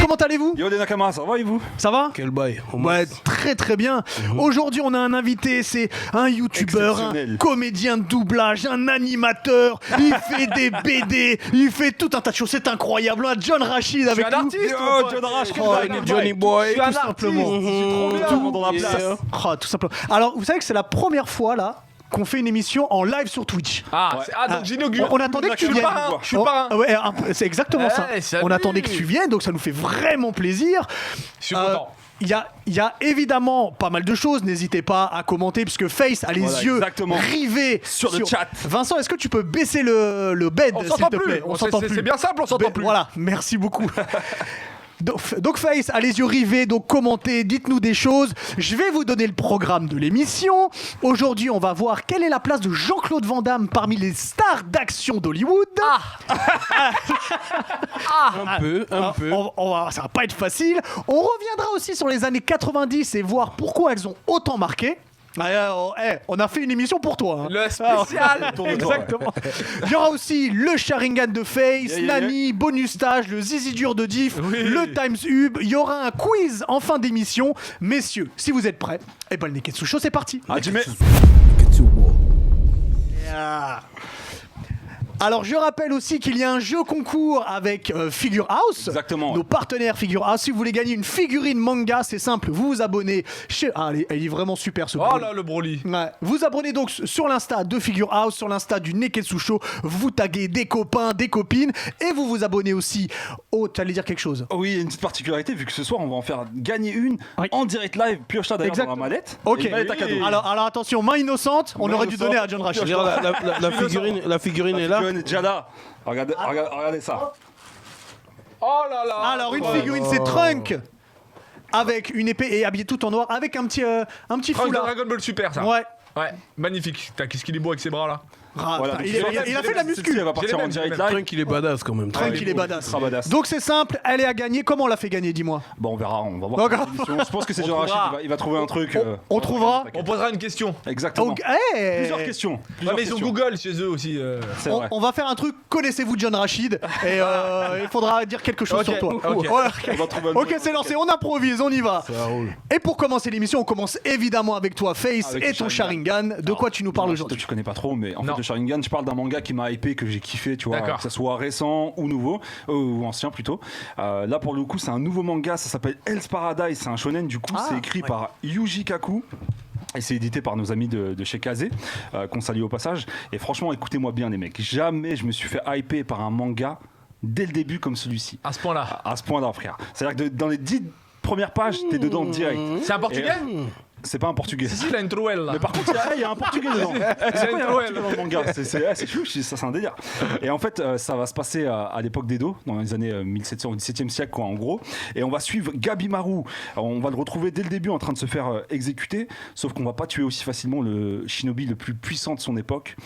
comment allez-vous? Yo les Nakama, ça va et vous? Ça va? Quel bail. Ouais, très très bien. Aujourd'hui, on a un invité, c'est un youtubeur, un Exceptionnel. comédien de doublage, un animateur. Il fait des BD, il fait tout un tas de choses. C'est incroyable. On a John Rachid avec nous. Yo, John Rash, Oh, quel bail. Johnny Boy. tout simplement. Tout dans la place. Oh, tout simplement. Alors, vous savez que c'est la première fois là qu'on fait une émission en live sur Twitch. Donc j'inaugure. On attendait que tu viennes. Je suis parrain. Ouais, c'est exactement ça. salut. On attendait que tu viennes, donc ça nous fait vraiment plaisir. Je suis content. Il y a évidemment pas mal de choses, n'hésitez pas à commenter puisque Face a les Voilà, yeux exactement. rivés Sur le chat. Vincent, est-ce que tu peux baisser le bed On s'il s'entend te plus. plaît? On s'entend plus. C'est bien simple, on s'entend plus. Voilà, merci beaucoup. Donc Face a les yeux rivés, donc commentez, dites-nous des choses. Je vais vous donner le programme de l'émission. Aujourd'hui, on va voir quelle est la place de Jean-Claude Van Damme parmi les stars d'action d'Hollywood. Un peu. Ça va pas être facile. On reviendra aussi sur les années 90 et voir pourquoi elles ont autant marqué. On a fait une émission pour toi. Hein. Le spécial. Exactement. Il y aura aussi le Sharingan de Face, Nami, bonus stage, le Zizi dur de Diff, le Times Hub. Il y aura un quiz en fin d'émission. Messieurs, si vous êtes prêts, et ben le Neketsu Show, c'est parti. Yeah. Alors je rappelle aussi qu'il y a un jeu concours avec Figure House. Exactement. Nos partenaires Figure House. Si vous voulez gagner une figurine manga, c'est simple, vous vous abonnez chez... elle est vraiment super ce Oh Broly. là, le Broly. Ouais. Vous abonnez donc sur l'Insta de Figure House, sur l'Insta du Neketsu Show, vous taguez des copains, des copines, et vous vous abonnez aussi au... Tu allais dire quelque chose? Oui, il y a une petite particularité, vu que ce soir on va en faire gagner une Oui. en direct live, pioche-la d'ailleurs dans la Exactement. mallette. Ok. Et une mallette à cadeau. Alors attention, main innocente, on Main aurait dû innocente. donner à John Rachid. La figurine est là. Figurine est déjà là. Regardez ça. Oh là là. Alors une figurine, c'est Trunk avec une épée et habillé tout en noir avec un petit Trunks de foulard. Dragon Ball Super, ça. Ouais. Ouais, magnifique. Qu'est-ce qu'il est beau avec ses bras là. Voilà, donc il a fait de la muscu. Elle va partir en direct live. Trunk, il est badass quand même. Trunk, il est badass. Sera badass. Donc c'est simple, elle est à gagner. Comment on l'a fait gagner, dis-moi? Bon, on verra, on va voir. Donc, cette émission. Je pense que c'est on John Rachid, trouvera. il va trouver un truc. on trouvera. On posera une question. Exactement. Donc, Plusieurs questions. Ouais, Plusieurs mais ils ont questions. Google chez eux aussi. C'est vrai. On va faire un truc. Connaissez-vous John Rachid? Et il faudra dire quelque chose Ok, sur toi. ok. Ouais. On va trouver un Ok, c'est lancé, on improvise, on y va. Ça roule. Et pour commencer l'émission, on commence évidemment avec toi, Face, Avec et le ton Sharingan. Sharingan. De quoi tu nous parles Toi, aujourd'hui? tu connais pas trop, mais en Non. fait, le Sharingan, je parle d'un manga qui m'a hypé, que j'ai kiffé, tu vois, D'accord. que ça soit récent ou nouveau, ou ancien plutôt. Là, pour le coup, c'est un nouveau manga, ça s'appelle Hell's Paradise, c'est un shonen, du coup, c'est écrit par Yuji Kaku. Et c'est édité par nos amis de chez Kazé, qu'on salue au passage. Et franchement, écoutez-moi bien, les mecs. Jamais je me suis fait hyper par un manga dès le début comme celui-ci. À ce point-là. À ce point-là, frère. C'est-à-dire que dans les 10 premières pages, t'es dedans direct. C'est un portugais? C'est pas un portugais. Si, il a une trouelle là. Mais par contre, il y a un portugais dedans. C'est quoi, il y a un portugais dans le manga? C'est fou, ça c'est un délire. Et en fait, ça va se passer à l'époque d'Edo, dans les années 1700 au XVIIe siècle, quoi, en gros. Et on va suivre Gabimaru. On va le retrouver dès le début en train de se faire exécuter, sauf qu'on va pas tuer aussi facilement le shinobi le plus puissant de son époque.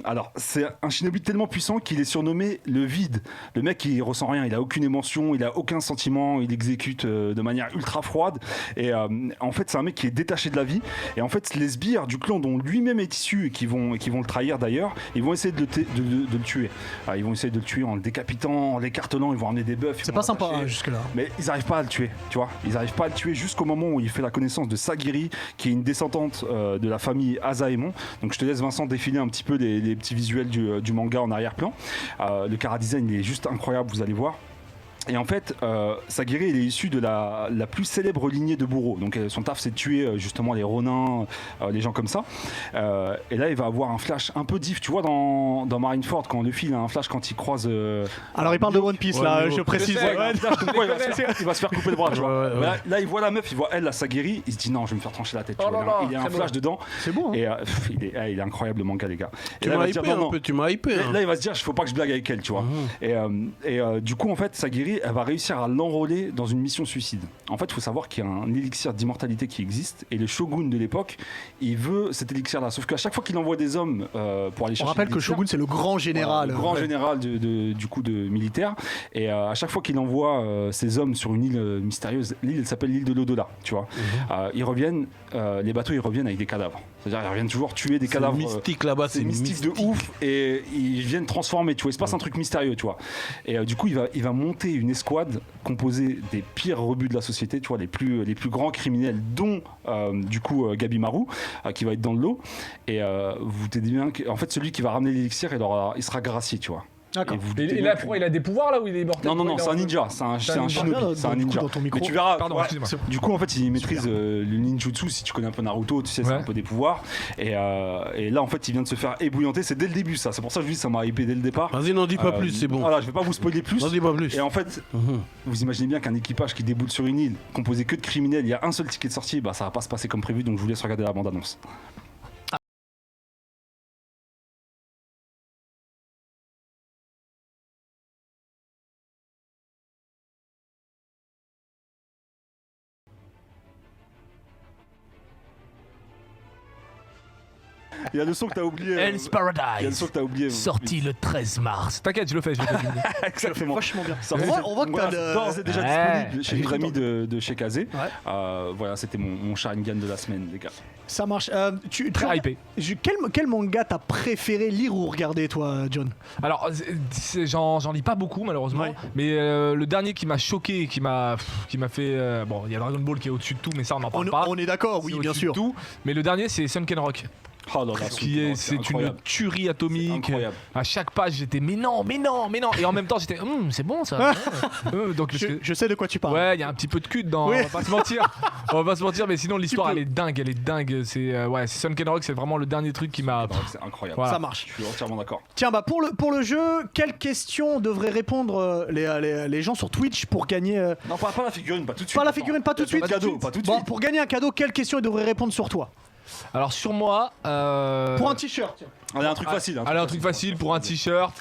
Alors, c'est un shinobi tellement puissant qu'il est surnommé le vide. Le mec, il ressent rien, il a aucune émotion, il a aucun sentiment, il exécute de manière ultra froide. Et en fait, c'est un mec qui est détaché de la vie, et en fait les sbires du clan dont lui-même est issu et qui vont le trahir d'ailleurs, ils vont essayer de le tuer. Ils vont essayer de le tuer en le décapitant, en l'écartelant, ils vont emmener des bœufs. C'est pas sympa hein, jusque-là. Mais ils n'arrivent pas à le tuer, tu vois. Ils n'arrivent pas à le tuer jusqu'au moment où il fait la connaissance de Sagiri, qui est une descendante de la famille Asaemon. Donc je te laisse Vincent défiler un petit peu les petits visuels du manga en arrière-plan. Le chara-design il est juste incroyable, vous allez voir. Et en fait, Sagiri, il est issu de la plus célèbre lignée de bourreaux. Donc son taf, c'est de tuer justement les Ronin, les gens comme ça. Et là, il va avoir un flash un peu diff. Tu vois, dans Marineford, quand Luffy il a un flash quand il croise... Alors il parle de One Piece là, je précise. sais, Ouais. un flash comme quoi il va se faire couper le bras, tu vois. Ouais. Mais là, il voit la meuf, il voit elle, la Sagiri, il se dit non, je vais me faire trancher la tête. Tu Oh vois. là là, Il y a un très flash beau. dedans. C'est bon. Hein. Et il est incroyable le manga, les gars. Et Tu là, il va m'as se dire, hypé non, un non. peu, tu m'as hypé. Là, il va se dire, il faut pas que je blague avec elle, tu vois. Et du coup, en fait, Sagiri, elle va réussir à l'enrôler dans une mission suicide. En fait, il faut savoir qu'il y a un élixir d'immortalité qui existe, et le shogun de l'époque, il veut cet élixir-là. Sauf qu'à chaque fois qu'il envoie des hommes pour aller On chercher rappelle que le l'élixir, Shogun c'est le grand général. le grand général du coup de militaire, et à chaque fois qu'il envoie ses hommes sur une île mystérieuse, l'île elle s'appelle l'île de l'au-delà, tu vois. Ils reviennent, les bateaux ils reviennent avec des cadavres. C'est-à-dire ils reviennent toujours tuer des C'est cadavres. mystique là-bas, C'est mystique de ouf et ils viennent transformer, tu vois, il se passe un truc mystérieux, tu vois. Et du coup, il va monter une escouade composée des pires rebuts de la société, tu vois, les plus grands criminels, dont du coup Gabi Marou, qui va être dans le lot. Et vous t'aidez bien qu'en fait, celui qui va ramener l'élixir, il sera gracié, tu vois. D'accord. Et vous Et doutez il bien a, que- il a des pouvoirs là où il est mortel? Non, Il c'est a- un ninja, c'est un shinobi, c'est un Du coup, ninja. dans ton micro. Mais tu verras, Pardon, ouais, excusez-moi. du coup, en fait, il maîtrise le ninjutsu. Si tu connais un peu Naruto, tu sais, c'est Ouais. un peu des pouvoirs. Et là, en fait, il vient de se faire ébouillanter. C'est dès le début, ça. C'est pour ça que je dis, ça m'a hypé dès le départ. Vas-y, n'en dis pas plus, c'est bon. Voilà, je vais pas vous spoiler plus. N'en dis pas plus. Et en fait, Mhm. vous imaginez bien qu'un équipage qui déboule sur une île, composé que de criminels, il y a un seul ticket de sortie, bah ça va pas se passer comme prévu. Donc je vous laisse regarder la bande-annonce. Il y a le son que t'as oublié. Hell's Il y a le Paradise. son que t'as oublié. Sorti le 13 mars. T'inquiète, je le fais. Exactement. Vachement bien. Ça, On voit que t'as voilà, le- d'ores et déjà Ouais. disponible chez nos amis de chez Kazé. Ouais. Voilà, c'était mon Sharingan de la semaine, les gars. Ça marche. Très hypé. Quel manga t'as préféré lire ou regarder, toi, John? Alors, j'en lis pas beaucoup malheureusement, Ouais. mais le dernier qui m'a choqué, qui m'a fait, bon, il y a Dragon Ball qui est au-dessus de tout, mais ça on n'en parle pas. On est d'accord, oui, C'est bien au-dessus sûr. de tout, mais le dernier c'est Sunken Rock, Oh là là, c'est une incroyable. tuerie C'est atomique. incroyable. À chaque page j'étais mais non, et en même temps j'étais c'est bon ça. Donc parce que- Je sais de quoi tu parles. ouais, il y a un petit peu de cul dedans, Oui. on va pas se mentir. On va pas se mentir, mais sinon l'histoire peux. elle est dingue. C'est ouais, Sunken Rock, c'est vraiment le dernier truc qui m'a. C'est incroyable. Voilà. Ça marche. Je suis entièrement d'accord. Tiens, bah pour le jeu, quelles questions devraient répondre les gens sur Twitch pour gagner Non, pas la figurine, pas tout de suite. pas la figurine, pas tout de suite. Pas de cadeau, pas tout de Bon, suite. pour gagner un cadeau, quelles questions ils devraient répondre sur toi? Alors sur moi. Pour un t-shirt. Tiens. Allez, un truc facile. Allez, un truc facile pour un t-shirt.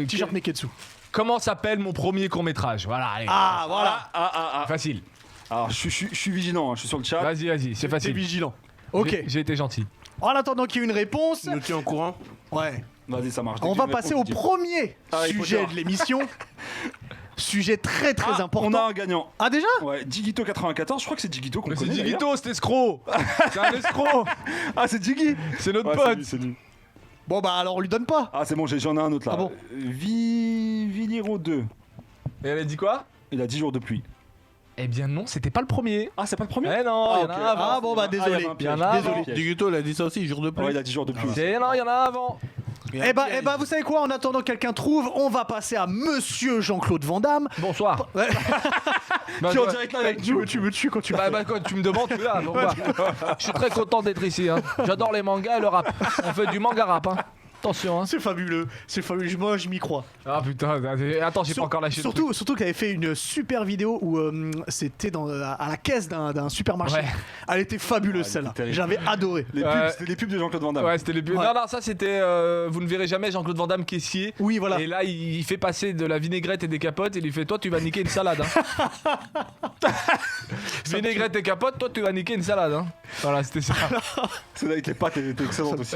T-shirt Neketsu. Comment s'appelle mon premier court-métrage? Voilà, allez. Ah, voilà. Facile. Alors, je suis vigilant, hein, je suis sur le chat. Vas-y, c'est T'es facile. vigilant. Ok. J'ai été gentil. En attendant qu'il y ait une réponse, Nous tiens au courant. ouais. Vas-y, ça marche. Dès On que va j'ai une passer au réponse, je dis. premier Harry sujet Potter. de l'émission. Sujet très Ah, important. On a un gagnant. Ah déjà? Ouais, Digito 94, je crois que c'est Digito qu'on Mais c'est connaît. d'ailleurs. Digito, cet escroc. C'est un escroc. Ah, c'est Diggy. C'est notre Ouais, pote. c'est lui. Bon bah alors on lui donne pas. Ah, c'est bon, j'en ai un autre là. Ah bon Villiro 2. Et elle a dit quoi? Il a 10 jours de pluie. Eh bien non, c'était pas le premier. Ah, c'est pas le premier? Eh non, il y en a ok. un avant. Ah bon bah désolé. il y avait un piège. Il y en a Désolé. avant. Piège. Digito, il a dit ça aussi, jour de pluie. Ouais, il a 10 jours de pluie. Non, il y en a un avant. Eh bah vous savez quoi, en attendant que quelqu'un trouve, on va passer à Monsieur Jean-Claude Van Damme. Bonsoir. Ouais. Bah, Qui est en ouais. direct là avec tu nous. me tues quand tu Bah, quand tu me demandes, tu es là. Donc, voilà. Je suis très content d'être ici. Hein. J'adore les mangas et le rap. On fait du manga rap. Hein. Attention. Hein. C'est fabuleux, moi je m'y crois. Ah putain, attends, j'ai pas encore lâché le truc. Surtout qu'elle avait fait une super vidéo où c'était à la caisse d'un supermarché. Ouais. Elle était fabuleuse Ah, elle celle-là. était terrible. J'avais adoré. Les pubs, c'était les pubs de Jean-Claude Van Damme. Ouais, c'était les buts. Ouais. Non, ça c'était. Vous ne verrez jamais Jean-Claude Van Damme caissier. Oui voilà. Et là, il fait passer de la vinaigrette et des capotes. Et il lui fait: toi, tu vas niquer une salade. Hein. Vinaigrette et capotes, toi, tu vas niquer une salade. Hein. Voilà, c'était ça. Celle avec les pattes, elle était excellente aussi.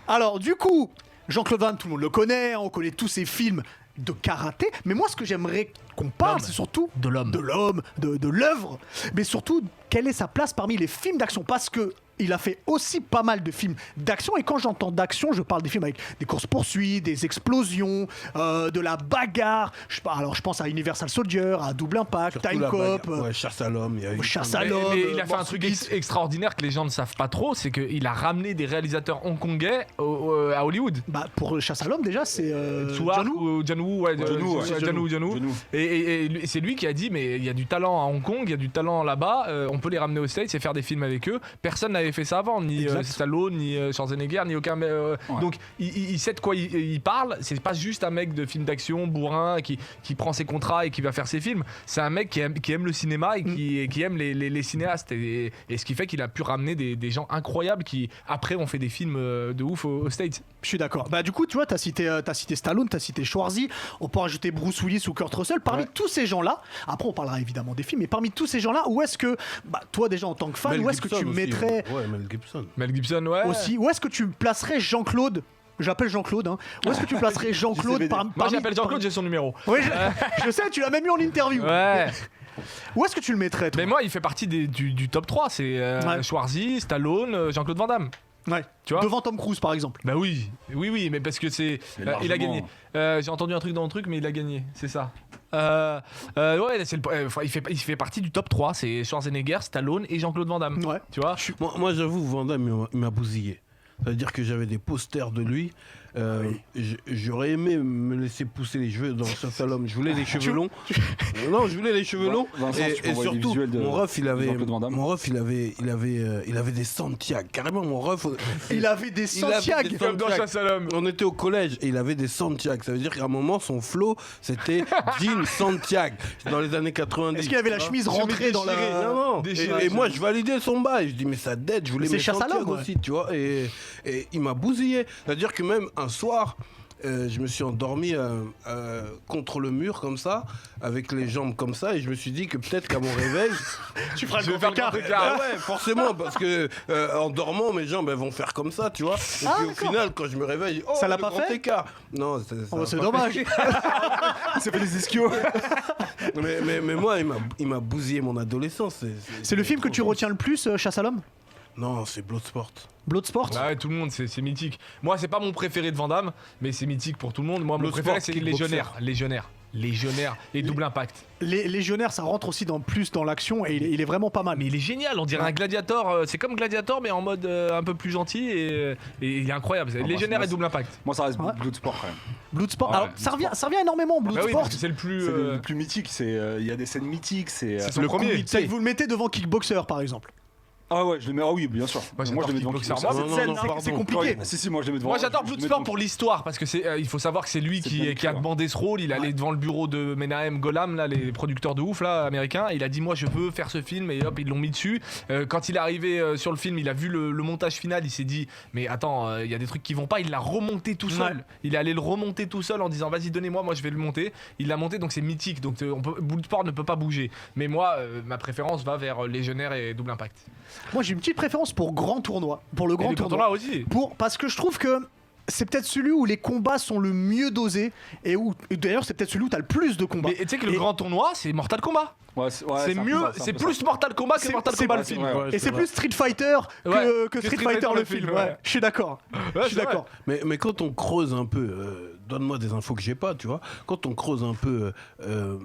Alors du coup, Jean-Claude Van Damme, tout le monde le connaît, on connaît tous ses films de karaté, mais moi ce que j'aimerais qu'on parle, L'homme. c'est surtout De l'homme. de l'œuvre, mais surtout quelle est sa place parmi les films d'action, parce que il a fait aussi pas mal de films d'action, et quand j'entends d'action, je parle des films avec des courses-poursuites, des explosions, de la bagarre. Alors je pense à Universal Soldier, à Double Impact, Surtout Time la Cop, bagarre. Ouais, chasse à l'homme. il y a eu Chasse plein à de- l'homme. Mais il a fait un Mort truc subite. extraordinaire que les gens ne savent pas trop, c'est qu'il a ramené des réalisateurs hongkongais à Hollywood. Bah pour Chasse à l'homme déjà, c'est Tsuark John Woo. ou Janwoo, ouais, Janwoo, ouais. Janwoo. Genou. Et c'est lui qui a dit mais il y a du talent à Hong Kong, il y a du talent là-bas, on peut les ramener aux States et faire des films avec eux. Personne n'avait fait ça avant, ni Exact. Stallone, ni Schwarzenegger, ni aucun. Donc il sait de quoi il parle. C'est pas juste un mec de film d'action bourrin qui prend ses contrats et qui va faire ses films. C'est un mec qui aime le cinéma et qui aime les cinéastes. Et ce qui fait qu'il a pu ramener des gens incroyables qui après ont fait des films de ouf aux States. Je suis d'accord. Bah du coup, tu vois, t'as cité Stallone, t'as cité Schwarzy, on peut rajouter Bruce Willis ou Kurt Russell. Parmi tous ces gens-là, après on parlera évidemment des films, mais parmi tous ces gens-là, où est-ce que, bah toi déjà en tant que fan, Mel où est-ce que Gibson tu aussi, mettrais Ouais, Mel Gibson. Mel Gibson, ouais. aussi, où est-ce que tu placerais Jean-Claude? J'appelle Jean-Claude, hein. Où est-ce que tu placerais Jean-Claude JCVD. parmi... Moi j'appelle Jean-Claude, j'ai son numéro. Oui, je sais, tu l'as même mis en interview. Ouais. Où est-ce que tu le mettrais, toi? Mais moi, il fait partie du top 3. C'est Ouais. Schwarzy, Stallone, Jean-Claude Van Damme. Ouais. Tu vois Devant Tom Cruise, par exemple. Bah oui, mais parce que c'est. Mais Il a gagné. largement. J'ai entendu un truc dans le truc, mais il a gagné, c'est ça. Ouais, il fait partie du top 3. C'est Schwarzenegger, Stallone et Jean-Claude Van Damme. Ouais. Tu vois Moi, j'avoue, Van Damme, il m'a bousillé. C'est-à-dire que j'avais des posters de lui. J'aurais aimé me laisser pousser les cheveux dans Chasse à l'homme. Je voulais les cheveux longs. Non, je voulais les cheveux longs. Vincent, tu peux Et envoyer des surtout, visuels de mon ref, il avait des Santiago. Carrément, mon ref. Il avait des Santiago. Comme dans Chasse à l'homme. On était au collège et il avait des Santiago. Ça veut dire qu'à un moment, son flow, c'était Jean Santiago. Dans les années 90. Est-ce qu'il avait la chemise rentrée dans la. Non, non. Déchiré. Et moi, je validais son bail. Je dis, mais ça dette, je voulais C'est mes Chasse à l'homme, Santiago ouais. aussi, tu vois. Et il m'a bousillé. C'est-à-dire que même un soir, je me suis endormi contre le mur comme ça, avec les jambes comme ça, et je me suis dit que peut-être qu'à mon réveil, Tu feras Je le vais faire grand le écart. grand écart. ouais, forcément, parce que en dormant, mes jambes elles vont faire comme ça, tu vois. Et puis au d'accord. final, quand je me réveille, oh, Ça l'a le pas grand fait écart. Non, ça Oh, a c'est pas dommage. Il s'est fait des ischios. fait. Mais moi, il m'a bousillé mon adolescence. C'est le film que tu trop retiens le plus, Chasse à l'homme? Non, c'est Bloodsport. Bloodsport? Ouais, tout le monde, c'est mythique. Moi, c'est pas mon préféré de Van Damme, mais c'est mythique pour tout le monde. Moi, mon Le préféré, sport, c'est kickboxer. Légionnaire et Double Impact. Les Légionnaires, ça rentre aussi plus dans l'action et il est vraiment pas mal. Mais il est génial, on dirait un gladiator. C'est comme Gladiator, mais en mode un peu plus gentil et il est incroyable. C'est bah, Légionnaire moi, et Double Impact. Moi, ça reste Ouais. Bloodsport quand même. Bloodsport. Ouais, Alors, ça revient énormément, Bah oui, Bloodsport. parce que c'est le plus. C'est le plus mythique. Il y a des scènes mythiques. C'est son premier. C'est que vous le mettez devant Kickboxer, par exemple. Ah ouais, je le mets. Ah oui, bien sûr. Moi, je le mets devant Kickboxer. Kickboxer. Moi, Non, Cette non, scène, pardon. c'est compliqué. Si, moi je le mets devant. Moi j'adore je le mets Bloodsport devant- pour l'histoire parce que il faut savoir que c'est lui C'est qui bien a écrit, ouais. demandé ce rôle. Il est allé devant le bureau de Menahem Golan, là, les producteurs de ouf là, américains. Il a dit moi je veux faire ce film et hop ils l'ont mis dessus. Quand il est arrivé sur le film, il a vu le montage final, il s'est dit mais attends il y a des trucs qui vont pas. Il l'a remonté tout seul. Ouais. Il est allé le remonter tout seul en disant vas-y donnez-moi, moi je vais le monter. Il l'a monté donc c'est mythique. Donc Bloodsport ne peut pas bouger. Mais moi ma préférence va vers Légionnaire et Double Impact. Moi, j'ai une petite préférence pour Grand Tournoi. Pour le Et Grand les Tournoi. tournois aussi. Parce que je trouve que c'est peut-être celui où les combats sont le mieux dosés et d'ailleurs c'est peut-être celui où t'as le plus de combats. Mais tu sais que le Et- grand tournoi c'est Mortal Kombat. Ouais, C'est un peu mieux, ça, c'est un peu plus Mortal Kombat que C'est- Mortal c'est- Kombat le ouais, film. ouais, ouais. Et c'est plus Street Fighter Ouais, que Street Fighter le film. Ouais. Je suis d'accord. Je suis c'est d'accord. Mais quand on creuse un peu, donne-moi des infos que j'ai pas, tu vois. Quand on creuse un peu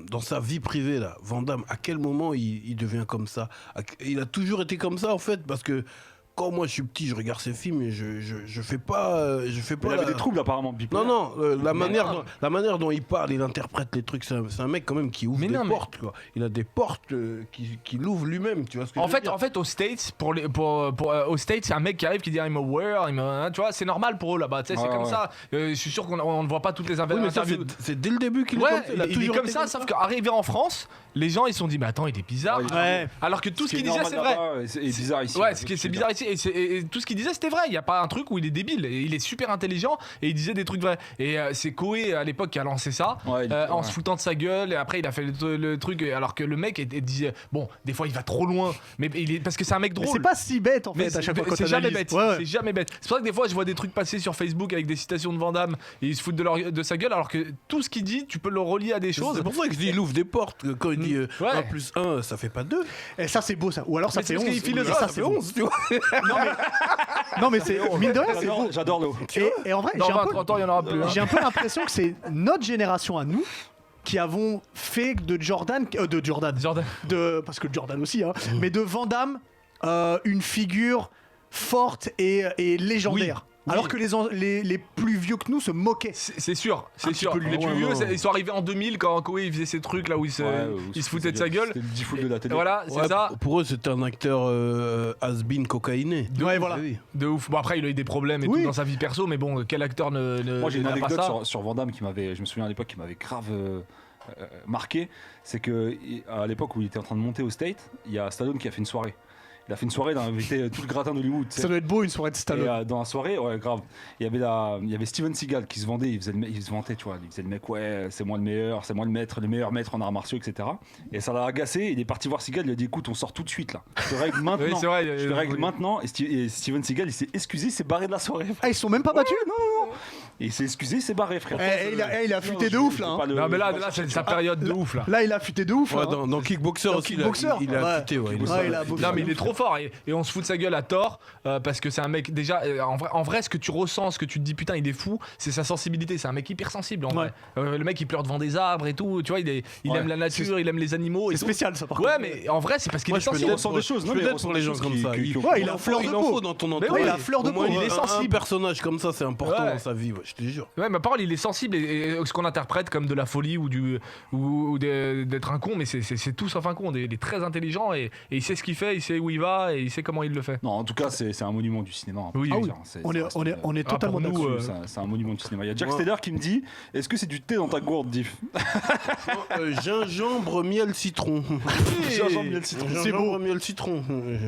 dans sa vie privée, là, Van Damme, à quel moment il devient comme ça? Il a toujours été comme ça, en fait, parce que quand moi je suis petit, je regarde ses films et je fais pas, Il avait des troubles apparemment bipolaires. Non, la Mais non. manière dont il parle, il interprète les trucs, c'est un mec quand même qui ouvre Mais des non, mais- portes, quoi. Il a des portes qu'il ouvre lui-même, tu vois ce que je veux dire. En fait, aux States, aux States, c'est un mec qui arrive qui dit I'm aware, tu vois, c'est normal pour eux là-bas, tu sais, c'est Ouais, comme ouais. ça. Je suis sûr qu'on ne voit pas toutes les Oui, mais ça, interviews. c'est dès le début qu'il est Ouais, comme ça. il est toujours comme été ça, sauf qu'arrivé en France, les gens ils se sont dit mais attends, il est bizarre. Ouais, Ouais. Alors que tout ce qui est qu'il disait normal c'est vrai. là-bas et bizarre ici. Ouais, c'est bizarre ici. Et tout ce qu'il disait, c'était vrai. Il n'y a pas un truc où il est débile. Et il est super intelligent et il disait des trucs vrais. Et c'est Koé à l'époque qui a lancé ça Ouais, en ouais. se foutant de sa gueule. Et après, il a fait le truc. Alors que le mec disait bon, des fois il va trop loin. Mais parce que c'est un mec Mais drôle. c'est pas si bête en Mais fait à chaque fois quand c'est jamais t'analyses. bête. Ouais, ouais. C'est jamais bête. C'est pour ça que des fois je vois des trucs passer sur Facebook avec des citations de Van Damme et ils se foutent de sa gueule alors que tout ce qu'il dit, tu peux le relier à des choses. C'est pour ça que je dis il ouvre des portes. Quand il dit Ouais. 1 plus 1, ça fait pas 2. Et ça c'est beau ça. Ou alors ça Mais c'est fait parce 11. qu'il est philosophe. Et Ça c'est fait beau. 11, tu vois. Non mais c'est mine de rien c'est beau. J'adore l'eau. Et en vrai, Dans j'ai un 20-30 ans, il n'y en aura plus. hein. J'ai un peu l'impression que c'est notre génération à nous qui avons fait de Jordan, Jordan. parce que Jordan aussi, hein, mais de Van Damme une figure forte et légendaire. Oui. Alors que les plus vieux que nous se moquaient. C'est sûr, c'est petit sûr. peu Les lui. plus Ouais, vieux, non. ils sont arrivés en 2000 quand Koé il faisait ces trucs là où il se foutait de sa gueule. C'était le 10 foot de la Et télé. voilà, c'est Ouais, ça. Pour eux, c'était un acteur has-been cocaïné. Ouais, voilà. Oui. De ouf. Bon après il a eu des problèmes et Oui. tout dans sa vie perso, mais bon quel acteur ne Moi j'ai une n'a pas anecdote ça. sur Van Damme je me souviens à l'époque, qui m'avait grave marqué. C'est que à l'époque où il était en train de monter au State, il y a Stallone qui a fait une soirée. Il a fait une soirée, il a invité tout le gratin d'Hollywood. tu sais. Ça doit être beau une soirée de Et Stallone. dans la soirée, ouais, grave. Il y avait Steven Seagal qui se vendait, il se vantait, tu vois. Il faisait le mec, ouais, c'est moi le meilleur, c'est moi le meilleur maître en arts martiaux, etc. Et ça l'a agacé. Il est parti voir Seagal, il a dit, écoute, on sort tout de suite là. Je te règle maintenant. Oui, c'est vrai, Je te règle maintenant. Et Steven Seagal, il s'est excusé, il s'est barré de la soirée. Ah, ils sont même pas battus. Et il s'est excusé, il s'est barré, frère. Il a fuité de ouf là. hein. Non, mais là, c'est sa période de ouf, là. Là, il a fuité de ouf. Ouais, là, hein. dans Kickboxer Dans aussi, Kickboxer, il a ouais. affûté, ouais. Ouais, il a boxé. Non, mais il est trop fort et on se fout de sa gueule à tort parce que c'est un mec déjà en vrai ce que tu ressens, ce que tu te dis putain il est fou, c'est sa sensibilité, c'est un mec hyper sensible en vrai. Le mec il pleure devant des arbres et tout, tu vois, il aime la nature, il aime les animaux et C'est tout. spécial ça par contre. Ouais, mais en vrai c'est parce qu'il Moi, est je peux sensible. dire ressent des choses, je non, peux mais il dire pour les gens ressent comme des ça. choses qui- Ouais, il a fleur de Il en peau. faut dans ton Mais entourage. ouais, il a fleur de Au moins, peau. Il est sensible. Un personnage comme ça, c'est important Ouais. dans sa vie, ouais, je te jure. Ouais, ma parole, il est sensible et ce qu'on interprète comme de la folie ou d'être un con, mais c'est tout sauf un con. Il est très intelligent et il sait ce qu'il fait, il sait où il va et il sait comment il le fait. Non, en tout cas, c'est un monument du cinéma. Oui, Ah oui. oui. On est totalement pour nous, d'accord. C'est un monument du cinéma. Il y a Jack Ouais. Steller qui me dit, est-ce que c'est du thé dans ta gourde, Diff? Gingembre, miel, citron. Gingembre, miel, citron. C'est beau. Gingembre, miel, citron.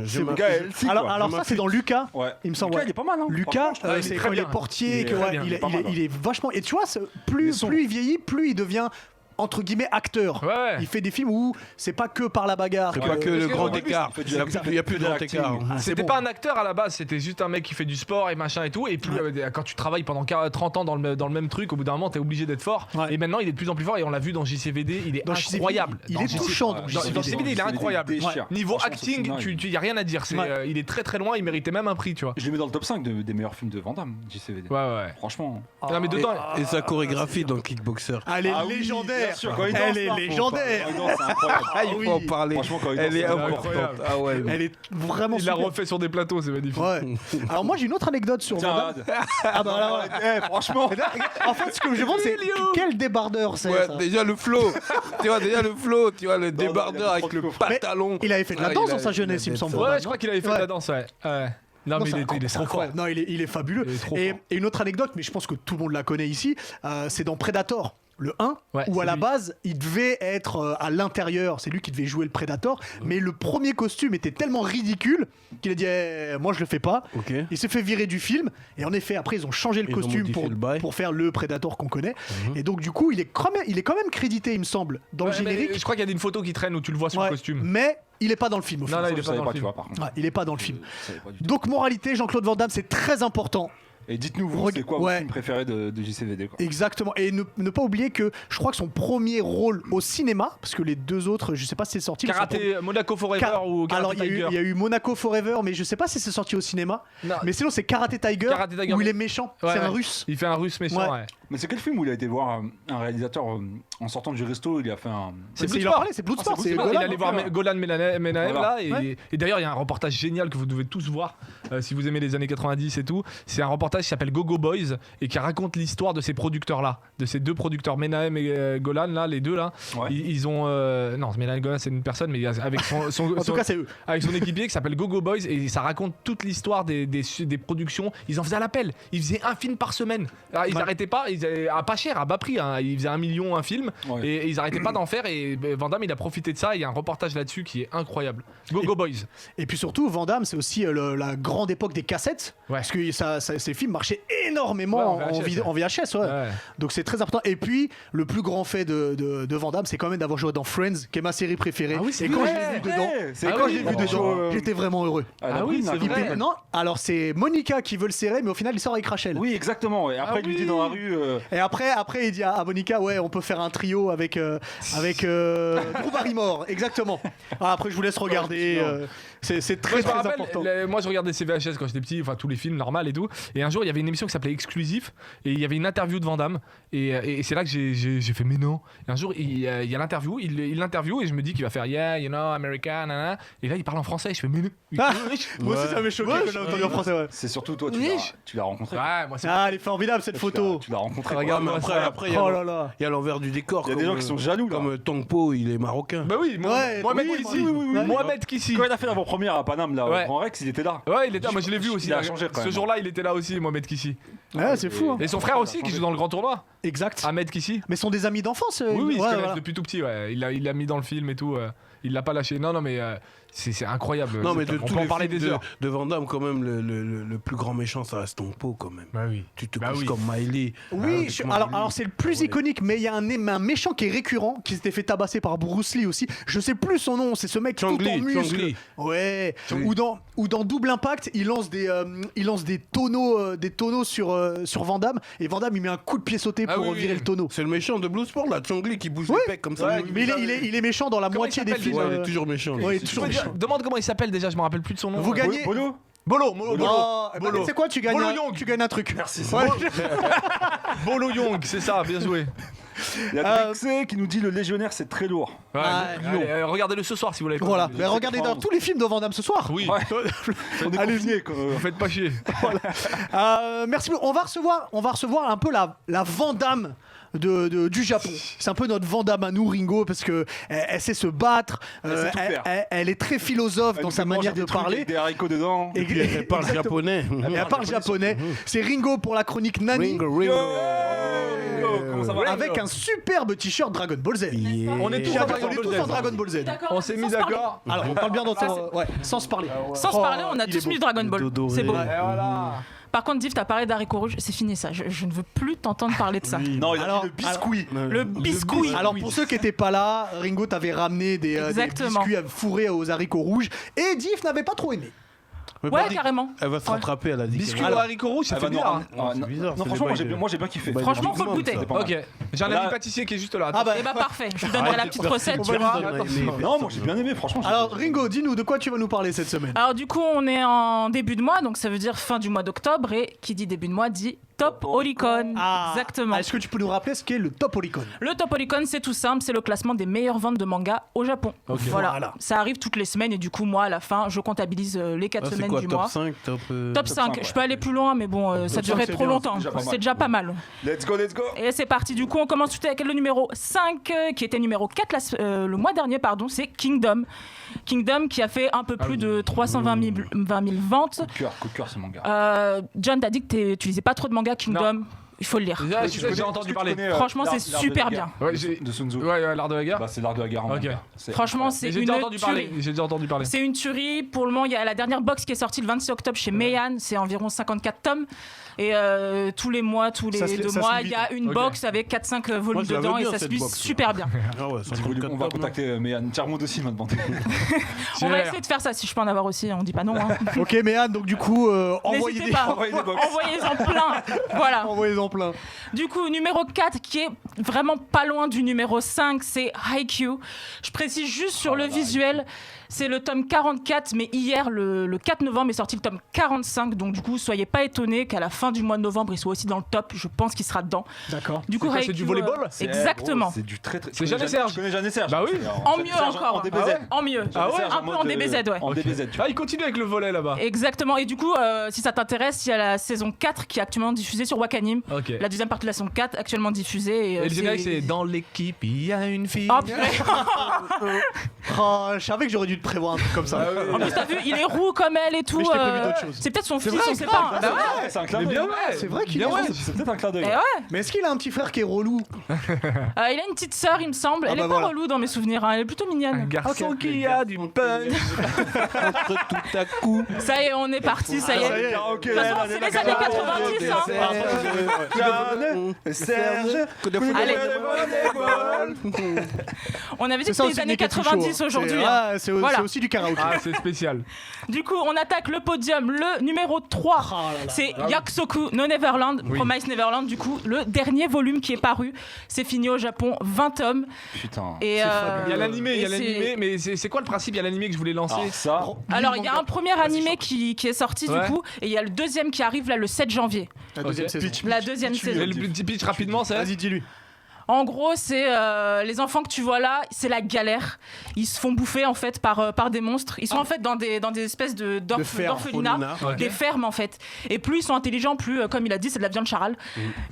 C'est le gars, elle, si, quoi. Alors ça c'est dans Lucas. Ouais. Il me semble. Lucas, ouais. il est pas mal, hein. Lucas, Franchement, je c'est très quand il est bien. portier, Il que, est ouais, très bien, il il est pas mal, il est vachement. Et tu vois, Il est plus sombre. il vieillit, plus il devient entre guillemets acteur. Ouais. Il fait des films où c'est pas que par la bagarre. C'est pas que le parce que grand au début, écart. il fait du Il n'y a plus de grand acting. écart. C'est C'était bon. pas un acteur à la base, c'était juste un mec qui fait du sport et machin et tout. Et puis quand tu travailles pendant 30 ans dans le même truc, au bout d'un moment t'es obligé d'être fort. Ouais. Et maintenant il est de plus en plus fort et on l'a vu dans JCVD, il est Dans JCVD, incroyable. il Dans est JCVD. touchant dans Dans JCVD. JCVD, il est incroyable. déchire. Niveau Franchement, ce acting, film-là, il y a rien à dire. Ouais. Il est très très loin, il méritait même un prix, tu vois. Je le mets dans le top 5 des meilleurs films de Van Damme, JCVD. Ouais, ouais. Franchement. Non, mais dedans, Et sa chorégraphie dans Kickboxer. Elle est Ah oui, légendaire. bien sûr, quand il danse, Elle est là, faut légendaire. pas- quand il danse, c'est incroyable. Ah, il faut en parler. Franchement, quand il Elle danse, est c'est importante. incroyable. Ah ouais. Elle est vraiment il l'a super. refait sur des plateaux, c'est magnifique. Ouais. Alors moi j'ai une autre anecdote sur Tiens, Van Damme. Ah bah là, ouais. franchement. En fait ce que je demande c'est quel débardeur c'est Ouais, ça. déjà le flow. Tu vois, le débardeur avec le pantalon. Il avait fait de la Ah, danse il a- dans sa jeunesse il me a semble. fait Ouais, je crois qu'il avait fait de Ouais. la danse, ouais. Ouais. Non, mais il est trop fort. incroyable. Non, il est fabuleux. Il est trop et, fort. et une autre anecdote, mais je pense que tout le monde la connaît ici, c'est dans Predator. Le 1, Ouais, où à c'est la lui. base, il devait être à l'intérieur, c'est lui qui devait jouer le Predator, mais le premier costume était tellement ridicule qu'il a dit moi je le fais pas. Ok. Il s'est fait virer du film, et en effet, après ils ont changé le Ils ont costume modifié le bail. pour faire le Predator qu'on connaît, et donc du coup, il est quand même crédité, il me semble, dans le Ouais, mais générique, je crois qu'il y a une photo qui traîne où tu le vois sur Ouais, le costume. mais il est pas dans le film au Non, final. non, Ça, il est je pas savais dans pas, le tu film. vois, par contre. Ouais, il est pas dans le film. Je savais pas du tout. Donc moralité, Jean-Claude Van Damme, c'est très important. Et dites-nous, vous, Reg- c'est quoi ouais. votre film préféré de JCVD, quoi? Exactement. Et ne pas oublier que je crois que son premier rôle au cinéma, parce que les deux autres, je sais pas si c'est sorti. mais son Karaté, Monaco Forever Car- ou Karate Alors il Tiger. y a eu Monaco Forever, mais je sais pas si c'est sorti au cinéma. Non. Mais sinon c'est Karate Tiger, Karate Tiger, où il mais- est méchant. Ouais, c'est un ouais. russe. Il fait un russe méchant, Ouais. ouais. Mais c'est quel film où il a été voir un réalisateur en sortant du resto, il a fait un. Il en Bloodsport. parlait, c'est Bloodsport. Ah, c'est c'est Golan. Il allait voir Golan Menahem Voilà. là Ouais. et d'ailleurs il y a un reportage génial que vous devez tous voir si vous aimez les années 90 et tout. C'est un reportage qui s'appelle Go-Go Boys et qui raconte l'histoire de ces producteurs là, de ces deux producteurs Menahem et Golan là, les deux là. Ouais. Ils ont non, Menahem et Golan c'est une personne mais avec En tout cas c'est eux. avec son équipier qui s'appelle Go-Go Boys et ça raconte toute l'histoire des productions. Ils en faisaient à l'appel. Ils faisaient un film par semaine. Alors, ils Ouais. n'arrêtaient pas, à pas cher, à bas prix. Hein. Ils faisaient 1 million un film Ouais. et ils n'arrêtaient pas d'en faire. Et Van Damme il a profité de ça. Il y a un reportage là-dessus qui est incroyable. Go-Go Boys. Et puis surtout Van Damme, c'est aussi la grande époque des cassettes, Ouais. parce que ces films marchaient énormément Ouais, en VHS, en VHS. Ouais. Ouais. Donc c'est très important. Et puis le plus grand fait de Van Damme, c'est quand même d'avoir joué dans Friends, qui est ma série préférée. Ah oui, c'est et quand vrai. je l'ai vu dedans, C'est Ah quand oui, je l'ai vu bon, dedans, j'étais vraiment heureux. Ah oui, c'est Il vrai. était- Non, alors c'est Monica qui veut le serrer, mais au final il sort avec Rachel. Oui, exactement. Et après, Ah il lui dit oui. dans la rue. Et après il dit à Monica, ouais, on peut faire un trio avec Drew Barrymore, exactement. Ah, après je vous laisse regarder. C'est très Moi, je me très rappelle, important. moi je regardais ces VHS quand j'étais petit, enfin tous les films normal et tout. Et un jour il y avait une émission qui s'appelait Exclusif et il y avait une interview de Van Damme et c'est là que j'ai fait mais non. Et un jour il y a l'interview, il l'interview et je me dis qu'il va faire yeah you know American nanana. Et là il parle en français. Je fais mais non. Ah, moi aussi ça m'avait choqué Ouais, quand j'ai entendu en français. Ouais. C'est surtout toi, Oui. tu l'as rencontré. Ouais, moi c'est Ah, elle est formidable cette photo. Tu l'as rencontré. rencontré. Regarde-moi ça. Après, il y a Oh là là. il y a l'envers du décor. Il y a des comme, gens qui sont jaloux, là. Comme Tongpo, il est marocain. Bah oui, Ouais, Mohamed oui, Kissi. oui. Mohamed Kissi. Quand il a fait l'avant-première à Paname, là, Ouais. au Grand Rex, il était là. Ouais, il était là. Moi, je l'ai vu aussi. Il a changé quand Ce même. jour-là, il était là aussi, Mohamed Kissi. Ouais, c'est fou. hein. Et son frère aussi, qui joue dans le grand tournoi. Exact. Ahmed Kissi. Mais sont des amis d'enfance. Oui, oui, ils se ouais, connaissent voilà. depuis tout petit. Ouais. Il l'a mis dans le film et tout. Il l'a pas lâché. Non, mais c'est incroyable. Non, mais de on tous peut en les parler films des heures. de Van Damme, quand même, le plus grand méchant, ça reste Tongpo, quand même. Bah oui. Tu te Bah couches oui. comme Miley. Oui, alors c'est le plus Ouais. iconique, mais il y a un méchant qui est récurrent, qui s'était fait tabasser par Bruce Lee aussi. Je sais plus son nom, c'est ce mec Chang tout en Li, muscle. Chang Li. Ouais. Oui. Ou dans Double Impact, il lance des tonneaux sur Van Damme, et Van Damme il met un coup de pied sauté Ah pour oui, virer oui. le tonneau. C'est le méchant de Blue Sport, là, Chang Li, qui bouge Ouais. les pecs comme ça. Ouais, Mais il est méchant dans la Comment moitié il des s'appelle films. déjà Ouais, il est toujours méchant. lui. Ouais, Tu toujours peux dire- méchant. demande comment il s'appelle déjà, je me rappelle plus de son nom. Vous gagnez. Bolo Bolo. Oh, eh ben, Bolo. c'est quoi, tu gagnes un truc. Merci. Ouais. Bolo Young, c'est ça, bien joué. Il y a Drexé qui nous dit le légionnaire, c'est très lourd. Ouais, Ah, allez, regardez-le ce soir si vous l'avez pas Voilà, vu. mais regardez dans tous les films de Van Damme ce soir. Oui, Ouais. On est Allez-y. confinés, quoi. vous faites pas chier. Merci beaucoup. On va recevoir un peu la Van Damme du Japon. C'est un peu notre Van Damme à nous, Ringo, parce que elle sait se battre. Elle sait tout faire. Elle est très philosophe Elle dans nous sa fait manger manière des de trucs parler. avec des haricots dedans. Et Puis elle parle Exactement. japonais. Et elle parle japonais. C'est Ringo pour la chronique Nani. Ringo, Yo, Ringo. comment ça va Avec un superbe t-shirt Dragon Ball Z. Yeah. On est tous J'ai en appris qu'on est Dragon tous Ball en Z. Dragon Ball Z. D'accord. On s'est mis Sans se parler. d'accord. Alors, on parle bien dans ton. Ouais, sans se parler. Sans se parler, on a il est tous beau. mis Dragon Ball. Dodo C'est beau. Ray. Et voilà. Par contre, Div, t'as parlé d'haricots rouges, c'est fini ça. Je ne veux plus t'entendre parler de ça. Non, il a Alors- dit le biscuit. Le biscuit. Alors pour ceux qui n'étaient pas là, Ringo t'avait ramené des Exactement. biscuits fourrés aux haricots rouges et Diff n'avait pas trop aimé. Mais Ouais, pas dit- carrément. Elle va se rattraper, elle a dit. Biscuit qu'elle- aux haricots rouges, ça Elle fait va nous bizarre. ramener- Non, c'est non, bizarre, non, c'est franchement, le bail de- moi j'ai bien kiffé. bail de Franchement, Big faut le Mom, goûter. ça. C'est pas mal. Ok, j'ai un Là- ami pâtissier qui est juste là. Ah bah, Et bah parfait, je vous donnerai Arrête la de petite faire- recette, on tu va vois. lui donner- mais- Non, moi j'ai bien aimé, franchement. Alors Ringo, dis-nous de quoi tu vas nous parler cette semaine. Alors du coup, on est en début de mois, donc ça veut dire fin du mois d'octobre, et qui dit début de mois dit Top Oricon. Exactement. Est-ce que tu peux nous rappeler ce qu'est le Top Oricon? Le Top Oricon, c'est tout simple, c'est le classement des meilleures ventes de manga au Japon. Voilà. Voilà. Ça arrive toutes les semaines, et du coup, moi, à la fin, je comptabilise les 4 Ah, c'est semaines quoi, du top mois. 5, top. Top 5, 5, je peux aller plus loin, mais bon, ça Top 5, durait c'est trop bien, longtemps. c'est déjà pas mal. C'est déjà pas mal. Let's go, let's go. Et c'est parti, du coup, on commence tout de suite avec le numéro 5, qui était numéro 4 le mois dernier, pardon, c'est Kingdom. Kingdom qui a fait un peu plus de 320 000 ventes. Coup de cœur, ce manga. John, t'as dit que tu lisais pas trop de manga Kingdom. Il faut le lire. Déjà, j'ai entendu parler. Franchement, c'est super bien. Ouais, j'ai- De Sun Tzu. Ouais, l'art de la guerre. Bah, c'est l'art de la guerre en Ok. manga. C'est Franchement, incroyable. c'est J'ai une déjà entendu parler. tuerie. J'ai déjà entendu parler. C'est une tuerie. Pour le moment, il y a la dernière box qui est sortie le 26 octobre chez Meian. C'est environ 54 tomes. Et tous les mois, tous les Ça se lit- 2 ça se mois, lit il y a une Ok. box avec 4-5 volumes je l'avais dedans et bien, ça se cette lit box, super bien. Ah ouais, On 54 va top, contacter Méane. Tiers-monde aussi m'a demandé. On va essayer de faire ça si je peux en avoir aussi. On dit pas non. Hein. Ok, mais Anne, donc du coup, envoyez N'hésitez des. pas. Envoyez des box. Envoyez-en plein. Voilà. Envoyez-en plein. Du coup, numéro 4, qui est vraiment pas loin du numéro 5, c'est Haikyuu. Je précise juste sur le visuel, c'est le tome 44, mais hier, le 4 novembre, est sorti le tome 45. Donc, du coup, soyez pas étonnés qu'à la fin du mois de novembre, il soit aussi dans le top. Je pense qu'il sera dedans. D'accord. Du coup, C'est quoi, c'est Haikyuu, du volleyball Exactement. C'est du très très. C'est Jeanne et Serge. Je connais Jeanne et Serge. Bah oui. C'est En Jeanne et mieux Serge encore. En DBZ. Ah ouais En mieux. Jeanne et Serge Un peu en mode, DBZ, ouais. En DBZ, tu vois. Ah, il continue avec le volet là-bas. Exactement. Et du coup, si ça t'intéresse, il y a la saison 4 qui est actuellement diffusée sur Wakanim. Ok. La deuxième partie de la saison 4 actuellement diffusée. Et le générique, c'est dans l'équipe, il y a une fille. Oh, purée. Oh, je savais que j'aurais dû te prévoir un truc comme ça. En plus, t'as vu, il est roux comme elle et tout. Mais je t'ai prévu d'autres choses. C'est peut-être son fils, vrai, on sait pas. Bah ouais. Ouais, c'est un clin Mais d'œil. bien ouais. C'est vrai qu'il bien est ouais. rouge. C'est peut-être un clin d'œil. Et ouais. Mais est-ce qu'il a un petit frère qui est relou? Il a une petite sœur, il me semble. Ah Elle bah est pas voilà. relou dans mes souvenirs. Hein. Elle est plutôt Un mignonne. garçon Ok. qui a du punch. Entre tout à coup. Ça y est, on est parti. Ça y Ah, ça y est. est. Ok, De toute façon, c'est les années 90. Hein. Serge. Allez. On avait dit C'est que ça c'était aussi les années qui est tout chaud, 90 hein. aujourd'hui. C'est- hein. ah, c'est Voilà. c'est aussi du karaoké. Ah, c'est spécial. Du coup, on attaque le podium. Le numéro 3, Oh là là. c'est Yakusoku no Neverland, Oui. Promise Neverland. Du coup, le dernier volume qui est paru, c'est fini au Japon, 20 tomes. Putain. Et, Il y a l'animé, il y a et c'est- l'animé, mais c'est quoi le principe? Il y a l'animé que je voulais lancer. Alors ça. Alors, il y a un premier animé qui est sorti Ouais. du coup, et il y a le deuxième qui arrive là le 7 janvier. La deuxième Ok. saison. La deuxième saison. Et le petit pitch rapidement, c'est. Vas-y, dis-lui. En gros, c'est les enfants que tu vois là, c'est la galère. Ils se font bouffer en fait par des monstres. Ils sont en fait dans des espèces d'orphelinats, des fermes en fait. Et plus ils sont intelligents, plus comme il a dit, c'est de la viande charale.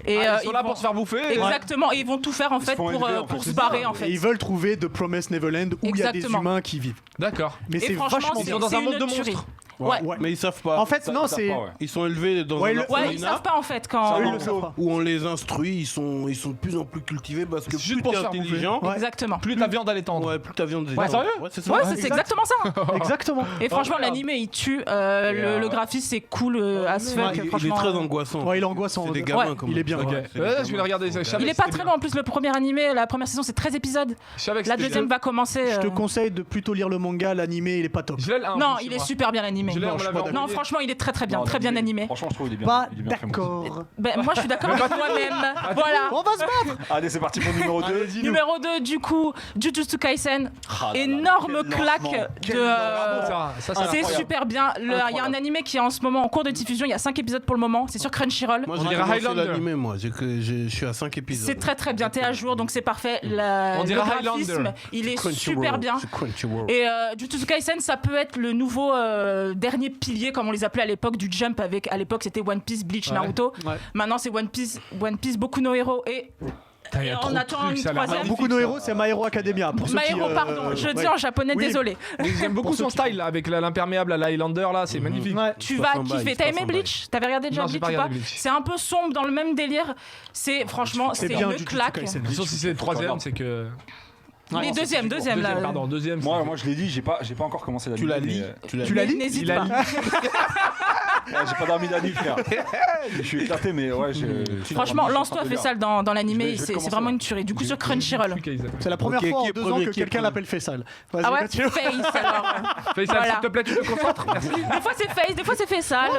Et ils sont là pour se faire bouffer. Exactement. Et ils vont tout faire en fait pour se barrer en fait. Et ils veulent trouver The Promised Neverland où il y a des humains qui vivent. D'accord. Mais Et c'est franchement, vachement Ils bien. sont dans un monde de une tuerie. monstres. Ouais. Mais ils savent pas. En fait, non, c'est. Ils sont élevés dans un Ouais, ils orphelinat savent pas en fait quand. Eux, ils le savent pas. où on les instruit, ils sont de plus en plus cultivés parce que C'est juste plus pour t'es se faire intelligent, Ouais. Exactement. Plus ta viande à l'étendre. ouais, plus ta viande est Ouais, sérieux ouais, c'est ça. Ouais, c'est exactement ça. Exactement. Et franchement, l'animé il tue. Le graphisme c'est cool as fuck. Il est Franchement. très angoissant. Ouais, il est angoissant. C'est des gamins Ouais. comme Il est bien. ça. Ok. C'est des Ouais, gamins. je vais le regarder. Il est pas très long en plus. Le premier animé, la première saison, c'est 13 épisodes. Je savais que La c'était- deuxième va commencer. Je te conseille de plutôt lire le manga, l'animé, il est pas top. Je l'ai là, Non, chez il est moi. super bien animé. Je l'ai, on me l'avait Non, Non, envoyé. franchement, il est très bien, Non, très bien animé. Franchement, je trouve qu'il est bien. Pas il est bien fait, moi aussi. d'accord. Ben, moi, je suis d'accord avec moi-même. Voilà. On va se battre. Allez, c'est parti pour le numéro 2. Numéro 2, du coup, Jujutsu Kaisen. Énorme claque de. Ça, C'est incroyable. super bien. Il y a un animé qui est en ce moment en cours de diffusion. Il y a 5 épisodes pour le moment. C'est sur Crunchyroll. Moi, On j'ai dirait commencé Highlander. l'animé, moi. Je suis à 5 épisodes. C'est très très bien. T'es à jour, donc c'est parfait. On Le dirait graphisme, Highlander. il est Crunchyroll, super bien. c'est Crunchyroll. Et Jujutsu Kaisen, ça peut être le nouveau dernier pilier, comme on les appelait à l'époque, du Jump. Avec à l'époque, c'était One Piece, Bleach, Ouais. Naruto. Ouais. Maintenant, c'est One Piece, Boku no Hero et Putain, il y a on trop de attend trucs, une ça a l'air troisième. magnifique, Beaucoup de ça. héros, c'est My Hero Academia. Pour ceux My qui, Hero, pardon, je dis ouais. en japonais, Oui. désolé. Mais J'aime beaucoup Pour son ceux qui- style là, avec l'imperméable à l'Highlander là, c'est magnifique. Ouais. Tu se vas passe en bail, kiffer. il se T'as passe aimé en bail. Bleach? T'avais regardé déjà Non, j'ai Bleach pas ou pas? regardé Bleach. C'est un peu sombre dans le même délire. C'est franchement, c'est bien une Jujutsu claque. Kaisen. De toute façon, si c'est le troisième, c'est que. Les deuxième là. Pardon, deuxième. Moi, c'est- moi, je l'ai dit, j'ai pas encore commencé la Tu la lis Tu la lis N'hésite Il a pas. lu. J'ai pas dormi la nuit, frère. Je suis éclaté, mais ouais. Franchement, lance-toi Faisal dans Je l'animé, vais c'est commencer, vraiment là. une tuerie. Du coup, sur Crunchyroll. C'est la première Ok, fois qui en est 2 premier, ans que qui est quelqu'un premier l'appelle Faisal. Vas-y, Ah ouais, continue. Face alors. Faisal, Voilà. s'il te plaît, tu te concentres. Merci. Des fois c'est Face, des fois c'est Faisal.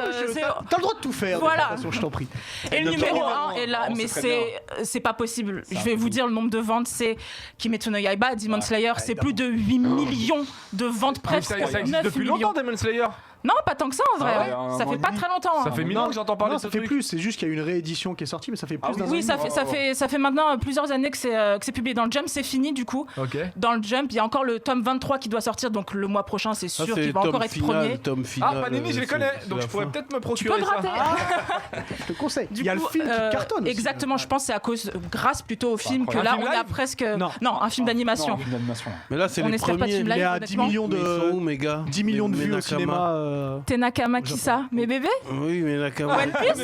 T'as le droit de tout faire. Voilà. De toute façon, je t'en prie. Et le numéro 1 est là, on mais sait très c'est pas possible. Je vais vous dire le nombre de ventes, c'est Kimetsu no Yaiba, Demon Slayer, c'est plus de 8 millions de ventes, presque Ça existe 9 depuis millions. longtemps, Demon Slayer. Non, pas tant que ça en vrai. Ah ouais, ouais. un Ça an fait et pas demi. très longtemps. Ça hein. fait 1000 ans que j'entends parler Non, de ce ça fait truc. plus. C'est juste qu'il y a eu une réédition qui est sortie, mais ça fait plus. d'un an. Oui, ça fait maintenant plusieurs années que c'est publié dans le Jump, c'est fini du coup. Ok. Dans le Jump, il y a encore le tome 23 qui doit sortir, donc le mois prochain, c'est Ça, sûr c'est qu'il va tome encore être premier. tome final. Ah, Panini, je les connais, donc je pourrais peut-être me Tu peux procurer gratter. ça. Je te conseille. Du Il y a le coup, film qui cartonne. aussi. Exactement, je pense que c'est à cause, grâce plutôt au film, que incroyable. là Un film on a live presque. Non. Un film d'animation. Non, une animation. Mais là, c'est On les espère pas de premiers. film Il y live, a 10 honnêtement. millions Mais ils sont où, de. mes gars 10 millions de Mais vues au Nakama. cinéma. Tenakama qui ça? Mes bébés? Oui, mais Nakama. One Piece?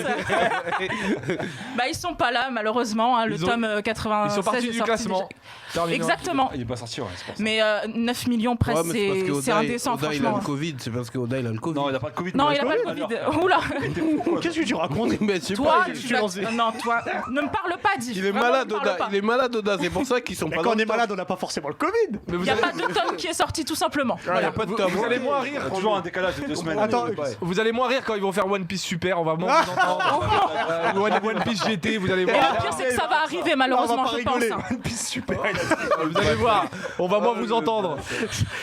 Bah ils sont pas là malheureusement, hein, le Ils ont- tome 96 Ils sont partis est du sorti classement. déjà. Terminé. Exactement. Il est pas sorti, ouais, c'est pour ça. Mais 9 millions presque, Ouais, mais c'est parce que c'est Oda, indécent Oda, il a franchement. le Covid. C'est parce que Oda, il a le Covid. Non, il a pas de Covid. Non, mais il a pas le alors. Covid. Oula. Qu'est-ce que tu racontes Mais je sais Toi, pas, tu vas- non, toi, ne me parle pas, dis. il est Vraiment, malade, ne me parle Oda. pas. Il est malade, Oda. C'est pour ça qu'ils sont Mais pas quand dans on est le top. malade, on n'a pas forcément le Covid. Mais Il vous n'y a allez- pas de tome qui est sorti tout simplement. Il y a pas de top. Vous allez moins Il y rire. a toujours un décalage de 2 semaines. Attends, Vous allez moins rire quand ils vont faire One Piece Super, on va moins vous entendre. One Piece GT, vous allez Et voir. le pire, c'est que ça va arriver malheureusement, on va je pas pense. rigoler. hein. Super. Vous allez voir, on va moins vous entendre.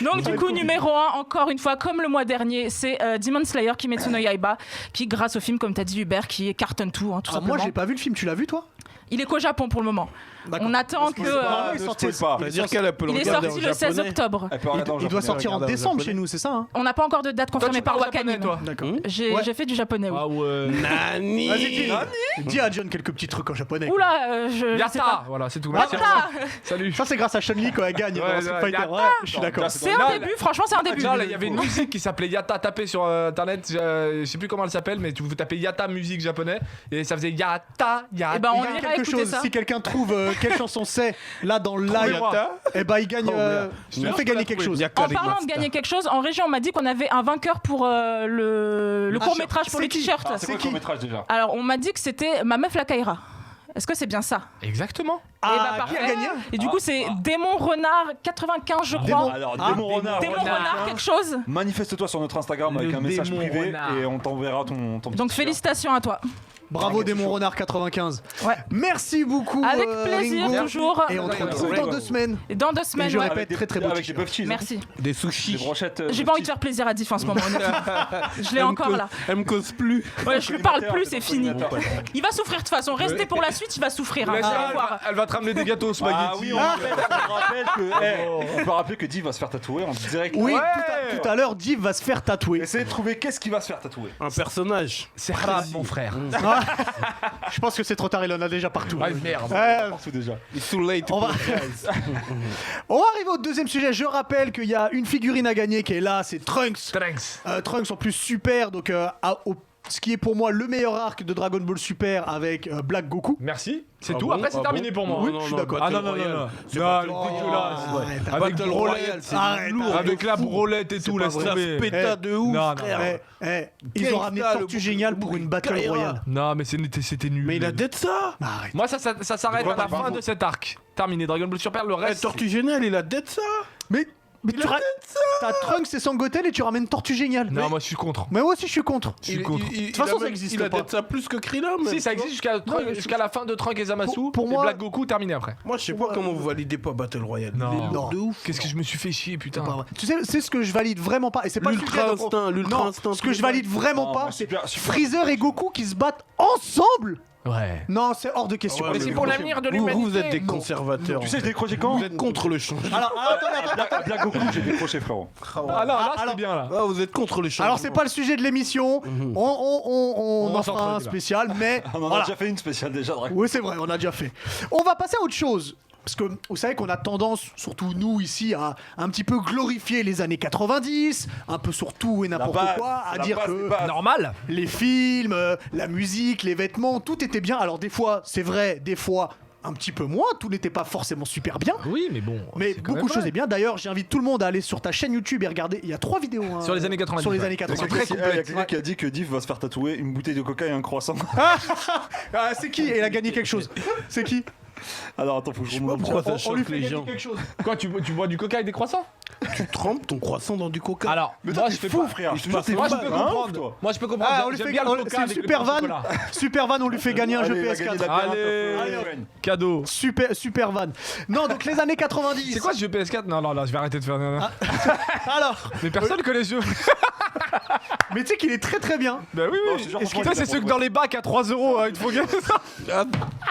Donc du coup, numéro 1, encore une fois, comme le mois dernier, c'est Demon Slayer Kimetsu no Yaiba, qui grâce au film, comme t'as dit Hubert, qui cartonne tout, hein, tout Moi, simplement. j'ai pas vu le film. Tu l'as vu, toi? Il est qu'au Japon pour le moment. D'accord. On attend que... pas. Ne spoil pas. C'est-à-dire qu'elle peut le il est regarder sorti en le 16 japonais. octobre. Elle peut regarder en Il doit japonais, sortir en regarde en décembre japonais. chez nous, c'est ça, hein? On n'a pas encore de date Toi, confirmée tu par parles japonais, Wakanim. toi. D'accord. J'ai Ouais. j'ai fait du japonais, oui. Ah ouais. Nani Vas-y, dis à John quelques petits trucs en japonais. Oula, je sais Yata, pas. voilà, c'est tout. Merci. Yata. Salut. Ça, c'est grâce à Chun-Li quand elle gagne Ouais, dans Street ouais, Fighter. Yata. Ouais, je suis d'accord. C'est Là, un début, franchement, c'est un début. Là, il y avait une musique qui s'appelait Yata. Tapez sur internet, je sais plus comment elle s'appelle, mais vous tapez Yata musique japonais et ça faisait Yata, Yata. Eh ben, on Il y a ira quelque écouter chose. ça. Si quelqu'un trouve quelle chanson c'est là dans le live, Trouvez-moi. eh ben il gagne. Je On te fait jure, gagner je quelque l'ai chose. En parlant de gagner quelque chose, en région, on m'a dit qu'on avait un vainqueur pour le court-métrage pour c'est le qui t-shirt. Ah, c'est quoi le court-métrage déjà? Alors, on m'a dit que c'était Ma meuf la Kaira. Est-ce que c'est bien ça? Exactement. Eh ben, Ah, qui parfait. a gagné? Et du coup, c'est Démon Renard 95, je crois. Alors, Ah, Démon Renard. Démon Renard, quelque chose. Manifeste-toi sur notre Instagram avec Le un message Démon privé Renard. et on t'enverra ton petit Donc, t-shirt. félicitations à toi. Bravo Démon Renard 95. Ouais. Merci beaucoup. Avec plaisir, Ringo. toujours. Et on te retrouve dans 2 semaines. Et dans 2 Et semaines, je ouais. répète, très très beau Avec des t-shirt. puff cheese. Merci. Des Des sushis. brochettes. J'ai pas envie de faire plaisir à Diff en ce moment, honnêtement. Je l'ai encore là. Elle me cause plus. Ouais, je lui parle plus, c'est c'est fini. collimateur. Il va souffrir de toute façon. Restez pour la suite, il va souffrir. Hein. Vas-y, Vous allez voir. elle va te ramener des gâteaux au spaghetti. Ah oui, on peut rappeler que Div va se faire tatouer en direct. Oui, Ouais. tout à l'heure, Div va se faire tatouer. Essayez de trouver qu'est-ce qu'il va se faire tatouer. Un personnage. C'est haram, mon frère. Je pense que c'est trop tard, il en a déjà partout. Ah, merde. Partout déjà. It's too late. On va... On va arriver au deuxième sujet. Je rappelle qu'il y a une figurine à gagner qui est là, c'est Trunks. Thanks. Trunks en plus super, donc ce qui est pour moi le meilleur arc de Dragon Ball Super avec Black Goku. Merci. C'est Ah tout. bon Après, c'est Ah terminé bon pour moi. Oui, je suis d'accord. Ah non, non, non, non. Non, dégueulasse. Arrête, Avec Battle brolette. Royale, c'est Arrête, lourd. Avec la brolette et tout, pas laisse vrai. tomber. Péta de ouf, Non, non, frère. Ils ont ramené Gangsta, Tortue le Géniale bouc- pour une le Battle Kaira. Royale. Non, mais c'était nul. Mais il a dead ça. Arrête. Moi, ça s'arrête à la fin de cet arc. Terminé. Dragon Ball Super, le Eh, reste. Tortue Géniale, il a dead ça. Mais t'as Trunks et Sangoten et tu ramènes Tortue Géniale. Non, moi, je suis contre. Mais moi aussi je suis contre. Je suis contre. De toute façon, ça existe Il a pas. dead ça plus que Krillin. même, Si, ça tu vois. existe jusqu'à la fin de Trunks et Zamasu. Pour et moi- Black Goku, terminé après. Moi, je sais pas comment vous validez pas Battle Royale. Non. Il est lourd Non. de ouf. Qu'est-ce que je me suis fait chier, putain. Pas vrai. Tu sais, c'est ce que je valide vraiment pas. Et c'est pas le sujet, L'ultra donc- instinct, l'ultra Non, instinct. ce que je valide vraiment Non, pas, moi, c'est super- super- Freezer et Goku qui se battent ensemble. Ouais. Non, c'est hors de question. Ouais, Mais mais c'est vous- pour l'avenir de vous, l'humanité. vous êtes des Non. conservateurs. Tu sais, je décrochais quand Vous êtes contre le changement. Alors, attendez, À Black Goku, j'ai décroché, frérot. Ah non, là, alors- c'est bien, là. Ah, vous êtes contre le changement. alors c'est pas le sujet de l'émission. Mhm. On On en s'en fera un débat. spécial, mais On en a voilà. déjà fait une spéciale déjà, Dragon. Oui, c'est vrai, on a déjà fait. On va passer à autre chose. Parce que vous savez qu'on a tendance, surtout nous ici, à un petit peu glorifier les années 90, un peu sur tout et n'importe base, quoi, à la dire base que des bases. Normal. les films, la musique, les vêtements, tout était bien. Alors des fois, c'est vrai, des fois, un petit peu moins, tout n'était pas forcément super bien. Oui, mais bon. Mais c'est quand beaucoup de même choses vrai. est bien. D'ailleurs, j'invite tout le monde à aller sur ta chaîne YouTube et regarder. Il y a 3 vidéos. hein, Sur les années 90, Sur les ouais. années C'est 90. très Il y a complète. quelqu'un qui a dit que Div va se faire tatouer une bouteille de coca et un croissant. Ah, c'est qui? Et il a gagné quelque chose. C'est qui? Alors attends, faut que je sais pas remonte. pourquoi ça On lui choque fait les gagner gens. quelque chose. Quoi, tu bois du coca avec des croissants? Tu trempes ton croissant dans du coca. Alors, Mais moi toi, je t'es fais fou, pas. frère. Je te jure, Moi, t'es Moi je fou, peux hein, comprendre. toi. Moi je peux comprendre. Ah, on lui J'aime fait bien gagner. le coca C'est avec le super beurre van. au chocolat. Super van, on lui fait gagner un jeu Allez, il a gagné PS4. la bière, Allez. un peu fun. Cadeau. Super van. Non, donc les années 90. C'est quoi ce jeu PS4? Non, non, non, je vais arrêter de faire. Alors, Mais personne connaît ce jeu. mais tu sais qu'il est très très bien. Bah oui, Non, oui. je te jure, Est-ce que franchement, c'est il ceux a que dans les bacs à 3 euros, il te faut gagner ça? Ah,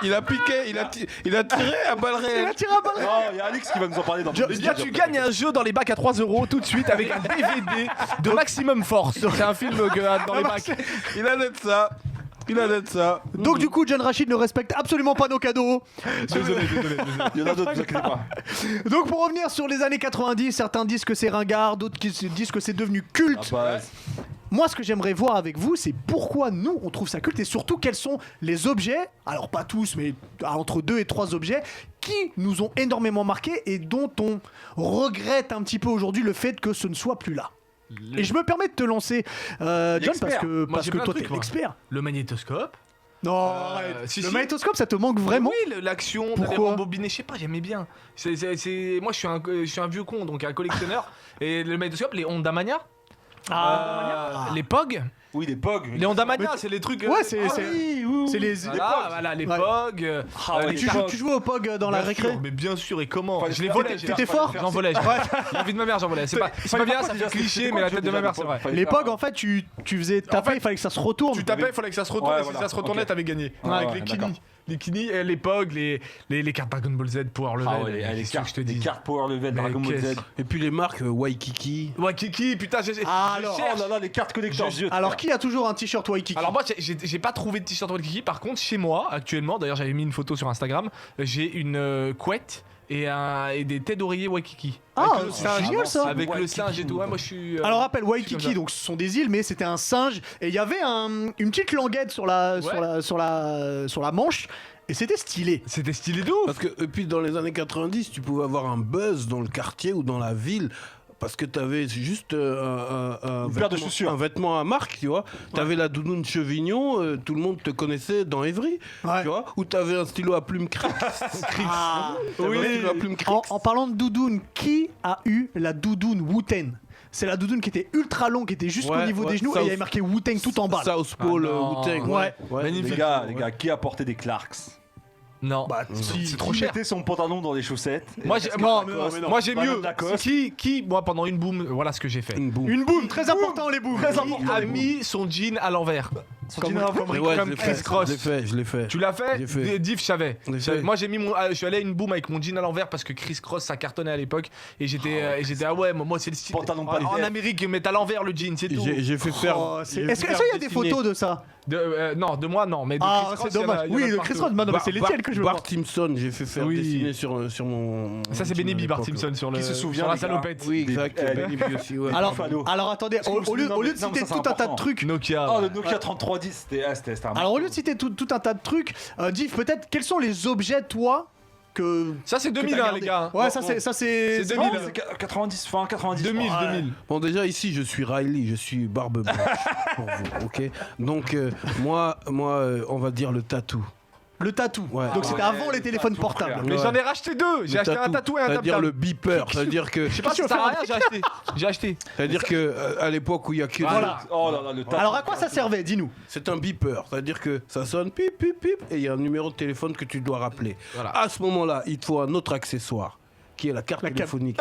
il a piqué, il a tiré à balle Il réelle. a tiré un ballon. Non, il y a Alex qui va nous en parler dans Je- le Eh bien, tu gagnes un jeu dans les bacs à 3 euros tout de suite avec un DVD de Maximum Force. C'est un film dans les bacs. Il a net ça. Il a net ça. Donc du coup, John Rachid ne respecte absolument pas nos cadeaux. Désolé. Il y en a d'autres, vous inquiétez pas. Donc pour revenir sur les années 90, certains disent que c'est ringard, d'autres qui disent que c'est devenu culte. Ah bah, Moi, ce que j'aimerais voir avec vous, c'est pourquoi nous, on trouve ça culte et surtout quels sont les objets, alors pas tous, mais entre 2 et 3 objets, qui nous ont énormément marqués et dont on regrette un petit peu aujourd'hui le fait que ce ne soit plus là. Et je me permets de te lancer, John, parce L'expert. que, Moi, j'ai plein de toi, t'es trucs, moi. l'expert. Le magnétoscope. Non, arrête. si, Le si. magnétoscope, ça te manque vraiment? Oui, l'action d'aller Pourquoi rembobiner, je sais pas, j'aimais bien. Moi, je suis un vieux con, donc un collectionneur. Et le magnétoscope, les Honda Mania, les POG. oui, des POG. Les Honda Mania, c'est les trucs. Ouais, c'est Oui, oui, c'est les Voilà, les Ouais. POG. ouais, les Tu, cartes. tu jouais au POG dans la Bien récré? sûr, mais bien sûr, et comment? Fallait Je les faire- volais. T'étais fort? J'en volais. La vie de ma mère, j'en volais. C'est pas bien, ça fait cliché, mais la tête de ma mère, c'est vrai. Les POG, en fait, tu faisais taper, fait, il fallait que ça se retourne. Tu tapais, il fallait que ça se retourne. Ouais, et si voilà. ça se retournait, Ok. t'avais gagné. Ouais, Avec ouais, les d'accord. Kini. Les Kini, les POG, les cartes Dragon Ball Z Power Level. Ah ouais, les Qu'est-ce que cartes, je te les dis. cartes Power Level, Mais Dragon Ball Z. qu'est-ce- Et puis les marques Waikiki. Ouais, Kiki, putain, Ah, je alors, cherche. Oh là là, les cartes collector. Alors, qui a toujours un t-shirt Waikiki? Alors moi j'ai pas trouvé de t-shirt Waikiki. Par contre chez moi actuellement, d'ailleurs j'avais mis une photo sur Instagram, j'ai une couette et des têtes d'oreiller Waikiki. Ah, Avec le c'est singe, génial, ça. avec le Waikiki. singe et tout. Ouais, moi je suis. Alors rappelle comme Waikiki, ça. donc ce sont des îles, mais c'était un singe et il y avait une petite languette sur la manche et c'était stylé. C'était stylé de ouf. Parce que, et puis dans les années 90, tu pouvais avoir un buzz dans le quartier ou dans la ville. Parce que t'avais juste Une paire de chaussures. un vêtement à marque, tu vois. T'avais la doudoune Chevignon, tout le monde te connaissait dans Évry, Ouais. tu vois. Ou t'avais un stylo à plume Crix. Ah, T'avais un stylo à plume Crix. en parlant de doudoune, qui a eu la doudoune Wooten? c'est la doudoune qui était ultra longue, qui était jusqu'au Ouais, niveau ouais, des genoux, South- et il y avait marqué Wu-Tang tout en bas. là. South Pole, Ah non. Wu-Tang. Ouais. Magnifique. Les gars, qui a porté des Clarks? Non. Bah, c'est trop Qui cher. mettait son pantalon dans les chaussettes? Moi, j'ai moi, j'ai mieux. Lacoste. Moi, pendant une boom, voilà ce que j'ai fait. Une boum. Une boom, très important les booms. Très Qui important. a mis son jean à l'envers. Comme Ouais, comme je l'ai Chris fait, Cross. Je l'ai fait. Tu l'as fait, J'ai fait. Diff, je savais. Je l'ai fait. Moi, je suis allé à une boom avec mon jean à l'envers parce que Chris Cross, ça cartonnait à l'époque. Et j'étais, ah ouais, moi, c'est le style. Pantalon En pas Amérique, ils mettent à l'envers le jean, c'est tout. J'ai fait faire. Oh, j'ai fait Est-ce qu'il faire y a des dessiner photos de ça? Non, de moi, non. Mais de Ah, Chris Cross, c'est dommage. il y en a Oui, de partout. Chris Ross, non, mais c'est les tiennes que je veux Bart voir. Simpson, j'ai fait faire Oui. dessiner sur mon. Ça, c'est Benny B, Bart Simpson, sur Qui se souvient, sur la les gars salopette. Oui, exact. Eh, Benny B aussi, ouais. Alors attendez, au lieu de citer tout un tas de trucs. Nokia. Oh, ouais. le Nokia 3310, c'était un. Alors au lieu de citer tout un tas de trucs, Diff, peut-être quels sont les objets toi que Ça, c'est que t'as 2000, hein, gardé les gars. Ouais, ça c'est C'est 2000. Non, c'est 90, fin 90. 2000, Ouais. 2000. Bon, déjà ici, je suis Riley, je suis barbe blanche pour vous, ok. Donc moi, on va dire le tatou. le tatou. Ouais. Donc c'était Ouais, avant les le téléphones tatou, portables. frère. Mais Ouais. j'en ai racheté deux. J'ai acheté un tatou et un C'est-à-dire tam-tam. le beeper, c'est-à-dire que, Je sais pas si ça sert à rien, j'ai acheté. J'ai acheté. c'est-à-dire que à l'époque où il y a que Voilà. Oh là là, le tatou. Alors à quoi ça servait, dis-nous? c'est un beeper, c'est-à-dire que ça sonne pip pip pip et il y a un numéro de téléphone que tu dois rappeler. Voilà. À ce moment-là, il te faut un autre accessoire qui est la carte téléphonique.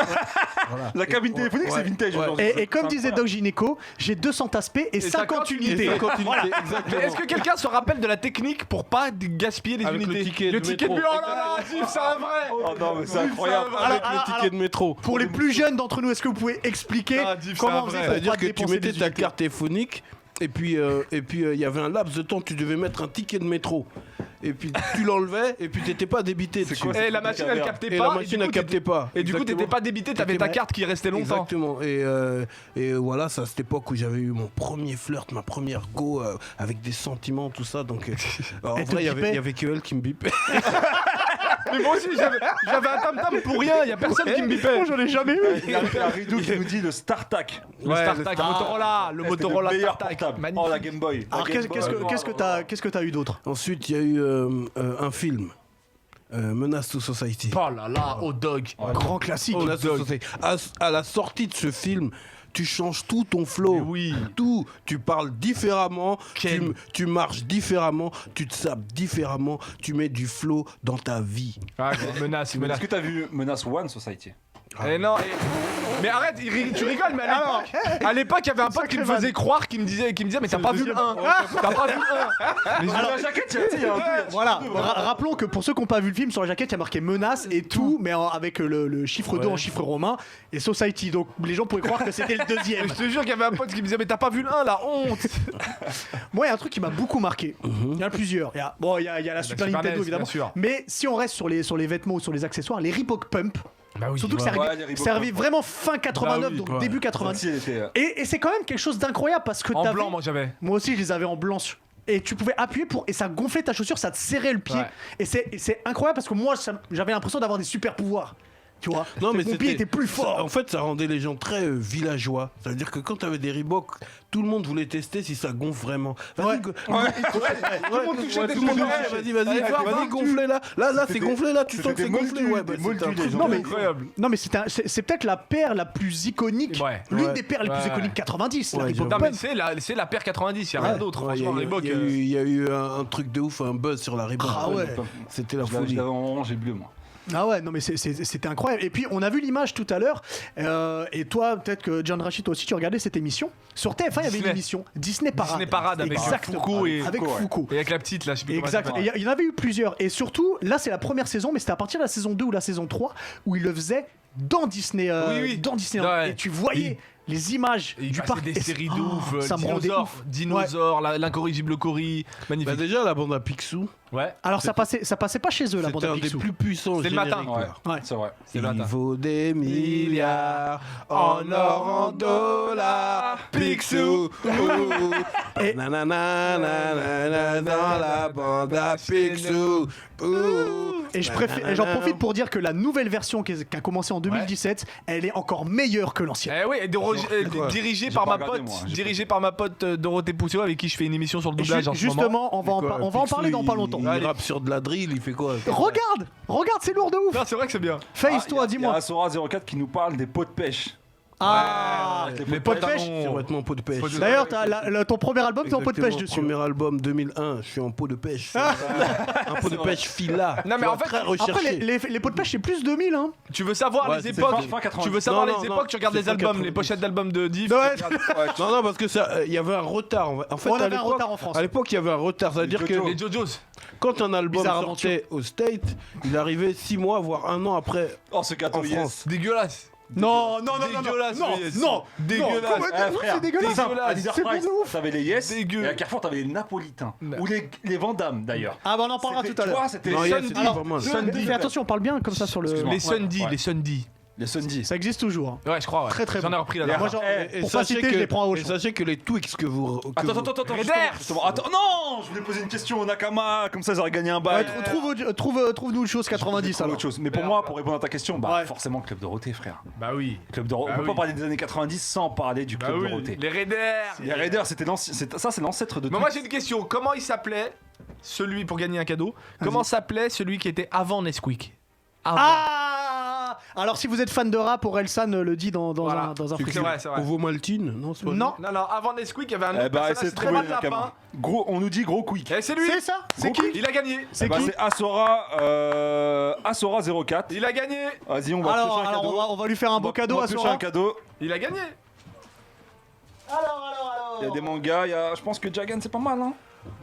Voilà. La cabine téléphonique, c'est vintage Ouais. aujourd'hui. Et comme C'est disait Doc Gynéco, j'ai 200 aspects et 50 unités. 50 Voilà. unités, Mais exactement. est-ce que quelqu'un se rappelle de la technique pour pas gaspiller les Avec le unités ticket de ticket de métro. Oh là là, Diff, c'est un vrai. Oh non, mais c'est incroyable. Avec Alors, le ticket de métro. Pour les plus jeunes d'entre nous, est-ce que vous pouvez expliquer Ah, Diff, c'est comment un on faisait vrai. pour C'est-à-dire pas que tu dépenser mettais des ta unités? carte téléphonique et puis il y avait un laps de temps, tu devais mettre un ticket de métro. Et puis tu l'enlevais et puis t'étais pas débité dessus. quoi, Et la machine elle captait Et pas. la machine ne captait pas. Et du coup, t'étais pas débité, t'avais ta T'étais- carte qui restait longtemps. Exactement. Et voilà, c'est à cette époque où j'avais eu mon premier flirt, ma première go avec des sentiments, tout ça. Donc, en Elle te vrai, il bipait y avait que elle qui me bipait. Mais moi aussi, j'avais un tam-tam pour rien, y a personne qui me bipait. J'en ai jamais eu. Il y a un Ridou qui nous dit le StarTAC. Le StarTAC, Motorola, le Motorola meilleur StarTAC. portable. Magnifique. Oh, la Game Boy. Alors qu'est-ce que t'as eu d'autre? Ensuite, il y a eu un film, Menace to Society. Oh là là, hot dog. Grand classique. Menace to Society. À la sortie de ce film, tu changes tout ton flow. Mais oui. Tout. Tu parles différemment, Ken. tu marches différemment, tu te sapes différemment, tu mets du flow dans ta vie. Ah, menace, menace. Est-ce que t'as vu Menace One Society? Eh non, mais arrête, tu rigoles, mais à l'époque, il y avait un pote qui me faisait croire, qui me disait, mais t'as pas vu le 1. T'as pas vu le 1. Mais Alors, la jaquette, tu sais, il y a un peu. Voilà, rappelons que pour ceux qui n'ont pas vu le film, sur la jaquette, il y a marqué menace et tout, mais avec le chiffre 2 en chiffre romain et Society. Donc les gens pourraient croire que c'était le deuxième. Je te jure qu'il y avait un pote qui me disait, mais t'as pas vu le 1, la honte. Moi, il y a un truc qui m'a beaucoup marqué. Il y en a plusieurs. Il y a la Super Super Nintendo, NES, évidemment. bien sûr. Mais si on reste sur les vêtements ou sur les accessoires, les Reebok Pump, Bah oui. surtout que ça Ouais, arrivait, les Reebok ça arrivait Pump. vraiment fin 89, Bah oui, donc ouais. début 90. Si, elle était, Et c'est quand même quelque chose d'incroyable parce que En t'avais- blanc, moi j'avais. Moi aussi, je les avais en blanc. Et tu pouvais appuyer et ça gonflait ta chaussure, ça te serrait le pied. Ouais. Et c'est incroyable parce que moi, j'avais l'impression d'avoir des super pouvoirs. Tu vois, Non, mais mon pied était plus fort. En fait, ça rendait les gens très villageois. Ça veut dire que quand tu avais des Reebok, tout le monde voulait tester si ça gonfle vraiment. Vas-y, Ouais. go- Tout le monde touchait des tout le monde touches. touchait. Vas-y, gonflez là. Là, c'est gonflé là. Tu sens que c'est gonflé. Ouais, bah, des moldus, c'était un des truc gens. Non, mais- Incroyable. Non mais c'est peut-être la paire la plus iconique, Ouais. l'une Ouais. des paires les plus Ouais. iconiques 90, la Ouais, Reebok Non, mais Pump. c'est la paire 90, y'a rien d'autre. Ouais, Franchement, Reebok. il y a eu un truc de ouf, un buzz sur la Reebok. Ah ouais. C'était la Je folie. l'avais en orange et bleu, moi. Ah ouais, non mais c'était incroyable. Et puis on a vu l'image tout à l'heure, et toi peut-être que John Rachid toi aussi tu regardais cette émission. Sur TF1 il y avait une Disney. émission, Disney Parade. Disney Parade avec Exactement. Foucault et- Avec Foucault, ouais. Foucault. Et avec la petite là, je sais plus comment elle Exact. s'appelle. Et il y en avait eu plusieurs. Et surtout, là c'est la première saison, mais c'était à partir de la saison 2 ou la saison 3 où il le faisait dans Disney. Oui. Dans Disneyland. Ouais. Et tu voyais les images Et il du passait parc. des Et- séries de Oh, ouf, ça me rendait dinosaures, ouf. dinosaures, l'incorrigible Cory, Bah magnifique. déjà, la bande à Picsou, Ouais. Alors ça passait pas chez eux la bande c'était à un des Picsou. plus puissants. C'est le matin. génériques, là. Ouais. C'est vrai. C'est le Il matin. vaut des milliards en or, en dollars, Picsou. Et- Nanana, nanana, dans la bande à Picsou. Et j'en profite pour dire que la nouvelle version qui a commencé en 2017, elle est encore meilleure que l'ancienne. Eh oui, dirigé J'ai par pas ma regardé, pote, moi, j'ai dirigé par ma pote Dorothée Poussot avec qui je fais une émission sur le doublage en ce moment. Justement, on va en parler dans pas longtemps. Il rappe sur de la drill, il fait quoi? Regarde, c'est lourd de ouf. Non, c'est vrai que c'est bien. Face, toi, Il y a dis-moi. Asora 04 qui nous parle des pots de pêche. Ah, les pot de pêche. C'est vêtements en peau de pêche. D'ailleurs, ton premier album, t'es en pot de pêche dessus. Premier album 2001, je suis en peau de pêche. Un pot de pêche fila. Non, mais Tu en vois, fait, très Après, recherché. les pots de pêche, c'est plus 2000, hein. Tu veux savoir Ouais, les c'est époques fin 90. Tu veux savoir Non, les non, époques, tu regardes c'est les fin albums, 90. les pochettes d'albums de Div. Ouais. tu regardes- Non, parce que ça, il y avait un retard. En fait, On à avait un l'époque- retard en France. À l'époque, il y avait un retard. C'est-à-dire que Les JoJo's. quand un album Bizarre sortait au State, il arrivait 6 mois, voire 1 an après Oh, ce gâteau, en yes. France. Dégueulasse. Non, non, non, non, Dégueulasse, non, mais non, non, dégueulasse. comment- Eh, frère, c'est dégueulasse. c'est simple. À Dégueulasse. Leader C'est Price, de ouf. t'avais les Yes. Dégueu. Et à Carrefour, t'avais les Napolitains. Non. Ou les Vandam d'ailleurs. Ah bah on en parlera C'était- tout à tu l'heure. vois, c'était Non, les Yes, Sunday. c'était Alors, pas mal. fais attention, on parle bien comme ça sur le. Excuse-moi. Les Sunday, ouais. les Sunday. Les Sunday. Ça existe toujours. hein. Ouais, je crois. Ouais. Très, très J'en ai bon. repris la Et dernière Moi, fois. genre, pour pas citer, je les prends à et Auchan. sachez que les Twix que vous. que Attends, vous- attends, attends, Raiders. justement. Attends, non, je voulais poser une question au Nakama, comme ça j'aurais gagné un bail. Ouais, trouve-nous une chose 90 C'est alors. autre chose. Mais pour moi, pour répondre à ta question, bah Ouais. forcément Club Dorothée, frère. Bah oui. Club Dorothée. Bah On peut oui. pas parler des années 90 sans parler du Club Dorothée. Les Raiders. Les Raiders, c'était ça, c'est l'ancêtre de Mais tout. moi j'ai une question. Comment il s'appelait celui pour gagner un cadeau? Comment s'appelait celui qui était avant Nesquik? Ah Alors si vous êtes fan de rap, Orelsan le dit dans Voilà. un C'est freestyle. vrai, c'est vrai. Ovomaltine Non, c'est pas Non, Non, non, avant Nesquik, il y avait un autre Eh bah, personnage, essayez de c'était trouver pas le de lapin. Nakama. Gros, on nous dit gros quick. Eh, c'est lui. c'est ça. C'est qui Il a gagné. C'est Eh bah, qui c'est Asora 04. Il a gagné. Vas-y, on va Alors, piocher un alors cadeau. on va lui faire un beau cadeau on va à piocher Sora. un cadeau. Il a gagné. Il y a des mangas, je pense que Jagan c'est pas mal, hein.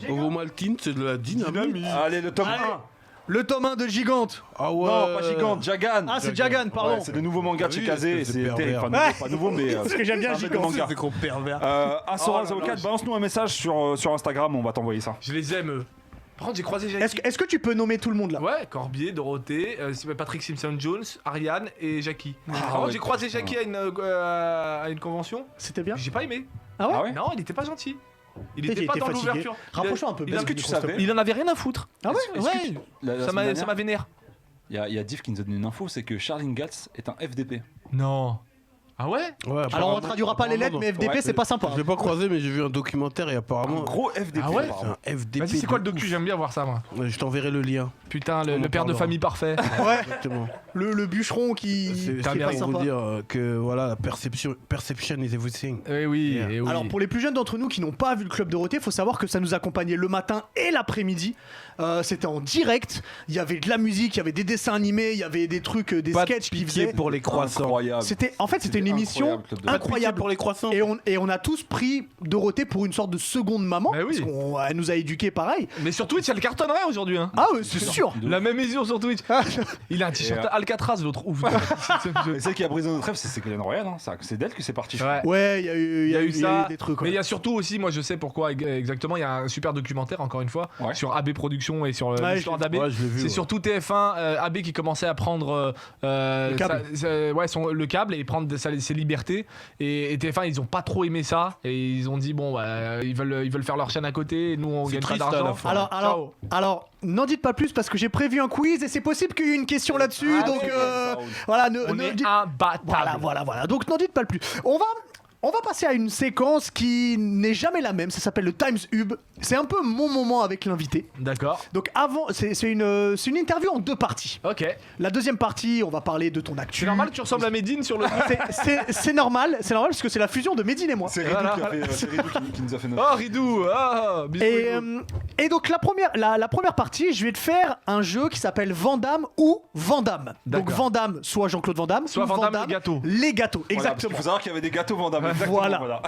Ovomaltine, c'est de la dynamite. Allez, le tome Allez. 1. Le tome 1 de Gigante. Ah ouais. Non, pas Gigante, Jagan. Ah, c'est Jagan, pardon. Ouais, c'est le nouveau manga de chez Oui, Kazé, c'est c'est pervers. terrible. Enfin, nouveau, pas nouveau, mais. Parce que j'aime bien c'est un Gigante. manga. C'est qu'on pervers. Asora Oh là là. 04, balance-nous un message sur Instagram, on va t'envoyer ça. Je les aime, eux. Par contre, j'ai croisé Jackie. Est-ce que tu peux nommer tout le monde là? Ouais, Corbier, Dorothée, Patrick Simpson-Jones, Ariane et Jackie. Par contre, ouais. j'ai croisé Jackie à une convention. C'était bien. J'ai pas aimé. Ah ouais, Ah ouais Non, il était pas gentil. Il Peut-être était qu'il pas était dans fatigué. l'ouverture. Rapproche-toi un peu. Il baisse a- le que tu micro, s'il te savais plaît. Il en avait rien à foutre. Ah ouais, Est-ce ouais. que la Ça semaine m'a dernière, vénère. il y a Div qui nous a donné une info, c'est que Charlene Gatz est un FDP. Non. Ah ouais? Ouais, Alors on traduira pas les lettres, mais FDP Ouais, c'est pas sympa. Je l'ai pas croisé, mais j'ai vu un documentaire et Un apparemment. gros FDP. Ah ouais apparemment. C'est un FDP. Vas-y, c'est quoi le de docu? ouf. J'aime bien voir ça, moi. Ouais, je t'enverrai le lien. Putain, On le en père de parlera. famille parfait. Ouais, Exactement. le bûcheron qui C'est qui est t'as pas bien pour sympa. vous dire perception, voilà, la perception is everything. Eh oui, Yeah. eh oui. Alors pour les plus jeunes d'entre nous qui n'ont pas vu le Club Dorothée, faut savoir que ça nous accompagnait le matin et l'après-midi. C'était en direct. Il y avait de la musique, il y avait des dessins animés, il y avait des trucs, des Pas de sketchs qui pitié faisaient. pour les croissants. Incroyable. C'était une émission incroyable, Club Dorothée. Pas de pitié incroyable. pour les croissants. Et on a tous pris Dorothée pour une sorte de seconde maman, Bah oui. parce qu'elle nous a éduqués pareil. Mais sur Twitch, elle cartonnerait aujourd'hui. Hein. Ah ouais, c'est sûr. La même émission sur Twitch. Il a un t-shirt Et, Alcatraz, l'autre ouf. Mais celle qui a brisé notre rêve, c'est Ségolène Royal. Hein. C'est d'elle que c'est parti. Ouais. Ouais, il y a eu ça. des trucs. Mais ouais. il y a surtout aussi, moi je sais pourquoi exactement, il y a un super documentaire encore une fois Ouais. sur AB Productions et sur Ouais, l'histoire je- d'AB. Ouais, je l'ai vu. C'est ouais. surtout TF1, AB qui commençait à prendre Le câble. le câble et prendre ses libertés. Et TF1, ils ont pas trop aimé ça. Et ils ont dit, bon, bah, ils veulent faire leur chaîne à côté. Et nous, on C'est gagne pas triste, à d'argent. la fin. Alors, n'en dites pas plus parce que j'ai prévu un quiz et c'est possible qu'il y ait une question là-dessus. Ah, donc ouais, ça roule. voilà, On est dites- imbattable. voilà. Donc n'en dites pas le plus. On va passer à une séquence qui n'est jamais la même. Ça s'appelle le Times Hub. C'est un peu mon moment avec l'invité. D'accord. Donc avant, c'est une interview en deux parties. Ok. La deuxième partie, on va parler de ton actu. C'est normal que tu ressembles à Medine sur le. C'est normal parce que c'est la fusion de Médine et moi. C'est Ridou, Voilà. c'est Ridou qui nous a fait notre. Oh, Ridou. Ah, bisous, Ridou. Et donc la première partie, je vais te faire un jeu qui s'appelle Vandame ou Vandame. Donc D'accord. Vandame, soit Jean-Claude Van Damme, Soit ou Van Damme, Van les gâteaux. Les gâteaux, Voilà, parce qu'il exactement. faut savoir qu'il y avait des gâteaux Vandame. Exactement, Voilà.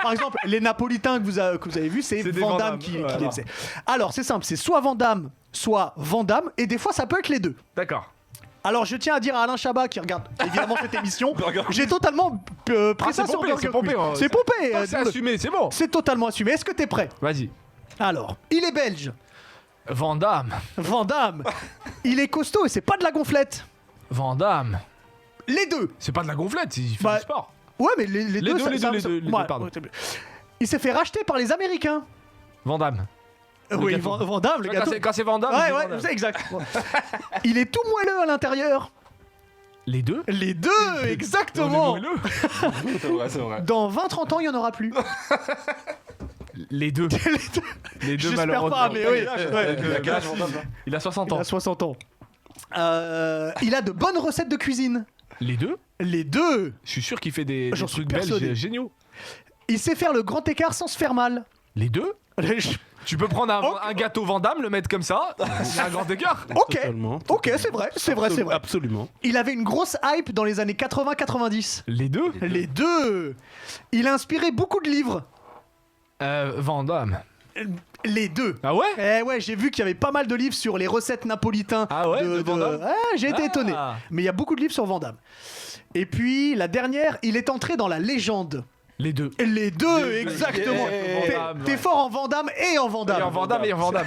Par exemple, les Napolitains que vous avez vus, c'est C'est des Van Van Damme Damme, qui voilà. les faisait. Alors c'est simple, c'est soit Vandame, soit Vandame, et des fois ça peut être les deux. D'accord. Alors je tiens à dire à Alain Chabat qui regarde évidemment cette émission, Burger Quiz. j'ai totalement pris ça c'est sur pompé, Burger c'est pompé, Quiz. hein. C'est pompé. C'est assumé, c'est bon. C'est totalement assumé. Est-ce que t'es prêt? Vas-y. Alors, il est belge, Van Damme. Van Damme. Il est costaud et c'est pas de la gonflette. Van Damme. Les deux. C'est pas de la gonflette, il fait Bah, du sport. Ouais, mais les deux, deux, ça- les ça- deux, ça- les deux, ouais, pardon. ouais, il s'est fait racheter par les Américains. Van Damme. Le Oui, gâteau. Van Damme, le gâteau. Quand c'est Van Damme, Ouais, c'est Van ouais, Damme. c'est exact. Il est tout moelleux à l'intérieur. Les deux. Les deux, exactement. C'est vrai, c'est vrai. Dans 20-30 ans, il n'y en aura plus. Les deux. Les deux, J'espère malheureusement. pas, mais oui. Ouais, Ouais. quel âge, Vandame, là Il a 60 Il ans. a 60 ans. Il a de bonnes recettes de cuisine. Les deux. Les deux. Je suis sûr qu'il fait des J'en suis trucs belges persuadé. géniaux. Il sait faire le grand écart sans se faire mal. Les deux Tu peux prendre un gâteau Van Damme, le mettre comme ça, il y a un grand écart. Ok. Totalement. Ok, c'est vrai. Absolument. Il avait une grosse hype dans les années 80-90. Les deux Les deux. Il a inspiré beaucoup de livres. Van Damme. Les deux. Ah ouais Eh ouais, j'ai vu qu'il y avait pas mal de livres sur les recettes napolitains. Ah ouais, de Van Damme. J'ai été étonné. Mais il y a beaucoup de livres sur Van Damme. Et puis, la dernière, il est entré dans la légende. Les deux. Les deux, exactement. T'es fort en Van Damme et en Van Damme. Et en Van Damme et en Van Damme.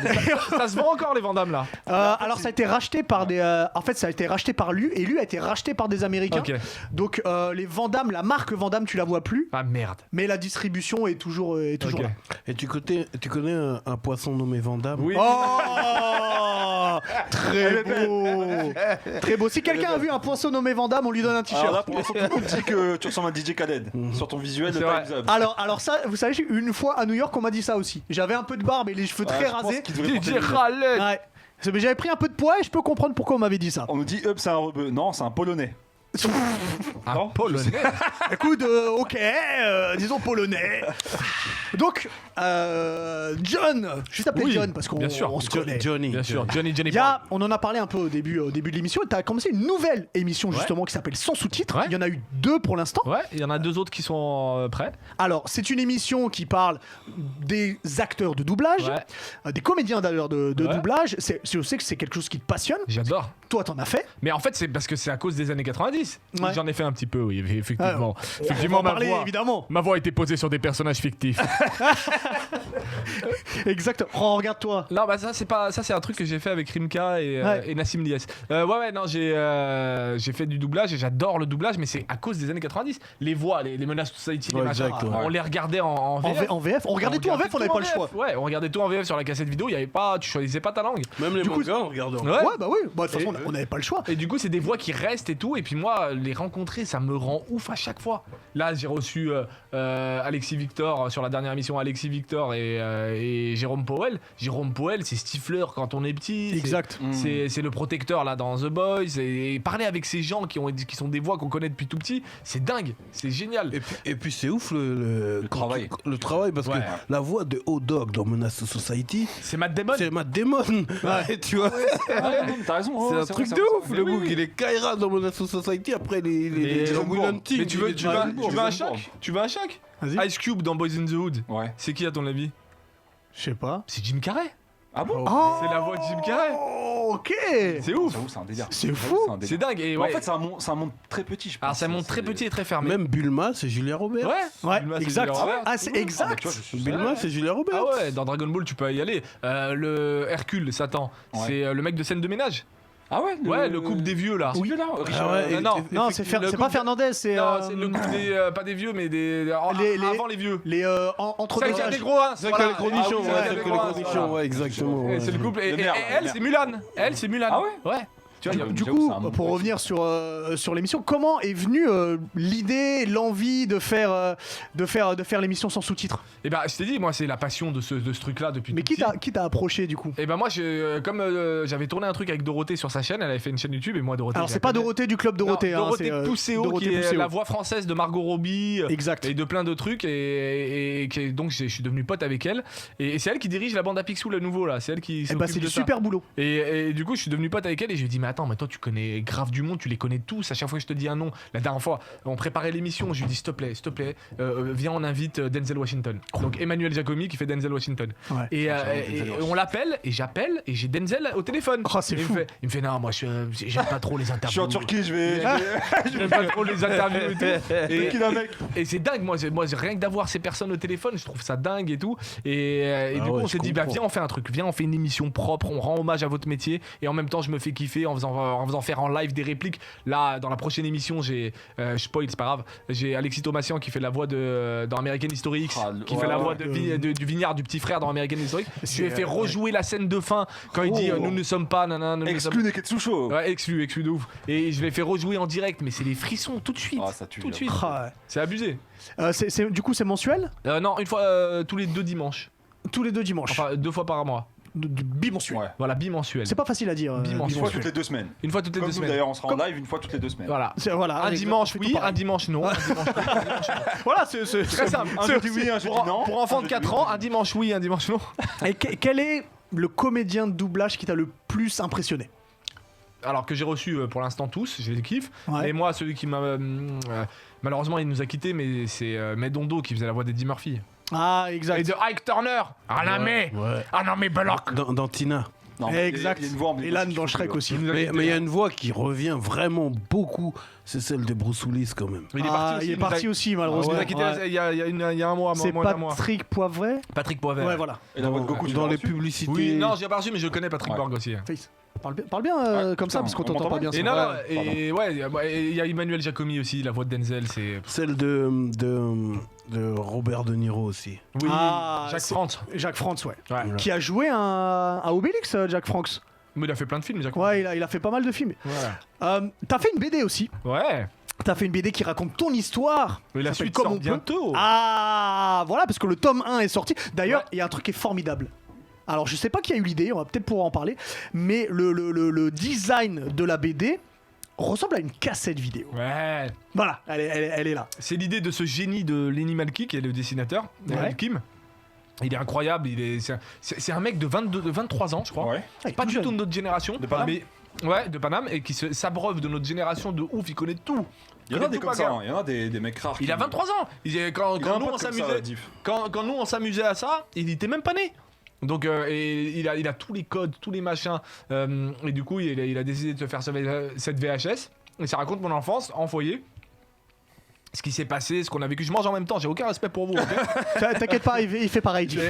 Ça se vend encore les Van Damme là. Alors ça a été racheté par des... en fait ça a été racheté par lui et lui a été racheté par des Américains. Ok. Donc les Van Damme, la marque VanMme tu la vois plus, Ah merde. mais la distribution est toujours Ok. là. Et tu connais un poisson nommé Van Damme? Oui. Oh très beau. Très beau. Si quelqu'un a vu un poisson nommé Van Damme, on lui donne un Alors là, t-shirt. pour l'instant, tout le monde dit que tu ressembles à DJ Khaled. Sur ton visuel de C'est vrai. Time's Up. Alors ça, vous savez, une fois à New York, on m'a dit ça aussi. J'avais un peu de barbe et les cheveux très Je pense rasés. qu'il devrait porter DJ des lunettes. Khaled. Ouais. Mais j'avais pris un peu de poids et je peux comprendre pourquoi on m'avait dit ça. On nous dit Up, c'est un rebeu. Non, c'est un polonais. Un polonais. Écoute, ok, disons polonais. Donc, John, je t'appelle Oui, John parce qu'on bien sûr. on se connaît. Johnny. Bien sûr, Johnny Il y a, on en a parlé un peu au début de l'émission. Tu as commencé une nouvelle émission justement qui s'appelle Sans sous-titres. Ouais. Il y en a eu 2 pour l'instant. Ouais, il y en a 2 autres qui sont prêts. Alors, c'est une émission qui parle des acteurs de doublage, Ouais. des comédiens d'ailleurs de Ouais. doublage. Je sais que c'est quelque chose qui te passionne. J'adore. Toi, t'en as fait. Mais en fait, c'est parce que c'est à cause des années 90. Ouais. J'en ai fait un petit peu, oui, effectivement. On Effectivement, va en parler, évidemment. ma voix a été posée sur des personnages fictifs. Exactement. Oh, regarde-toi. Non, bah ça c'est un truc que j'ai fait avec Rimka et Nassim Lies. Ouais, non, j'ai fait du doublage et j'adore le doublage, mais c'est à cause des années 90. Les voix, les Menace Society, les Ouais, machins, exact, ouais. on les regardait en VF. En VF. On regardait tout en VF, on n'avait pas le choix. Ouais, on regardait tout en VF sur la cassette vidéo, tu choisissais pas ta langue. Même les Du coup, mangas, on regarde. Ouais. Ouais, bah oui. Bah, de toute Et- façon, on n'avait pas le choix. Et du coup, c'est des voix qui restent et tout. Et puis moi, les rencontrer, ça me rend ouf à chaque fois. Là, j'ai reçu Alexis Victor sur la dernière émission, Alexis Victor et Jérôme Powell. Jérôme Powell, c'est Stifler quand on est petit. Exact. C'est le protecteur là dans The Boys. Et parler avec ces gens qui sont des voix qu'on connaît depuis tout petit, c'est dingue, c'est génial. Et puis c'est ouf le travail. Le travail parce Ouais. que la voix de O-Dog dans Menace Society, C'est Matt Damon. c'est Matt Damon. Ouais, tu vois. T'as raison. C'est ouais, un truc vrai, de vrai, ouf, c'est le vrai. bouc. Il est Kaira dans Menace Society, après les Jason William Bourne. Ting, Mais tu veux un choc? Tu veux un choc? Vas-y. Ice Cube dans Boys in the Hood. Ouais. C'est qui à ton avis? Je sais pas. C'est Jim Carrey. Ah bon Oh, C'est la voix de Jim Carrey. Ok. C'est ouf. J'avoue, c'est un délire. C'est J'avoue, fou. un délire. C'est dingue. Et Mais ouais. en fait, c'est un monde très petit, je pense. Alors ça monte très petit et très fermé. Même Bulma, c'est Julia Roberts. Ouais. Ouais, Bulma, c'est exact. Julia Roberts. Ah, c'est exact. Tu vois, je suis Bulma, c'est Julia Roberts. Ah ouais, dans Dragon Ball tu peux y aller. Le Hercule, Satan, Ouais. c'est le mec de scène de ménage. Ah ouais Ouais, le couple des vieux là. Oui, là, Ah ouais, et- non. Non, c'est Le pas couple- Fernandez, c'est Non, c'est le couple des pas des vieux mais avant les vieux. les entre Celle qui a des gros hein. C'est que les gros nichons, Ah oui, ouais, celle c'est qui que a les des gros gros nichons, ouais, exactement. Et ouais. c'est le couple et Le maire, elle le c'est Mulan. Elle c'est Mulan. Ah Ouais. Tu vois, il y a- Du J'avoue, coup, c'est un monde pour très revenir sur l'émission, comment est venue l'idée, l'envie de faire l'émission sans sous-titres? Et bah je t'ai dit moi c'est la passion de ce truc là depuis Mais tout petit. qui t'a approché du coup? Et ben moi comme j'avais tourné un truc avec Dorothée sur sa chaîne, elle avait fait une chaîne YouTube et moi Dorothée. Alors je c'est la pas connais. Dorothée du club Dorothée, Non, hein, Dorothée c'est Pousseau Dorothée qui est Pousseau. la voix française de Margot Robbie Exact. et de plein de trucs et donc je suis devenu pote avec elle et c'est elle qui dirige la bande à Picsou le nouveau là, c'est elle qui Eh s'occupe bah c'est de du ça. super boulot. Et du coup je suis devenu pote avec elle et je lui ai dit mais attends mais toi tu connais grave du monde, tu les connais tous, à chaque fois que je te dis un nom, la dernière fois on préparait l'émission, je lui ai dit s'il te plaît viens on invite Denzel Washington, donc Emmanuel Giacomi qui fait Denzel Washington. Ouais. Et Denzel on l'appelle et j'appelle et j'ai Denzel au téléphone. Oh, c'est Et fou. il me fait non moi j'aime pas trop les interviews. Je suis en Turquie, je vais. J'aime pas trop les interviews et tout. Et qui d'un mec Et c'est dingue, moi rien que d'avoir ces personnes au téléphone, je trouve ça dingue et tout. Et du coup, ouais, on je s'est dit, bah comprends. viens, on fait un truc, viens, on fait une émission propre, on rend hommage à votre métier. Et en même temps, je me fais kiffer en faisant faire en live des répliques. Là, dans la prochaine émission, j'ai, spoil, c'est pas grave, j'ai Alexis Thomasian qui fait la voix dans American History X, Ah, qui ouais, fait la ouais, voix du Vignard, du petit frère dans American History X. Je lui ai fait rejouer la scène de fin quand il dit, Oh. nous ne sommes pas, nanana, nous ne sommes exclu Neketsu Show. Ouais, exclu de ouf. Et je l'ai fait rejouer en direct, mais c'est les frissons tout de suite. Ah, ça tue, tout de là. suite. Ah, C'est abusé. ouais. Du coup c'est mensuel? Non, une fois tous les 2 dimanches. Tous les 2 dimanches. Enfin, 2 fois par mois. bimensuel. Ouais. Voilà, bimensuel. C'est pas facile à dire. Bimensuel. Une fois toutes les 2 semaines. Une fois toutes les Comme 2 nous semaines. d'ailleurs, on sera en Comme- live une fois toutes les 2 semaines. Voilà. Voilà, Un avec- dimanche on fait tout oui, pareil. un dimanche non. Un dimanche oui. Voilà, c'est Très simple. Un jeudi oui, un jeudi non. Pour enfants Un de jeudi 4 oui, ans, un dimanche oui, un dimanche non. Et quel est le comédien de doublage qui t'a le plus impressionné? Alors que j'ai reçu pour l'instant tous, je les kiffe. Ouais. Et moi, celui qui m'a. Malheureusement, il nous a quittés, mais c'est Medondo qui faisait la voix d'Eddie Murphy. Ah, Et exact. de Ike Turner. Ah non, mais. Ouais. Ah non, mais Belloc. Dans Tina. Non, Exact. il y a une voix Et là, emblématique dans qui Shrek faut aussi. Il nous a Mais quittés, il y a hein. une voix qui revient vraiment beaucoup, c'est celle de Bruce Willis quand même. Il est Ah, parti aussi. il est parti aussi, Il malheureusement. nous a quittés Ouais. il y a un mois, C'est moins d'un mois. Patrick Poivret. Patrick Poivret. Ouais, voilà. Et la voix de Goku, tu Dans l'as les reçue publicités. Oui, non, j'ai pas reçu, mais je connais Patrick Ouais. Borg aussi. Face. Parle bien comme ça, putain, parce qu'on on t'entend m'entend pas bien. Et ça. non, non, Ouais, et ouais, il y a Emmanuel Giacomi aussi, la voix de Denzel, c'est. Celle de Robert De Niro aussi. Oui, Ah, Jacques c'est- France. Jacques France, ouais. Ouais. Qui a joué un Obélix, Jacques France. Mais il a fait plein de films, Jacques Ouais, il a fait pas mal de films. France. T'as fait une BD aussi. Ouais. T'as fait une BD qui raconte ton histoire. Mais la Ça s'appelle suite Comme sort on peut. bientôt. Ah, voilà, parce que le tome 1 est sorti. D'ailleurs, Ouais. il y a un truc qui est formidable. Alors, je sais pas qui a eu l'idée, on va peut-être pouvoir en parler, mais le design de la BD ressemble à une cassette vidéo. Ouais. Voilà, elle est là. C'est l'idée de ce génie de Lenny Malky, qui est le dessinateur, Ouais. Kim. Il est incroyable, c'est un mec de 23 ans, je crois. Ouais. Ah, il est Pas tout du jeune. tout de notre génération. De Paname mais, ouais, de Paname, et qui s'abreuve de notre génération de ouf, il connaît tout. Il y en a connaît des tout comme par ça, cœur. hein. Il y en a des mecs rares. Il a 23 ans. Quand Il a un nous pote on comme ça, s'amusait, Diff. quand nous on s'amusait à ça, il était même pas né. Donc et il a tous les codes, tous les machins. Et du coup, il a décidé de se faire cette VHS. Et ça raconte mon enfance en foyer. Ce qui s'est passé, ce qu'on a vécu. Je mange en même temps, j'ai aucun respect pour vous. ok T'inquiète pas, il fait pareil. Diff.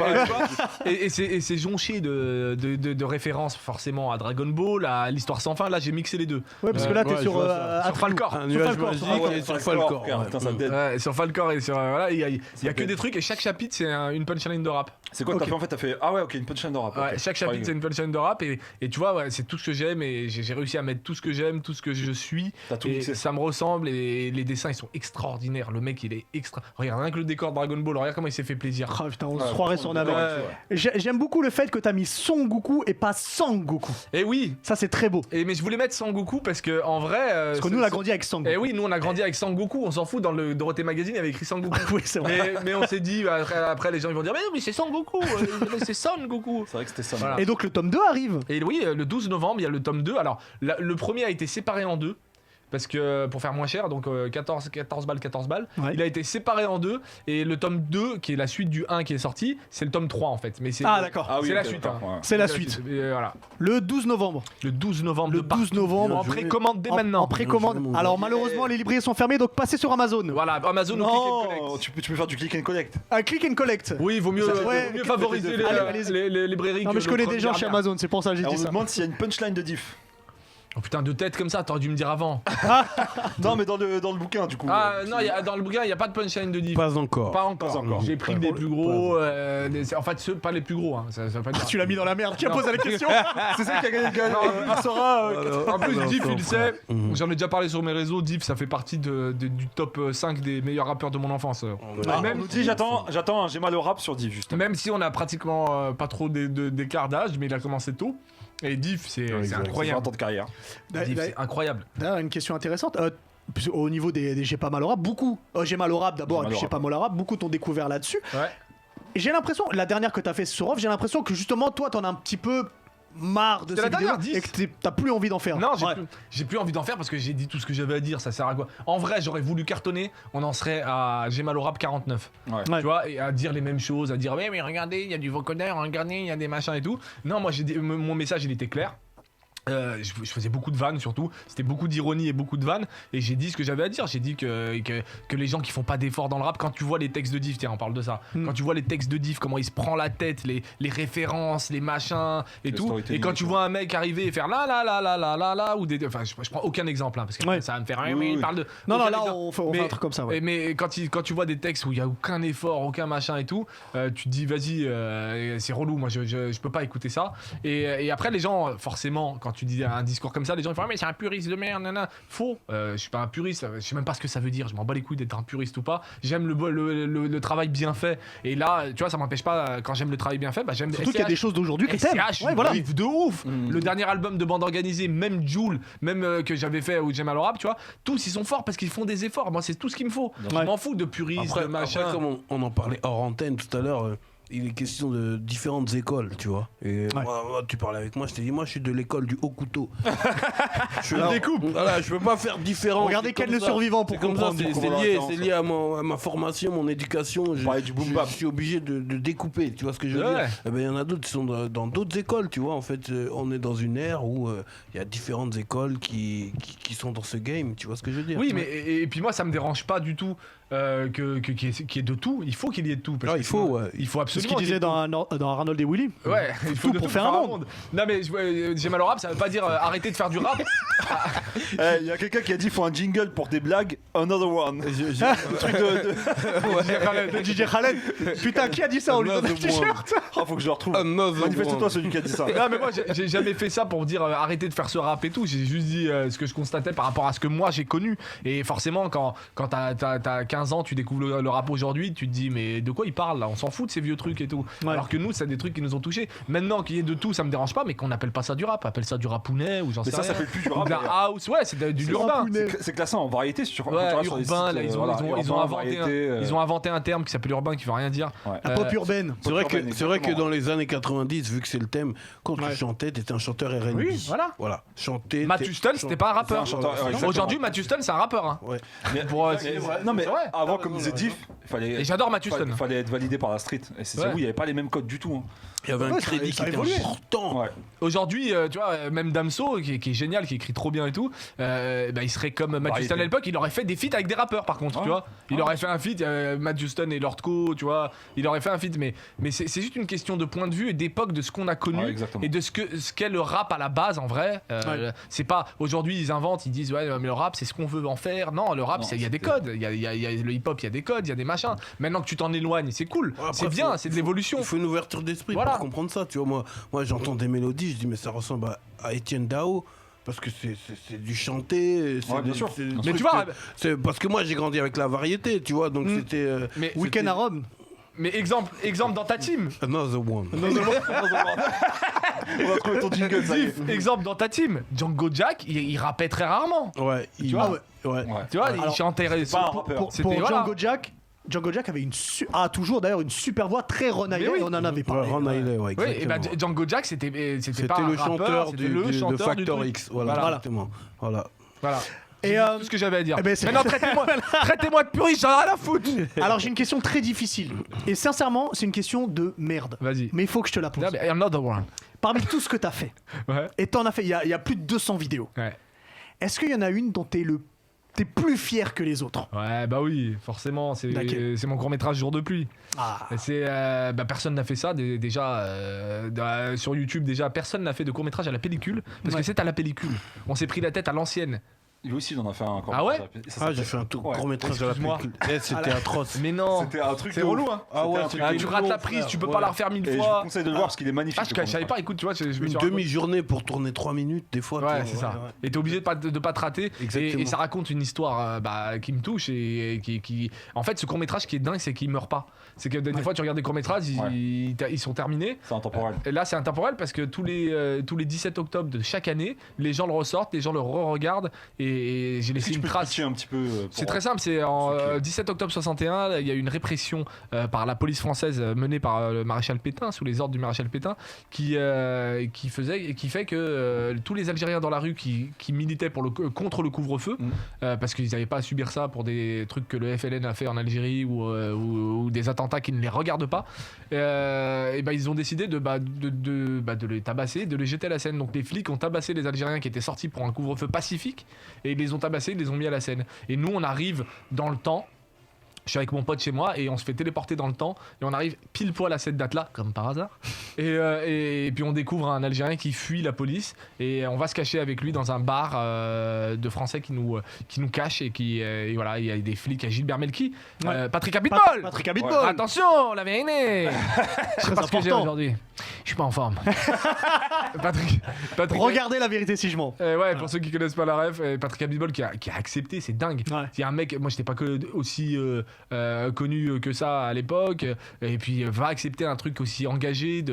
et c'est jonché de références forcément à Dragon Ball, à l'histoire sans fin. Là, j'ai mixé les deux. Ouais, parce que là, t'es Ouais, sur. je vois ça. Sur Falcor. Un Sur nuage Falcor, magique sur et sur Falcor. Putain, ouais. ça dead. Ouais, sur Falcor et sur. Voilà, il y a que dead. des trucs et chaque chapitre, c'est une punchline de rap. C'est quoi que Ok. t'as fait en fait? T'as fait ah ouais, ok, une punchline de rap. Ouais, ok. chaque chapitre c'est une punchline de rap et tu vois ouais, c'est tout ce que j'aime et j'ai réussi à mettre tout ce que j'aime, tout ce que je suis T'as tout et mixé. ça me ressemble et les dessins ils sont extraordinaires. Le mec il est extra. Regarde rien que le décor Dragon Ball, regarde comment il s'est fait plaisir. Ah, putain, on Ouais, se croirait sur ouais, Namek. ouais. J'aime beaucoup le fait que t'as mis Son Goku et pas Sangoku. Et oui, Ça, c'est très beau. mais je voulais mettre Sangoku parce que en vrai Parce que nous, on a grandi avec Sangoku. Et oui, nous on a grandi avec Sangoku, on s'en fout dans le Dorothée Magazine, il y avait écrit Sangoku. Oui, c'est vrai. mais on s'est dit après les gens ils vont dire mais non mais c'est Sangoku, c'est Son Goku. C'est vrai que c'était ça. Voilà. Et donc, le tome 2 arrive. Et oui, le 12 novembre, il y a le tome 2. Alors, le premier a été séparé en deux. Parce que pour faire moins cher, donc 14 balles. Ouais. Il a été séparé en deux. Et le tome 2, qui est la suite du 1 qui est sorti, c'est le tome 3 en fait. Mais c'est Ah, d'accord. Ah oui, c'est la ok, suite. d'accord, hein. ouais. C'est la suite. Et voilà. Le 12 novembre. Le 12 novembre. Le de partout. 12 novembre. En précommande dès En maintenant. précommande. Bien joué, mon Alors, gars. malheureusement, les librairies sont fermées, donc passez sur Amazon. Voilà, Amazon ou Non. Click and Oh, Collect. tu peux faire du click and collect. Un click and collect. Oui, il vaut mieux, Ouais, vaut mieux favoriser allez-y. les librairies. Non, que mais je le connais Chrome des gens chez Gardner. Amazon, c'est pour ça que j'ai Alors, dit on me ça. demande s'il y a une punchline de diff. Oh putain, de tête comme ça, t'aurais dû me dire avant. Non, mais dans le bouquin, du coup. Ah non, dans le bouquin, il n'y a pas de punchline de diff. Pas encore. Pas encore. Pas encore. J'ai pris des plus gros. En fait, ceux, pas les plus gros. Hein. Ça veut pas dire. Tu l'as mis dans la merde. Qui a Non. posé la question? C'est ça qui a gagné le gars. Non, Sora. En plus, non, Diff, non, il le sait. Mhm. J'en ai déjà parlé sur mes réseaux. Diff, ça fait partie du top 5 des meilleurs rappeurs de mon enfance. Ah, même, on nous dit j'attends un j'ai mal au rap sur diff justement. même si on a pratiquement pas trop d'écart d'âge, mais il a commencé tôt. Et Diff, c'est exact. C'est 20 incroyable. ans de carrière. Diff, c'est incroyable. D'ailleurs, une question intéressante. Au niveau des J'ai pas mal au rap, beaucoup. J'ai mal au rap d'abord, J'ai et mal puis au J'ai rap. pas mal au rap, beaucoup t'ont découvert là-dessus. Ouais. Et j'ai l'impression, la dernière que t'as fait sur Off, j'ai l'impression que justement, toi, t'en as un petit peu marre de C'était ces la vidéos dernière, et que t'as plus envie d'en faire. Non, Ouais. j'ai plus envie d'en faire parce que j'ai dit tout ce que j'avais à dire. Ça sert à quoi? En vrai, j'aurais voulu cartonner. On en serait à J'ai mal au rap 49. Ouais. Ouais. Tu vois, et à dire les mêmes choses, à dire ouais, mais regardez, il y a du vocodeur, regardez, il y a des machins et tout. Non, moi, mon message, il était clair. Je faisais beaucoup de vannes surtout, c'était beaucoup d'ironie et beaucoup de vannes, et j'ai dit ce que j'avais à dire. J'ai dit que les gens qui font pas d'efforts dans le rap, quand tu vois les textes de Diff, tiens on parle de ça, quand tu vois les textes de Diff, comment il se prend la tête, les références, les machins et Le tout, storytelling et quand et tu tout. vois un mec arriver et faire là ou des, enfin je prends aucun exemple hein, parce que Ouais. ça va me faire Oui, mais il oui. parle de Non, aucun là, exemple. on fait Mais- un truc comme ça. Ouais. Mais quand tu vois des textes où il y a aucun effort, aucun machin et tout, tu te dis vas-y, c'est relou, moi je peux pas écouter ça. Et après les gens, forcément, quand tu dis un discours comme ça, les gens ils font ah, mais c'est un puriste de merde, nanana. Faux. Je suis pas un puriste. Je sais même pas ce que ça veut dire. Je m'en bats les couilles d'être un puriste ou pas. J'aime le travail bien fait. Et là, tu vois, ça m'empêche pas quand j'aime le travail bien fait. Bah, j'aime Surtout qu'il y a des choses d'aujourd'hui que t'aimes. SCH, Ouais, voilà. de ouf. Le dernier album de bande organisée, même Jul, même que j'avais fait ou J'aime à rap, tu vois, tous ils sont forts parce qu'ils font des efforts. Moi, c'est tout ce qu'il me faut. Je m'en fous de puriste, machin. Après, comme on en parlait hors antenne tout à l'heure, il est question de différentes écoles, tu vois. Et moi, tu parlais avec moi, je t'ai dit, moi, je suis de l'école du haut couteau. Je découpe. Voilà, je peux pas faire différent. Regardez Ken le survivant pour comprendre. C'est lié à ma formation, mon éducation. Je suis obligé de découper, tu vois ce que je veux dire. Eh ben, il y en a d'autres qui sont dans d'autres écoles, tu vois. En fait, on est dans une ère où il y a différentes écoles qui sont dans ce game, tu vois ce que je veux dire. Oui, mais et puis moi, ça me dérange pas du tout qu'il y ait de tout. Il faut qu'il y ait de tout. Parce il faut C'est ce qu'il disait dans Arnold et Willy. Ouais, il faut tout pour faire un monde. Non mais J'aime à le rap, ça veut pas dire arrêter de faire du rap. Il y a quelqu'un qui a dit il faut un jingle pour des blagues, another one. Le truc de DJ Khaled. Putain, qui a dit ça? On lui donne un t-shirt. faut que je le retrouve. Manifeste-toi celui qui a dit ça. Non mais moi j'ai jamais fait ça pour dire arrêter de faire ce rap et tout. J'ai juste dit ce que je constatais par rapport à ce que moi j'ai connu. Et forcément quand t'as 15 ans, tu découvres le rap aujourd'hui, tu te dis mais de quoi il parle là? On s'en fout de ces vieux trucs et tout. Ouais. Alors que nous c'est des trucs qui nous ont touchés. Maintenant qu'il y ait de tout, ça me dérange pas, mais qu'on appelle pas ça du rap, appelle ça du rapounet ou j'en sais Mais ça rien. s'appelle plus du Ou rap. de la house, ouais, c'est du urbain. C'est classé en variété sur Urbain, là, ils ont inventé un terme qui s'appelle urbain qui veut rien dire. La pop urbaine. C'est vrai que dans les années 90, vu que c'est le thème, quand tu chantais, t'étais un chanteur R&B. Oui, voilà. Chanter. Matt Huston, c'était pas un rappeur. Aujourd'hui, Matt Huston, c'est un rappeur. Hein. Ouais. Non mais c'est vrai. avant, comme disait Diff, Et j'adore Matt Huston. fallait être validé par la street. Et c'est où il n'y avait pas les mêmes codes du tout. Il y avait un crédit qui était important. Ouais. Aujourd'hui, tu vois, même Damso, qui est génial, qui écrit trop bien et tout, il serait comme Matt Huston à l'époque, il aurait fait des feats avec des rappeurs par contre, tu vois. Il aurait fait un feat, Matt Huston et Lordco, tu vois, il aurait fait un feat, mais c'est juste une question de point de vue et d'époque de ce qu'on a connu et de ce qu'est le rap à la base en vrai. C'est pas, aujourd'hui ils inventent, ils disent ouais, mais le rap c'est ce qu'on veut en faire. Non, le rap, il y a des codes, il y a le hip-hop, il y a des codes, il y a des machins. Maintenant que tu t'en éloignes, c'est cool, c'est bien, c'est de l'évolution. Il faut une ouverture d'esprit pour comprendre ça, tu vois. Moi j'entends des mélodies, je dis mais ça ressemble à Étienne Dao. Parce que c'est du chanter, bien sûr. Mais tu vois, c'est parce que moi j'ai grandi avec la variété, tu vois, donc c'était. Mais Week-end à Rome. Mais exemple dans ta team. Another one. On va trouver ton jingle, ça y est. Exemple dans ta team. Django Jack, il rappait très rarement. Ouais. Tu vois, ouais. Tu vois, il chantait. Pour Django Jack avait toujours d'ailleurs une super voix très Ron Ailey, on en avait parlé. Ron Ailey, ouais, exactement. Oui, et bah, Django Jack c'était pas le un rappeur, chanteur c'était le chanteur de Factor du X. Voilà, exactement. Voilà. Et tout ce que j'avais à dire. ben, Maintenant traitez-moi de puriste, j'en ai rien à foutre. Alors j'ai une question très difficile. Et sincèrement, c'est une question de merde. Vas-y. Mais il faut que je te la pose. Another one. Parmi tout ce que t'as fait, et t'en as fait, il y a plus de 200 vidéos. Ouais. Est-ce qu'il y en a une dont t'es plus fier que les autres? Ouais, bah oui, forcément, c'est mon court-métrage Jour de pluie. Personne n'a fait ça déjà sur YouTube, déjà personne n'a fait de court-métrage à la pellicule parce que c'est à la pellicule. On s'est pris la tête à l'ancienne. Lui aussi, il en a fait un. Ah ouais? J'ai fait un court-métrage de la pellicule. C'était atroce. Mais non, c'était un truc c'est de relou, ouf. hein. Tu rates la prise, tu peux pas la refaire 1000 Et je fois. vous conseille de le voir parce qu'il est magnifique. Je savais pas, écoute, tu vois, je me Une suis demi-journée pour tourner 3 minutes, des fois. Ouais, c'est ça. Et t'es obligé de pas te rater. Et ça raconte une histoire qui me touche et qui. En fait, ce court-métrage qui est dingue, c'est qu'il meurt pas. C'est que des fois, tu regardes des courts-métrages, ils sont terminés. C'est intemporel. Et là, c'est intemporel parce que tous les 17 octobre de chaque année, les gens le ressortent, les gens le re-regardent et j'ai laissé une trace. Un petit peu. C'est très simple, c'est en 17 octobre 61, il y a eu une répression par la police française menée par le maréchal Pétain, sous les ordres du maréchal Pétain, qui fait que tous les Algériens dans la rue qui militaient contre le couvre-feu, parce qu'ils n'avaient pas à subir ça pour des trucs que le FLN a fait en Algérie ou des attentats qui ne les regardent pas, ils ont décidé de les tabasser, de les jeter à la Seine. Donc les flics ont tabassé les Algériens qui étaient sortis pour un couvre-feu pacifique et ils les ont tabassés, ils les ont mis à la Seine. Et nous, on arrive dans le temps. Je suis avec mon pote chez moi et on se fait téléporter dans le temps et on arrive pile poil à cette date-là, comme par hasard. Et puis on découvre un Algérien qui fuit la police et on va se cacher avec lui dans un bar de Français qui nous cache et voilà, il y a des flics à Gilbert Melki, Patrick Abitbol. Patrick Abitbol. Attention, la vérité. Je sais pas ce que j'ai aujourd'hui. Je suis pas en forme. Patrick. Regardez La Vérité si je mens. Ouais, pour ceux qui connaissent pas la ref, Patrick Abitbol qui a accepté, c'est dingue. Ouais. Il y a un mec, moi j'étais pas aussi connu que ça à l'époque, et puis va accepter un truc aussi engagé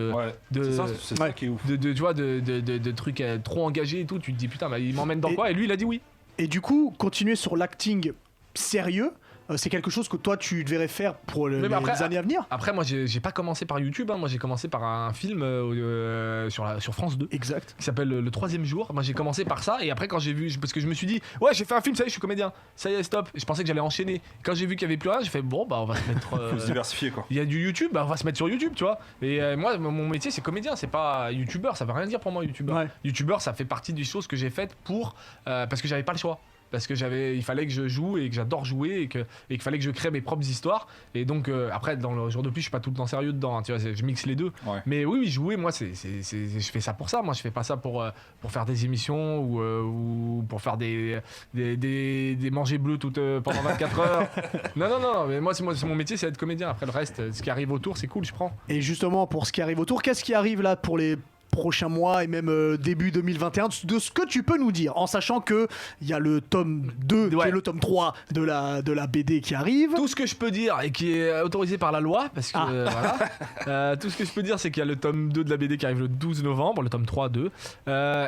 C'est ça qui est ouf. tu vois, de trucs trop engagés et tout. Tu te dis putain, bah, il m'emmène dans quoi? Et lui il a dit oui. Et du coup, continuer sur l'acting sérieux, c'est quelque chose que toi tu devrais faire pour les années à venir. Après, moi j'ai pas commencé par YouTube, hein. Moi j'ai commencé par un film sur France 2. Exact. Qui s'appelle Le Troisième Jour. Moi j'ai commencé par ça, et après quand j'ai vu, parce que je me suis dit ouais, j'ai fait un film, ça y est, je suis comédien, ça y est, stop. Et je pensais que j'allais enchaîner. Quand j'ai vu qu'il y avait plus rien, j'ai fait bon bah on va se mettre Faut se diversifier quoi. il y a du YouTube, bah on va se mettre sur YouTube, tu vois. Et moi mon métier c'est comédien, c'est pas youtubeur, ça veut rien dire pour moi youtubeur. Ouais. Youtubeur, ça fait partie des choses que j'ai faites pour parce que j'avais pas le choix. Parce que il fallait que je joue et que j'adore jouer et qu'il fallait que je crée mes propres histoires. Et donc après dans le jour de pluie, je suis pas tout le temps sérieux dedans, hein, tu vois, je mixe les deux. Ouais. Mais oui, jouer, moi je fais ça pour ça. Moi je fais pas ça pour faire des émissions ou pour faire des manger bleu pendant 24 heures. Non, mais moi c'est mon métier, c'est être comédien. Après le reste, ce qui arrive autour, c'est cool, je prends. Et justement pour ce qui arrive autour, qu'est-ce qui arrive là pour les prochains mois et même début 2021, de ce que tu peux nous dire, en sachant que il y a le tome 2 qui est le tome 3 de la BD qui arrive. Tout ce que je peux dire et qui est autorisé par la loi, parce que voilà, tout ce que je peux dire, c'est qu'il y a le tome 2 de la BD qui arrive le 12 novembre, le tome 3, 2,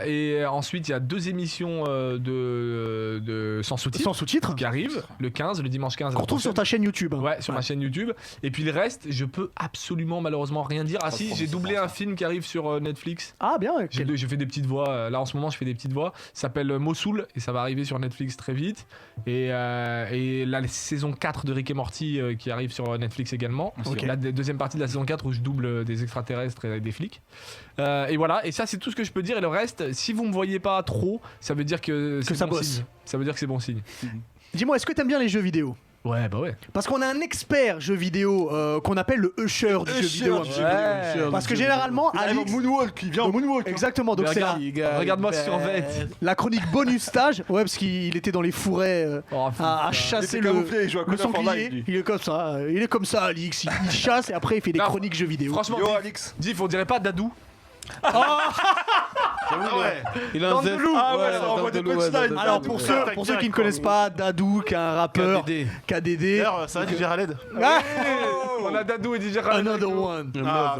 et ensuite il y a 2 émissions de sans sous-titres qui arrivent le 15, le dimanche 15. Qu'on retrouve sur ta chaîne YouTube. Hein. Ouais, sur ma chaîne YouTube. Et puis le reste, je peux absolument malheureusement rien dire. Ah si, j'ai doublé un film qui arrive sur Netflix. Ah bien. J'ai fait des petites voix. Là en ce moment, je fais des petites voix. Ça s'appelle Mossoul et ça va arriver sur Netflix très vite. Et la saison 4 de Rick et Morty qui arrive sur Netflix également. Okay. La deuxième partie de la saison 4 où je double des extraterrestres et des flics. Et voilà. Et ça, c'est tout ce que je peux dire. Et le reste, si vous me voyez pas trop, ça veut dire que c'est bon signe. Ça veut dire que c'est bon signe. Dis-moi, est-ce que t'aimes bien les jeux vidéo ? Ouais, bah ouais. Parce qu'on a un expert jeu vidéo qu'on appelle le usher du jeu vidéo. Parce que généralement, Alix... il vient en moonwalk. Exactement, donc c'est regarde-moi sur Vette. La chronique bonus stage, ouais, parce qu'il était dans les fourrets à chasser le sanglier. Il est comme ça, Alix. Il chasse et après il fait des chroniques jeux vidéo. Franchement, Alix, Diff, on dirait pas Dadou. Il a un Z. Alors pour ceux qui ne connaissent pas, Dadou, qui est un rappeur KDD. D'ailleurs, ça va DJ Khaled. On a Dadou et DJ Khaled. Another one.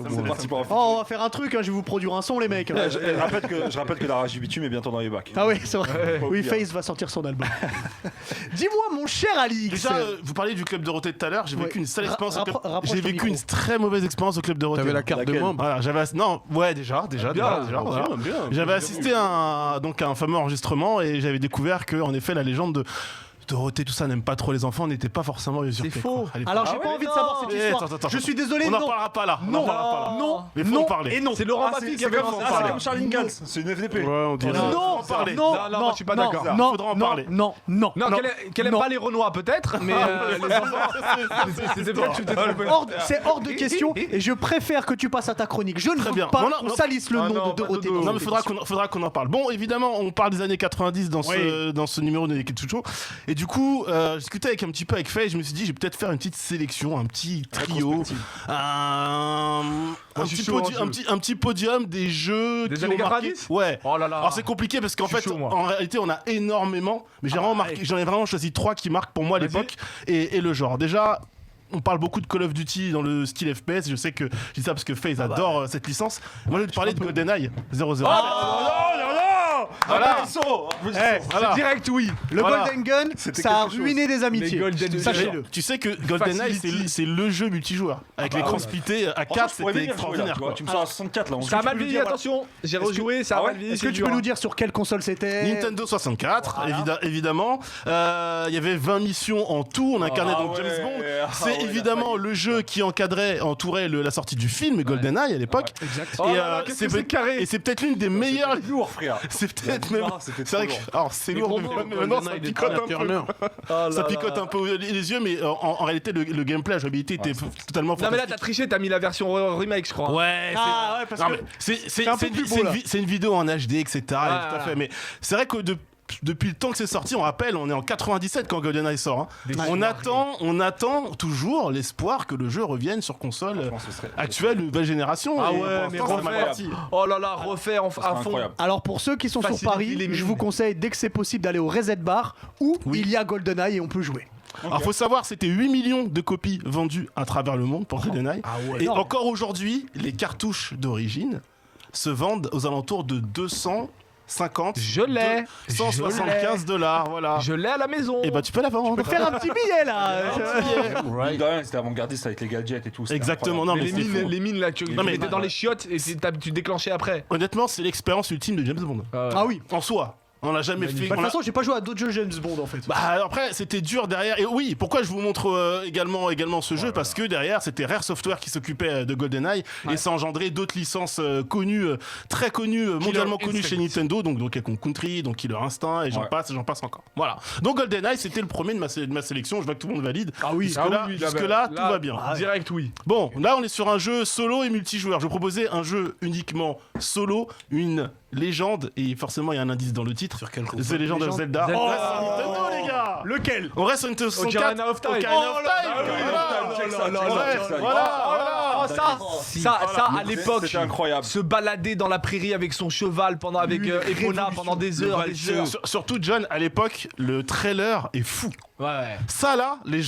C'est parti pour un on va faire un truc, je vais vous produire un son les mecs. Je rappelle que la rage du bitume est bientôt dans les bacs. Ah oui, c'est vrai. Oui, Face va sortir son album. Dis-moi mon cher Alix. Déjà, vous parliez du club Dorothée tout à l'heure, j'ai vécu une sale expérience. J'ai vécu une très mauvaise expérience au club Dorothée. T'avais la carte de membre. Voilà, déjà. Voilà. J'avais assisté à un fameux enregistrement et j'avais découvert que en effet la légende de Dorothée, tout ça n'aime pas trop les enfants, on n'était pas forcément usurpés. C'est faux. Alors j'ai pas envie de savoir cette histoire. Attends. Je suis désolé. On n'en parlera pas là. Non. Mais faut en parler. Et non. C'est Laurent Baffy qui a commencé. C'est comme Charlie Ingalls. C'est une FDP. Ouais, on dirait. Non, je suis pas d'accord. Non, faudra en parler. Non. Qu'elle aime pas les Renois peut-être, mais les enfants. C'était peut-être tu t'es trompé. C'est hors de question et je préfère que tu passes à ta chronique. Je ne veux pas qu'on salisse le nom de Dorothée. Non mais faudra qu'on en parle. Bon, évidemment, on parle des années 90 dans ce numéro de Neketsu Show. Et du coup, je discutais un petit peu avec Faye, je me suis dit, je vais peut-être faire une petite sélection, un petit trio, un petit podium des jeux des qui années ont marqué. 90. Ouais. Oh là là. Alors c'est compliqué parce qu'en fait, en réalité, on a énormément, mais j'en ai vraiment choisi 3 qui marquent pour moi l'époque et le genre. Déjà, on parle beaucoup de Call of Duty dans le style FPS. Je sais que je dis ça parce que FaZe adore cette licence. Moi, je vais te parler de GoldenEye 00. Voilà. C'est direct oui. Le Golden Gun, ça a ruiné des amitiés. Sachez-le. Tu sais que GoldenEye, c'est le jeu multijoueur. Avec l'écran splitté à 4, c'était extraordinaire. Tu me sors à 64 là. Ça a mal vieilli, attention. J'ai rejoué, ça a mal vieilli. Est-ce que tu peux nous dire sur quelle console c'était? Nintendo 64, évidemment. Il y avait 20 missions en tout. On incarnait donc James Bond. C'est évidemment le jeu qui entourait la sortie du film GoldenEye à l'époque. Et c'est peut-être l'une des meilleures. Lourd, frère. C'est peut-être même. C'est vrai que. Alors, c'est lourd, mais maintenant ça picote un peu. Ça picote un peu les yeux, mais en réalité, le gameplay, la jouabilité était totalement fantastique. Non, mais là, t'as triché, t'as mis la version remake, je crois. Ouais, parce que c'est une vidéo en HD, etc. Tout à fait. Mais c'est vrai que depuis le temps que c'est sorti, on rappelle, on est en 97 quand GoldenEye sort. Hein. On attend toujours l'espoir que le jeu revienne sur console actuelle, nouvelle génération. Ah et ouais, pour mais l'instant, c'est mal refaire. parti. Oh là là, refaire à fond. Incroyable. Alors pour ceux qui sont sur Faciliter Paris, les je mines. vous conseille dès que c'est possible d'aller au Reset Bar où il y a GoldenEye et on peut jouer. Alors faut savoir, c'était 8 millions de copies vendues à travers le monde pour GoldenEye. Et Non. encore aujourd'hui, les cartouches d'origine se vendent aux alentours de 250, Je l'ai. 175 $, voilà. Je l'ai à la maison. Et bah tu peux la vendre. On peut faire un petit billet là. Mine de rien, c'était avant-gardiste avec les gadgets et tout. c'était Exactement, incroyable. non Mais mais c'était fou. les mines là, tu Non, mais- mettais dans les chiottes et tu déclenchais après. Honnêtement, c'est l'expérience ultime de James Bond. Ah oui. En soi, on l'a jamais fait. Bah, de on toute l'a- façon, j'ai pas joué à d'autres jeux James Bond en fait. Bah après c'était dur derrière et oui pourquoi je vous montre également ce jeu parce que derrière c'était Rare Software qui s'occupait de GoldenEye et ça engendrait d'autres licences connues très connues mondialement connues Instinct. chez Nintendo donc Donkey Kong Country donc Killer Instinct et j'en passe encore voilà donc GoldenEye c'était le premier de ma sélection je vois que tout le monde valide Ah oui. jusque là tout va bien Direct, oui. bon là on est sur un jeu solo et multijoueur je vous proposais un jeu uniquement solo une légende et forcément il y a un indice dans le titre Sur quelle console The Legend of Zelda. Zelda. On reste sur Nintendo les gars. Lequel? On reste sur Nintendo 64. Ocarina of Time. Ocarina of Time. Voilà. Ça, à l'époque, C'était incroyable. se balader dans la prairie avec son cheval avec Epona pendant des heures, des heures. Surtout John, à l'époque, le trailer est fou. Ouais. Ça là, les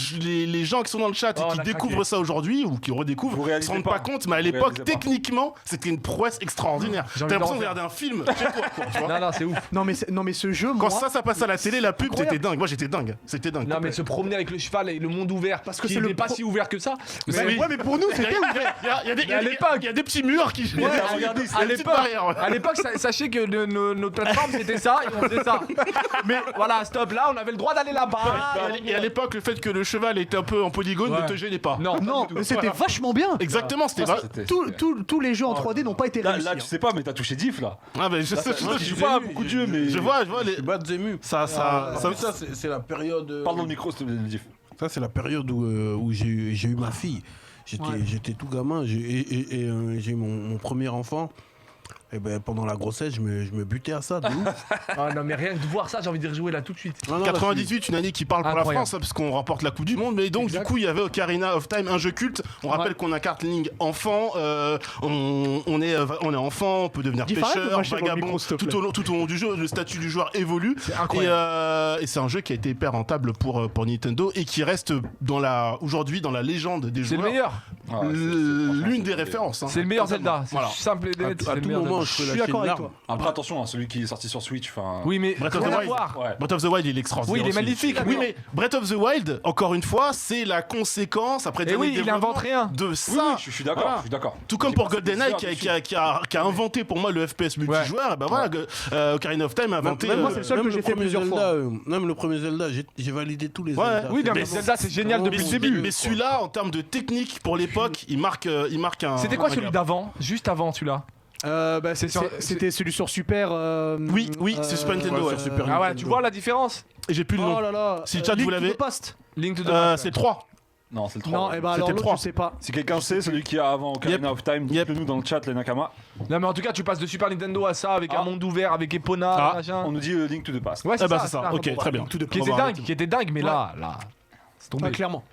gens qui sont dans le chat et Oh, qui on a découvrent craqué. ça aujourd'hui ou qui Vous redécouvrent, se réalisez rendent pas. pas compte, mais à Vous l'époque, réalisez pas. techniquement, c'était une prouesse extraordinaire. J'ai T'as envie l'impression d'en de regarder un film. Chez toi, quoi, tu vois. Non, c'est ouf. Non mais ce jeu, Quand moi, ça passe à la télé, la pub, incroyable. t'étais dingue. Moi, j'étais dingue. C'était dingue. Non, mais se promener avec le cheval et le monde ouvert, Parce que qui c'est n'est le pas pro- si ouvert que ça. Mais Mais oui. ouais, mais pour nous c'était ouvert. Il y a des- Mais à l'époque. il y a des petits murs qui. Ouais, Regardez, c'est à une petite l'époque, barrière, ouais. à l'époque, sachez que nos plateformes c'était ça et on faisait ça. Mais voilà, stop, là on avait le droit d'aller là-bas. Et à l'époque, le fait que le cheval était un peu en polygone Ouais. ne te gênait pas. Non, Non, mais c'était vachement bien. Exactement, c'était Ça, vrai. c'était- Tous les jeux en 3D n'ont pas été Là, réussis. tu sais pas, mais t'as touché Diff là. Ah, mais je sais, Moi, je joue pas à beaucoup de jeux, mais. je vois les. C'est Bad Zemu. Ça, C'est la période. Parle dans le micro, s'il te plaît, Diff. Ça, c'est la période où j'ai eu ma fille. J'étais tout gamin j'ai eu mon premier enfant. Et ben, pendant la grossesse, je me butais à ça. De ouf. Ah non, mais rien que de voir ça, j'ai envie de rejouer là tout de suite. Non, non, 98, une année qui parle pour la Incroyable. France, hein, parce qu'on remporte la Coupe du Monde. Mais donc, Exact. du coup, il y avait Ocarina of Time, un jeu culte. On rappelle qu'on incarne Link enfant. On est enfant, on peut devenir Dis, arrête de pêcheur, mâcher dans le vagabond. micro, s'il te Tout au long du jeu, le statut du joueur évolue. C'est incroyable. Et c'est un jeu qui a été hyper rentable pour Nintendo et qui reste aujourd'hui dans la légende des C'est joueurs. le meilleur. Ah, L'une des références. hein. C'est le meilleur Zelda. C'est Voilà. simple et net. À c'est le tout meilleur moment, Zelda. je peux Je suis lâcher d'accord une avec larme. toi. Après, attention, celui qui est sorti sur Switch. Enfin. Oui, mais Breath of the rien à Wild. voir. Ouais. Breath of the Wild, il est extraordinaire. Oui, il est aussi. magnifique. Oui, mais Breath of the Wild, encore une fois, c'est la conséquence après des Et années oui, de il développement invente rien. de ça. Oui, je suis d'accord. Voilà. Je suis d'accord. Tout comme J'ai pour passé GoldenEye des qui heures a inventé pour moi le FPS multijoueur, et ben voilà, Ocarina of Time a inventé. même moi, c'est le seul que Même j'ai le fait premier plusieurs Zelda, fois. même le premier Zelda, j'ai validé tous les Ouais. Zelda. Oui, non, mais Mais Zelda, c'est génial mais depuis le mais, début. mais celui-là, en termes de technique pour l'époque, il marque un. C'était quoi un celui gap. d'avant? Juste avant celui-là. C'était celui sur Super. Oui, c'est Super Nintendo, ouais. sur Super Ah ouais, Nintendo. tu vois la différence? Et j'ai plus le nom. Oh là là. Si le chat, Link vous to l'avez. the Past. Link to the Past. C'est le 3. Non, c'est le 3. Non, et ben alors C'était le l'autre, 3. je sais pas. Si quelqu'un sait, celui qui a avant Ocarina of Time, Yep. dites-le nous dans le chat, les Nakama. Non, mais en tout cas, tu passes de Super Nintendo à ça avec Ah. un monde ouvert, avec Epona, Ah. machin. On nous dit Link to the Past. Ouais, Ah bah c'est ça, ok, très bien. Qui était dingue, mais là, c'est tombé. Ouais, clairement.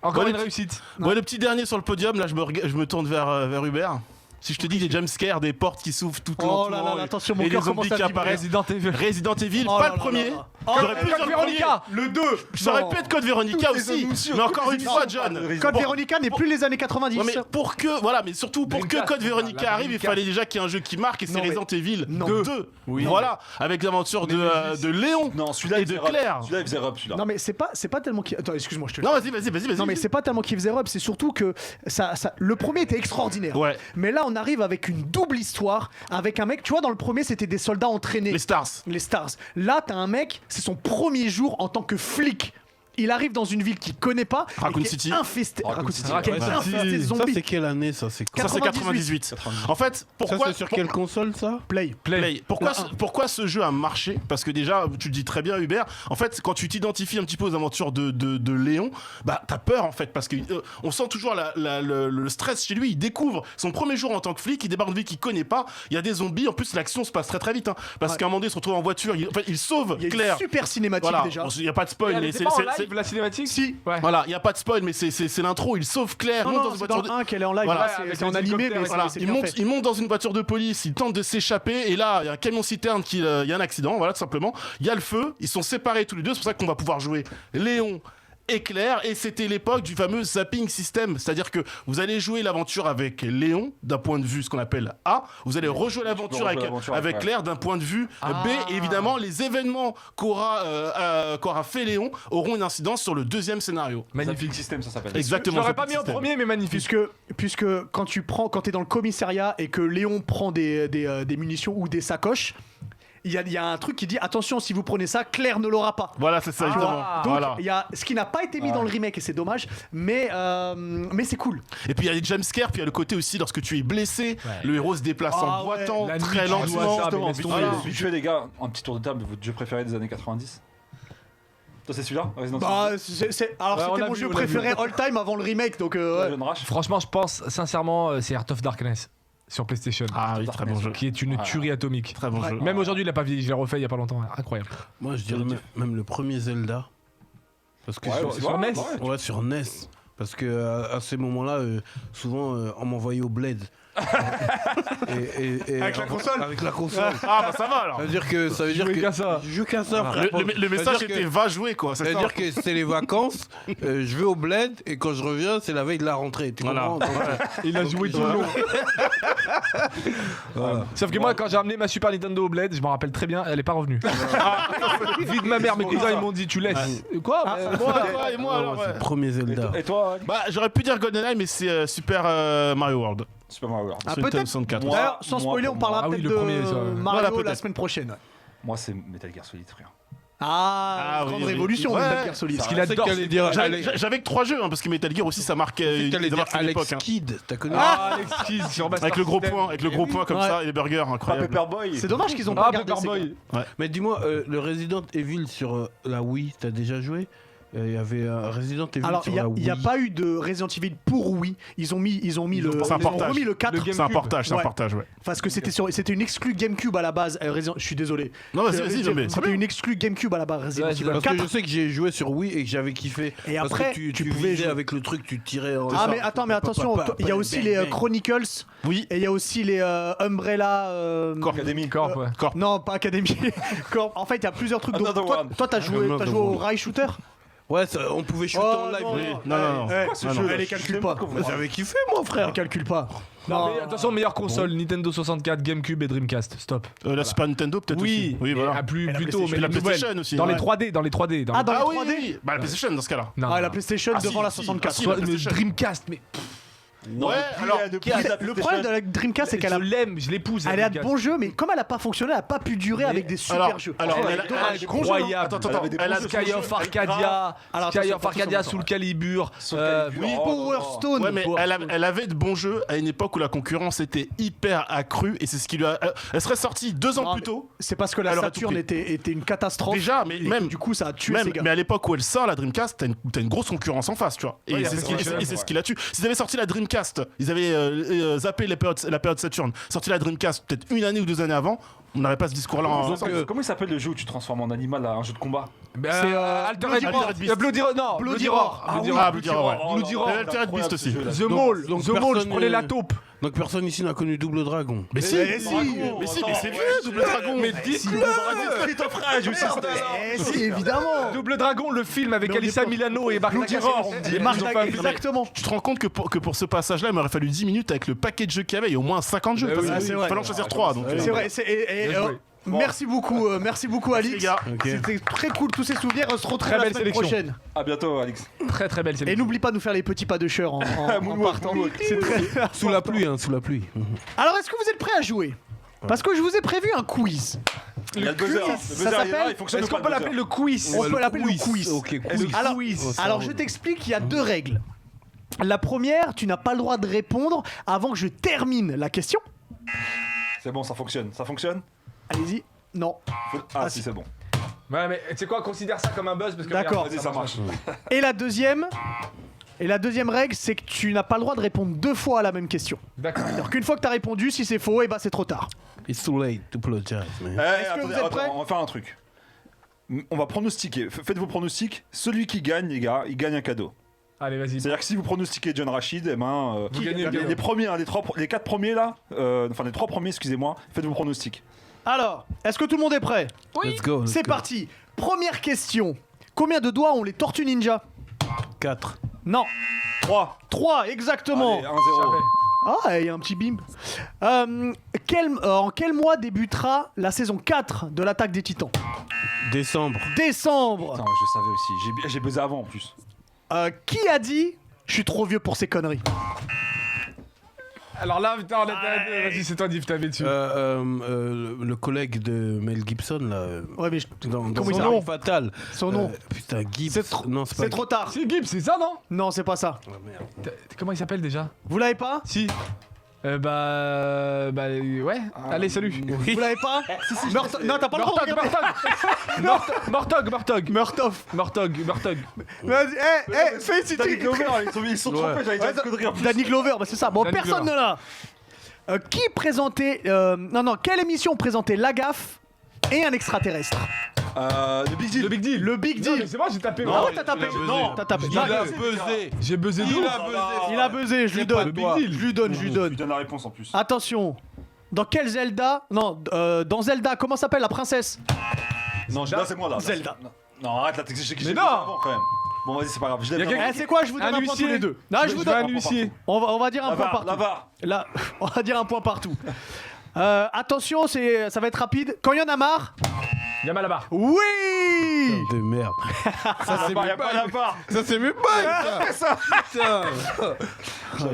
Encore Ouais, une tu- réussite. Ouais, le petit dernier sur le podium, là je me tourne vers Hubert. Si je te dis des jumpscares, des portes qui s'ouvrent tout Oh là lentement là, attention, mon et des cœur zombies commence à qui vibrer. apparaissent. Resident Evil. Resident Evil, Oh pas là le là premier. là là. J'aurais pu dire Code le Veronica. premier. Le 2. Ça aurait Non. pu être Code Veronica aussi. Mais encore une fois, John. Code pour- Veronica n'est plus les années 90. Ouais, mais pour que, voilà, mais surtout pour que Dreamcast, Code Veronica la arrive, il Dreamcast. fallait déjà qu'il y ait un jeu qui marque et c'est Non, mais- Resident Evil non. 2. Voilà, avec l'aventure de Léon. Non, celui-là, Et il de faisait rep. Claire. Celui-là, il faisait rep, celui-là. Non mais c'est pas tellement qui. Attends, excuse-moi, je te. Non, vas-y. Non mais c'est pas tellement qui faisait rub, c'est surtout que le premier était extraordinaire. Ouais. Mais là on arrive avec une double histoire, avec un mec, tu vois dans le premier c'était des soldats entraînés. Les Stars. Les Stars. Là t'as un mec, c'est son premier jour en tant que flic. il arrive dans une ville qu'il connaît pas, Raccoon et qui est City. infestée. Raccoon City. qui est infestée de Ça, zombies. c'est quelle année ça? Ça, c'est 98. En fait, Ça, pourquoi c'est sur quelle console ça? Play. Play. Pourquoi ce jeu a marché? Parce que déjà, tu le dis très bien, Hubert, en fait, quand tu t'identifies un petit peu aux aventures de Léon, bah t'as peur en fait, parce que on sent toujours le stress chez lui. Il découvre son premier jour en tant que flic, il débarque de ville qu'il connaît pas, il y a des zombies, en plus l'action se passe très très vite, hein, parce qu'à un moment donné, il se retrouve en voiture, il sauve Il y a Claire. une super cinématique Voilà, déjà. il n'y a pas de spoil, mais C'est pas en live la cinématique. Si. Ouais. voilà, il n'y a pas de spoil, mais c'est l'intro, il sauve Claire, Non, monte non, dans une c'est voiture dans le 1 qu'elle est en live. Voilà, Là, avec c'est en les animé, mais hélicoptères, Voilà, c'est il bien monte, fait. il monte dans une voiture de police, il tente de s'échapper, et là, il y a un camion citerne il y a un accident, voilà, tout simplement. Il y a le feu, ils sont séparés tous les deux, c'est pour ça qu'on va pouvoir jouer Léon et Claire, et c'était l'époque du fameux zapping system, c'est-à-dire que vous allez jouer l'aventure avec Léon d'un point de vue ce qu'on appelle A, vous allez rejouer l'aventure avec Claire d'un point de vue B, et évidemment les événements qu'aura fait Léon auront une incidence sur le deuxième scénario. Magnifique. Système, ça s'appelle. Je Exactement. l'aurais zapping pas mis en system. premier, mais magnifique. Puisque quand t'es dans le commissariat et que Léon prend des munitions ou des sacoches, il y a un truc qui dit attention, si vous prenez ça, Claire ne l'aura pas. Voilà, c'est ça, évidemment. Donc Voilà. il y a ce qui n'a pas été mis dans le remake et c'est dommage, mais c'est cool. Et puis il y a des jumpscares, puis il y a le côté aussi lorsque tu es blessé, le héros se déplace Ah en ouais. boitant La nuit, très tu dois lentement. ça, mais laisse tomber. Voilà. Vite fait, les gars, un petit tour de table de votre jeu préféré des années 90. Toi, c'est celui-là Resident Bah, Evil alors Ouais, on c'était a mon vu, jeu on a préféré all time avant le remake, donc ouais. John Rash. Franchement, je pense sincèrement, c'est Heart of Darkness sur PlayStation. Ah oui, très bon jeu. Qui est une tuerie atomique. Très bon jeu. Même aujourd'hui, il l'a pas vieilli, je l'ai refait il y a pas longtemps. Incroyable. Moi, je dirais même le premier Zelda. Parce que Ouais, sur, c'est sur vrai, NES. ouais. ouais, sur NES. Parce que à ces moments-là, souvent, on m'envoyait au bled. Avec la console. Avec la console. Ah bah ça va alors. Ça veut dire que jouais qu'à ça. je joue qu'à ça, frère. Le message Ça veut dire était que- va jouer quoi. Ça veut dire que c'est les vacances, je vais au bled et quand je reviens, c'est la veille de la rentrée. Tu Voilà. comprends? Donc, Il a joué tout le long. Sauf que moi, quand j'ai amené ma Super Nintendo au bled, je me rappelle très bien, elle est pas revenue. Vite ma mère, mes cousins, ils m'ont dit tu laisses. Quoi Moi et moi alors. c'est le premier Zelda. Et toi, Alex Bah j'aurais pu dire GoldenEye mais c'est Super Mario World. Super Mario World. Ah, Sur peut-être. Nintendo 64. Moi- D'ailleurs, sans spoiler, on parlera Ah oui, peut-être le premier, ça, de ouais. Mario Voilà, la peut-être. semaine prochaine. Moi, c'est Metal Gear Solid, frère. Ah, oui, grande oui. révolution, Ouais. Metal Gear Solid. Ça qu'il adore. J'allais dire, J'avais que 3 jeux hein, parce que Metal Gear aussi ça marquait j'allais une dire Alex époque. hein. Kidd. T'as connu? Alex Kidd sur Master Avec le gros System. point, comme Ouais. ça et les burgers Pas incroyables. Paperboy. C'est dommage qu'ils ont pas Ah, gardé ces Paperboy. Mais dis-moi, le Resident Evil sur la Wii, t'as déjà joué? Il y avait un Resident Evil Alors, sur il la Wii. n'y a pas eu de Resident Evil pour Wii. Ils ont mis C'est un ils ont portage. remis le 4. C'est un portage, Ouais. ouais. Parce que c'était une exclue GameCube à la base. Je suis désolé. Non vas-y, non, mais c'est C'était bien. une exclue GameCube à la base. Resident Ouais, Evil Parce 4. que je sais que j'ai joué sur Wii et que j'avais kiffé. Et Parce après, que tu pouvais visais jouer. avec le truc, tu tirais. en- Ah mais attends, attention, il y a aussi les Chronicles Oui. et il y a aussi les Umbrella. Academy. Corp, ouais. Non, pas Academy. Corp. En fait, il y a plusieurs trucs. Donc, Another toi, one. toi, t'as joué Another au one. rail shooter. Ouais, on pouvait shooter Oh, en live. non, oui. Non. Ce non, jeu, non. elle les calcule pas. J'avais kiffé, moi, frère. Elle calcule pas. Non, mais attention, meilleure console Nintendo 64, GameCube et Dreamcast. Stop. La Super Nintendo peut-être aussi. Oui, voilà. Plus Et la tôt, PlayStation. mais Et la les nouvelles. PlayStation aussi. Dans les Ouais. 3D, dans les 3D. Ah, dans les Ah oui, 3D. oui. Bah la PlayStation dans ce cas-là. Non, Ah, la non. PlayStation Ah, si, devant la si. 64. Ah, si, Soit la le PlayStation. Dreamcast, mais Non, alors, Le problème de la Dreamcast, c'est qu'elle je a l'aime, je l'épouse. elle a de bons jeux, mais comme elle a pas fonctionné, elle a pas pu durer avec des super jeux. alors, Elle elle est a- incroyable. Attends, Elle avait des elle a bons jeux. Sky of Arcadia, Alors, Sky attention, of Arcadia, attention, Soul Calibur. Soul Calibur. Oui, Oh, Power non. Stone. Ouais, mais elle avait de bons jeux à une époque où la concurrence était hyper accrue et c'est ce qui lui a. Elle serait sortie 2 ans Non, plus mais tôt. C'est parce que la Elle aurait tout Saturn pris. était une catastrophe. Déjà, mais Et même. du coup, ça a tué Même, ces gars. mais à l'époque où elle sort, la Dreamcast, t'as une grosse concurrence en face, tu vois. Ouais, Et y a c'est PlayStation, ce qui la tue. S'ils avaient sorti la Dreamcast, ils avaient zappé la période Saturn, sorti la Dreamcast peut-être 1 année ou 2 années avant, on n'aurait pas ce discours-là. Comment il s'appelle le jeu où tu transformes en animal à un jeu de combat C'est Bloody Roar. Bloody Roar. Non, Bloody Roar. Ah oui, Bloody Roar, ouais. Bloody Roar. Il y avait Altered Beast aussi. The Mall. donc The Mall, je personne, prenais la taupe. Donc personne ici n'a connu Double Dragon. Mais si, Mais si. mais c'est vieux, Double Dragon. Mais dis-le. Street of Rage aussi. Eh si, évidemment. Double Dragon, le film avec Mais on Alyssa est pas- Milano et Marc Bloody Roar, on dit. Marc Dagger, exactement. Tu te rends compte que pour ce passage-là, il m'aurait fallu 10 minutes avec le paquet de jeux qu'il y avait, il y a au moins 50 jeux. Eh oui, Parce que c'est il vrai. fallait en choisir 3. Donc, C'est vrai. Bien joué. Merci beaucoup, Alix. les gars. C'était très cool tous ces souvenirs. On se retrouve Très la belle semaine sélection. prochaine. À bientôt, Alex. Très très belle Et sélection. n'oublie pas de nous faire les petits pas de chœur en partant. C'est très Sous la pluie, hein, sous la pluie. Alors, est-ce que vous êtes prêts à jouer? Parce que je vous ai prévu un quiz. Il y a le buzzer. Le buzzer, il est là, s'appelle- il fonctionne Est-ce qu'on pas, peut le l'appeler buzzer. le quiz On peut l'appeler le quiz. Ok, quiz. Alors, je t'explique, il y a 2 règles. La première, tu n'as pas le droit de répondre avant que je termine la question. C'est bon, ça fonctionne. Ça fonctionne Allez-y. Non. Ah, si, c'est bon. Ouais, mais tu sais quoi, considère ça comme un buzz parce que. D'accord. regarde, Vas-y, ça marche. Et la deuxième règle, c'est que tu n'as pas le droit de répondre 2 fois à la même question. D'accord. Alors qu'une fois que tu as répondu, si c'est faux, et ben c'est trop tard. It's too late to apologize, man. que vous êtes prêts on va faire un truc. On va pronostiquer. Faites vos pronostics. Celui qui gagne, les gars, il gagne un cadeau. Allez, vas-y. C'est-à-dire que si vous pronostiquez John Rachid, eh ben, Vous gagnez le cadeau. les premiers, hein, les 4 premiers là, enfin les 3 premiers, excusez-moi, faites vos pronostics. Alors, est-ce que tout le monde est prêt? Let's go. C'est parti. Première question. Combien de doigts ont les tortues ninja? 4. Non. 3. 3, exactement. Allez, 1-0. Ah, il y a un petit bim. En quel mois débutera la saison 4 de l'Attaque des Titans? Décembre. Décembre. Putain, je savais aussi. J'ai buzzé avant en plus. Qui a dit je suis trop vieux pour ces conneries? Alors là, putain, vas-y, c'est toi, Div, t'avais dessus. Le collègue de Mel Gibson, là. Ouais, mais Dans Comment il son s'appelle nom fatal. son nom. Putain, Gibbs. C'est trop- Non, c'est pas C'est trop tard. C'est Gibbs, c'est ça, non? Non, c'est pas ça. Oh, merde. Comment il s'appelle déjà? Vous l'avez pas? Si. Ouais. Allez, salut. Vous l'avez pas? Non, t'as pas le droit de regarder. Mortog. Vas-y, fais si Danny tu... Glover, ils sont trompés, j'allais dire une connerie en plus. Danny Glover, bah c'est ça. Bon, Danny personne Glover. ne l'a. Qui présentait... quelle émission présentait La Gaffe et un extraterrestre? Le Big Deal. Le Big Deal. Le Big Non, mais Deal. c'est moi, j'ai tapé. Non, il t'as tapé. a buzzé. Non, t'as tapé. Il a Non, buzzé. J'ai buzzé d'où? il a buzzé, je lui donne. le Big Deal. Je lui donne. Tu donnes la réponse en plus. Attention. Dans quel Zelda... Non, dans Zelda, comment s'appelle la princesse? Non, là c'est moi là. Zelda. Non, arrête là, t'exagères que Mais j'ai non. buzzé avant quand même. Bon, vas-y, c'est pas grave. Je Y a l'aime quelqu'un- Eh, c'est quoi? Je vous donne un point huissier. tous les deux. Non, je vous veux un donne... huissier. On va dire un point partout. La VAR. Là, on va dire un point partout. Attention, ça va être rapide. Quand il y en a marre... Yamalabar. Oui. De merde. Ça, c'est Y'a mes pas la bails. VAR. Ça, c'est mes bails, ça. Putain.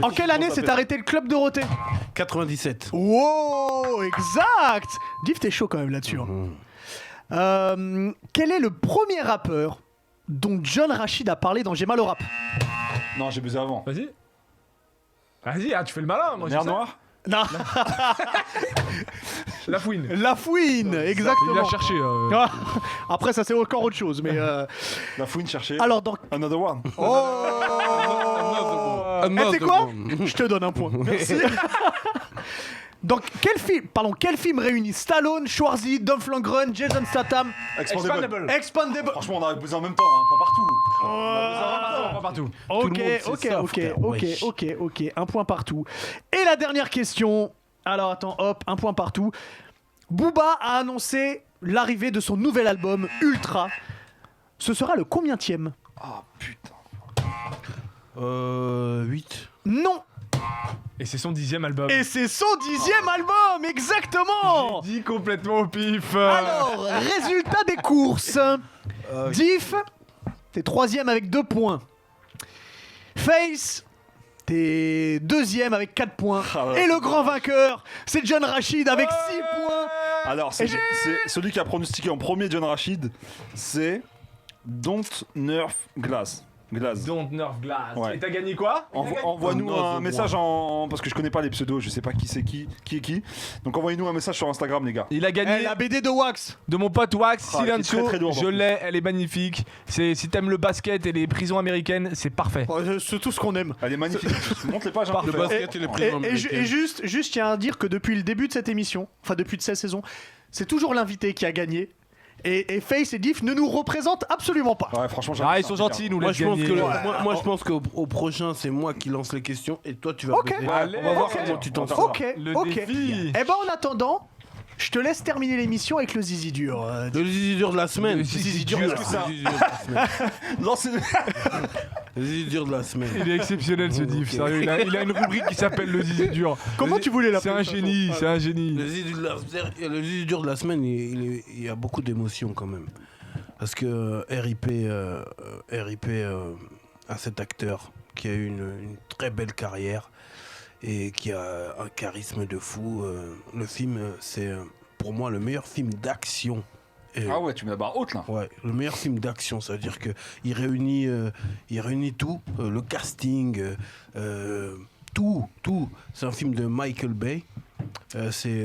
En quelle année s'est arrêté le Club Dorothée? 97. Wow, exact. Div, t'es chaud quand même là-dessus. Hein. Quel est le premier rappeur dont John Rachid a parlé dans J'ai mal au rap? Non, j'ai buzzé avant. Vas-y. Vas-y, tu fais le malin. Moi, je Mer sais. Noire. Non, La fouine. La Fouine, Il exactement. a cherché. Ah, après, ça c'est encore autre chose, mais La fouine cherchée. alors dans. Another one. Oh. Tu sais quoi? Je te donne un point. Merci. Dans quel film réunit Stallone, Schwarzy, Dolph Lundgren, Jason Statham, Expandable. Expandable? Franchement, on a buzzé en même temps, hein, pour partout. On va partout. Ok, le monde sait ça, frère, wesh. ok, un point partout. Et la dernière question. Alors attends, hop, un point partout. Booba a annoncé l'arrivée de son nouvel album Ultra. Ce sera le combientième? Ah putain. 8. Non. Et c'est son 10e album. Et c'est son 10e album, exactement. Dit complètement au pif. Alors, résultat des courses. Diff, t'es 3e avec 2 points. Face, t'es 2e avec 4 points. Ah ouais. Et le grand vainqueur, c'est John Rachid avec 6 points. Alors, c'est celui qui a pronostiqué en premier John Rachid, c'est Don't Nerf Glass. Don't Nerf Glass. Ouais. Et t'as gagné quoi? Envoie-nous Another un one. message parce que je connais pas les pseudos, je sais pas qui c'est qui est qui. Donc envoyez-nous un message sur Instagram, les gars. Il a gagné Eh, la BD de Wax. de mon pote Wax, Ah, qui est très, Silencio. très lourde, en Je plus. l'ai, elle est magnifique. Si t'aimes le basket et les prisons américaines, c'est parfait. C'est tout ce qu'on aime. Elle est magnifique. Montre les pages. Hein. Le basket et les prisons Et américaines. juste, je tiens à dire que depuis le début de cette émission, enfin depuis de cette saison, c'est toujours l'invité qui a gagné. Et Face et Diff ne nous représentent absolument pas. Ouais, franchement, j'aime Ah, bien ils ça, sont c'est gentils, ils nous Moi laissent je pense gagner. que moi je pense qu'au au prochain c'est moi qui lance les questions et toi tu vas Ok. buzzer. Allez, on va voir ok. comment tu t'en Attends. sors. Ok, Le ok. défi. Eh ben en attendant, je te laisse terminer l'émission avec le zizi dur. Le zizi dur de la semaine. Le zizi dur de de la la semaine. Non, c'est. Le zizi dur de la semaine. Il est exceptionnel ce diff, sérieux. Il a une rubrique qui s'appelle le zizi dur. Comment tu voulais C'est l'appeler un génie, c'est un génie. Le zizi dur de la semaine, il y a beaucoup d'émotions quand même. Parce que RIP à cet acteur qui a eu une très belle carrière et qui a un charisme de fou. Le film, c'est pour moi le meilleur film d'action. Ah ouais, tu mets la barre haute là. Ouais, le meilleur film d'action, ça veut dire que il réunit tout, le casting, tout. C'est un film de Michael Bay. C'est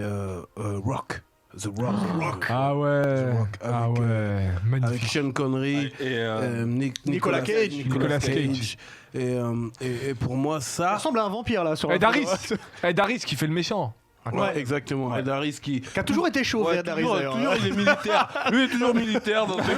Rock. The Rock. Ah ouais. The Rock, avec, avec Magnifique. Sean Connery, Et Nicolas Cage. Nicolas Cage. Et pour moi, Ça ça. ressemble à un vampire là sur Et la Daris. photo. Et Daris qui fait le méchant. Ouais, exactement. Ed Harris qui Qui a toujours été chaud, Ouais, Ed Harris, toujours, d'ailleurs. toujours, il est militaire. Lui, il est toujours militaire dans ses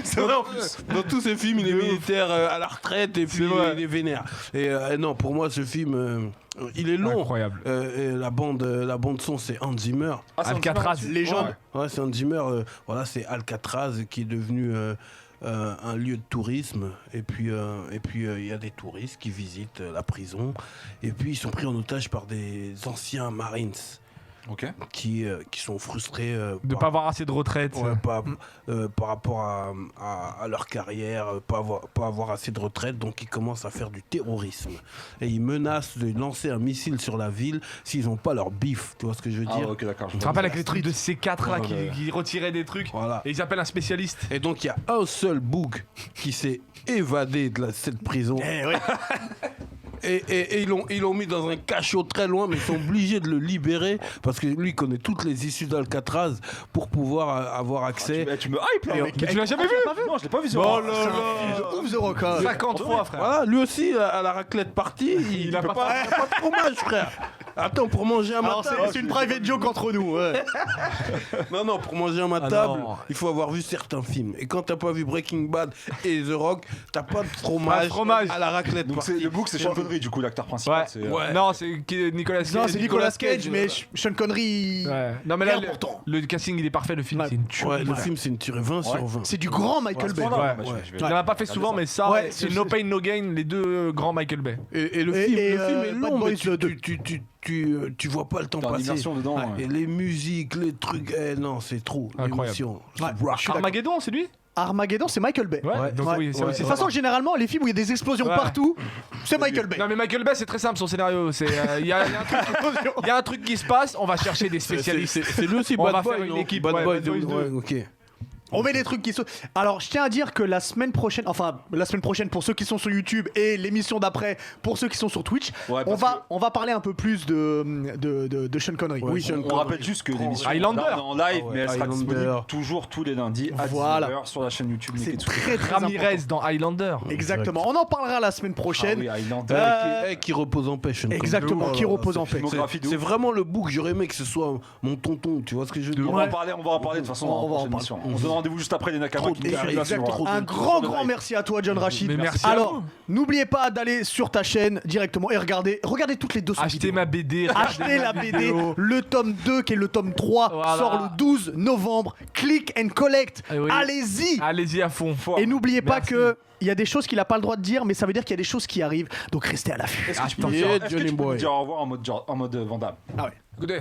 C'est vrai, en plus. Dans tous ses films, il est militaire à la retraite et puis il est vénère. Et non, pour moi, ce film, il est long. Incroyable. Et la bande son, c'est Hans Zimmer. Alcatraz. Légende. Ouais, c'est Hans Zimmer. Voilà, c'est Alcatraz qui est devenu un lieu de tourisme. Et puis, il y a des touristes qui visitent la prison. Et puis, ils sont pris en otage par des anciens Marines. Ok. Qui sont frustrés De pas avoir assez de retraite. ouais, par rapport à leur carrière, pas avoir assez de retraite, donc ils commencent à faire du terrorisme. Et ils menacent de lancer un missile sur la ville s'ils n'ont pas leur bif, tu vois ce que je veux Ah dire. ouais, ok, d'accord. Tu te rappelles avec les trucs de C4 là Ouais. qui retiraient des trucs Voilà. et ils appellent un spécialiste. Et donc il y a un seul boug qui s'est évadé de cette prison. Eh ouais. Et ils l'ont mis dans un cachot très loin, mais ils sont obligés de le libérer parce que lui il connaît toutes les issues d'Alcatraz pour pouvoir avoir accès. Tu me hype là. Et mec. Mais tu l'as jamais vu? Non, je l'ai pas vu. Oh là ça. là. De ouf, The Rock. hein. 50 fois, frère. Voilà, lui aussi à la raclette partie, il a peut pas pas de fromage, frère. Attends, pour manger à ma Alors, table. c'est une private joke entre nous. Ouais. Non, pour manger à ma Ah table, non. il faut avoir vu certains films. Et quand t'as pas vu Breaking Bad et The Rock, t'as pas de fromage, Pas de fromage. à la raclette Donc partie. le book, c'est Sean Connery, du coup, l'acteur principal. Ouais. c'est, Ouais. Non, c'est Nicolas Cage. Non, c'est Nicolas Cage, mais Sean Connery. Ouais. Non, mais est là, important. le casting il est parfait, le film Ouais. c'est une tuerie. Ouais, le film c'est une tuerie 20 sur 20. C'est du grand Michael Bay. Ouais, Ouais. je vais- Il en a pas fait souvent, mais ça, Ouais, c'est c'est- No Pain No Gain, les deux grands Michael Bay. Et le Et- film, et, le film est Bad long, Boys mais tu, 2. tu vois pas le temps T'as passer. l'immersion dedans. Et ouais. les musiques, les trucs, non, c'est trop. Incroyable. L'émotion. Ouais. Rock. Je suis d'accord. Armageddon, c'est lui? Armageddon, c'est Michael Bay. Ouais. Donc Ouais. oui, ça Ouais. aussi. De toute façon, généralement, les films où il y a des explosions Ouais. partout, c'est Michael Bay. Non mais Michael Bay c'est très simple son scénario, c'est il y a un truc qui se passe, on va chercher des spécialistes. C'est lui aussi, On va Bad faire Boy, une non équipe, Bad ouais, Boy, Bad Boys 2. ouais, ok. On met des trucs qui sont. Alors, je tiens à dire que la semaine prochaine pour ceux qui sont sur YouTube et l'émission d'après pour ceux qui sont sur Twitch, Ouais, on parce va parler un peu plus de Sean Connery. Ouais, Oui. Sean On rappelle juste que l'émission Highlander. là, on est en live, Ah ouais, mais elle sera Highlander. disponible toujours tous les lundis à Voilà. 19h sur la chaîne YouTube C'est Neketsu. très très Ramirez important. dans Highlander. Exactement. On en parlera la semaine Ah prochaine. oui, Highlander. Qui repose en paix, Sean Connery. Exactement. Qui repose en paix. Filmographie de C'est ouf. vraiment le book, j'aurais aimé que ce soit mon tonton, tu vois ce que je veux dire. On va en parler de toute façon On dans va la en prochaine parler. émission. On se donne rendez-vous juste après les Nakama qui Trop kiffent la exactement. suivra. Un grand merci à toi, John Rachid. Mais merci à Alors, vous. n'oubliez pas d'aller sur ta chaîne directement et regardez toutes les 200 Achetez vidéos. ma BD. Achetez la BD, le tome 2 qui est le tome 3 Voilà. sort le 12 novembre. Click and collect. Eh oui. Allez-y. Allez-y à fond. Et n'oubliez pas Merci. que il y a des choses qu'il n'a pas le droit de dire, mais ça veut dire qu'il y a des choses qui arrivent. Donc restez à l'affût. Est-ce que tu peux Attention. me dire- est-ce que Johnny tu peux me Boy. dire au revoir en mode Van Damme? Ah ouais. Écoutez,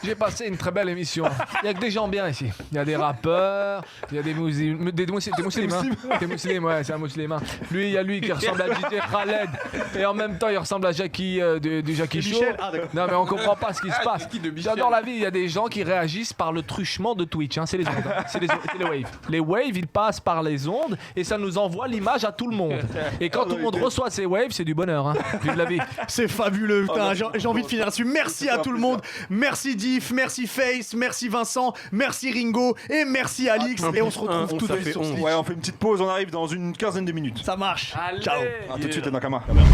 j'ai passé une très belle émission. Il y a que des gens bien ici. Il y a des rappeurs, il y a des musulmans. Des musulmans. Des musulmans, ouais, c'est un musulman. Lui, il y a lui qui ressemble à DJ Khaled. Et en même temps, il ressemble à Jackie du Jackie Et Show. Michel, ah, d'accord. Non, mais on comprend pas ce qui se passe. J'adore la vie. Il y a des gens qui réagissent par le truchement de Twitch. Hein. C'est les ondes. Hein. C'est les waves. Les waves, ils passent par les ondes et ça nous envoie l'image à tout le monde. Et quand tout le monde reçoit ces waves, c'est du bonheur. Hein. Vive la vie. C'est fabuleux. Putain, merci. j'ai envie de finir là-dessus. Merci à tout le monde. Merci Diff, merci Face, merci Vincent, merci Ringo et merci Alix. Et on se retrouve tout de suite sur Switch. Ouais, on fait une petite pause, on arrive dans une quinzaine de minutes. Ça marche. Allez. Ciao. A tout de suite les Nakama. Merci.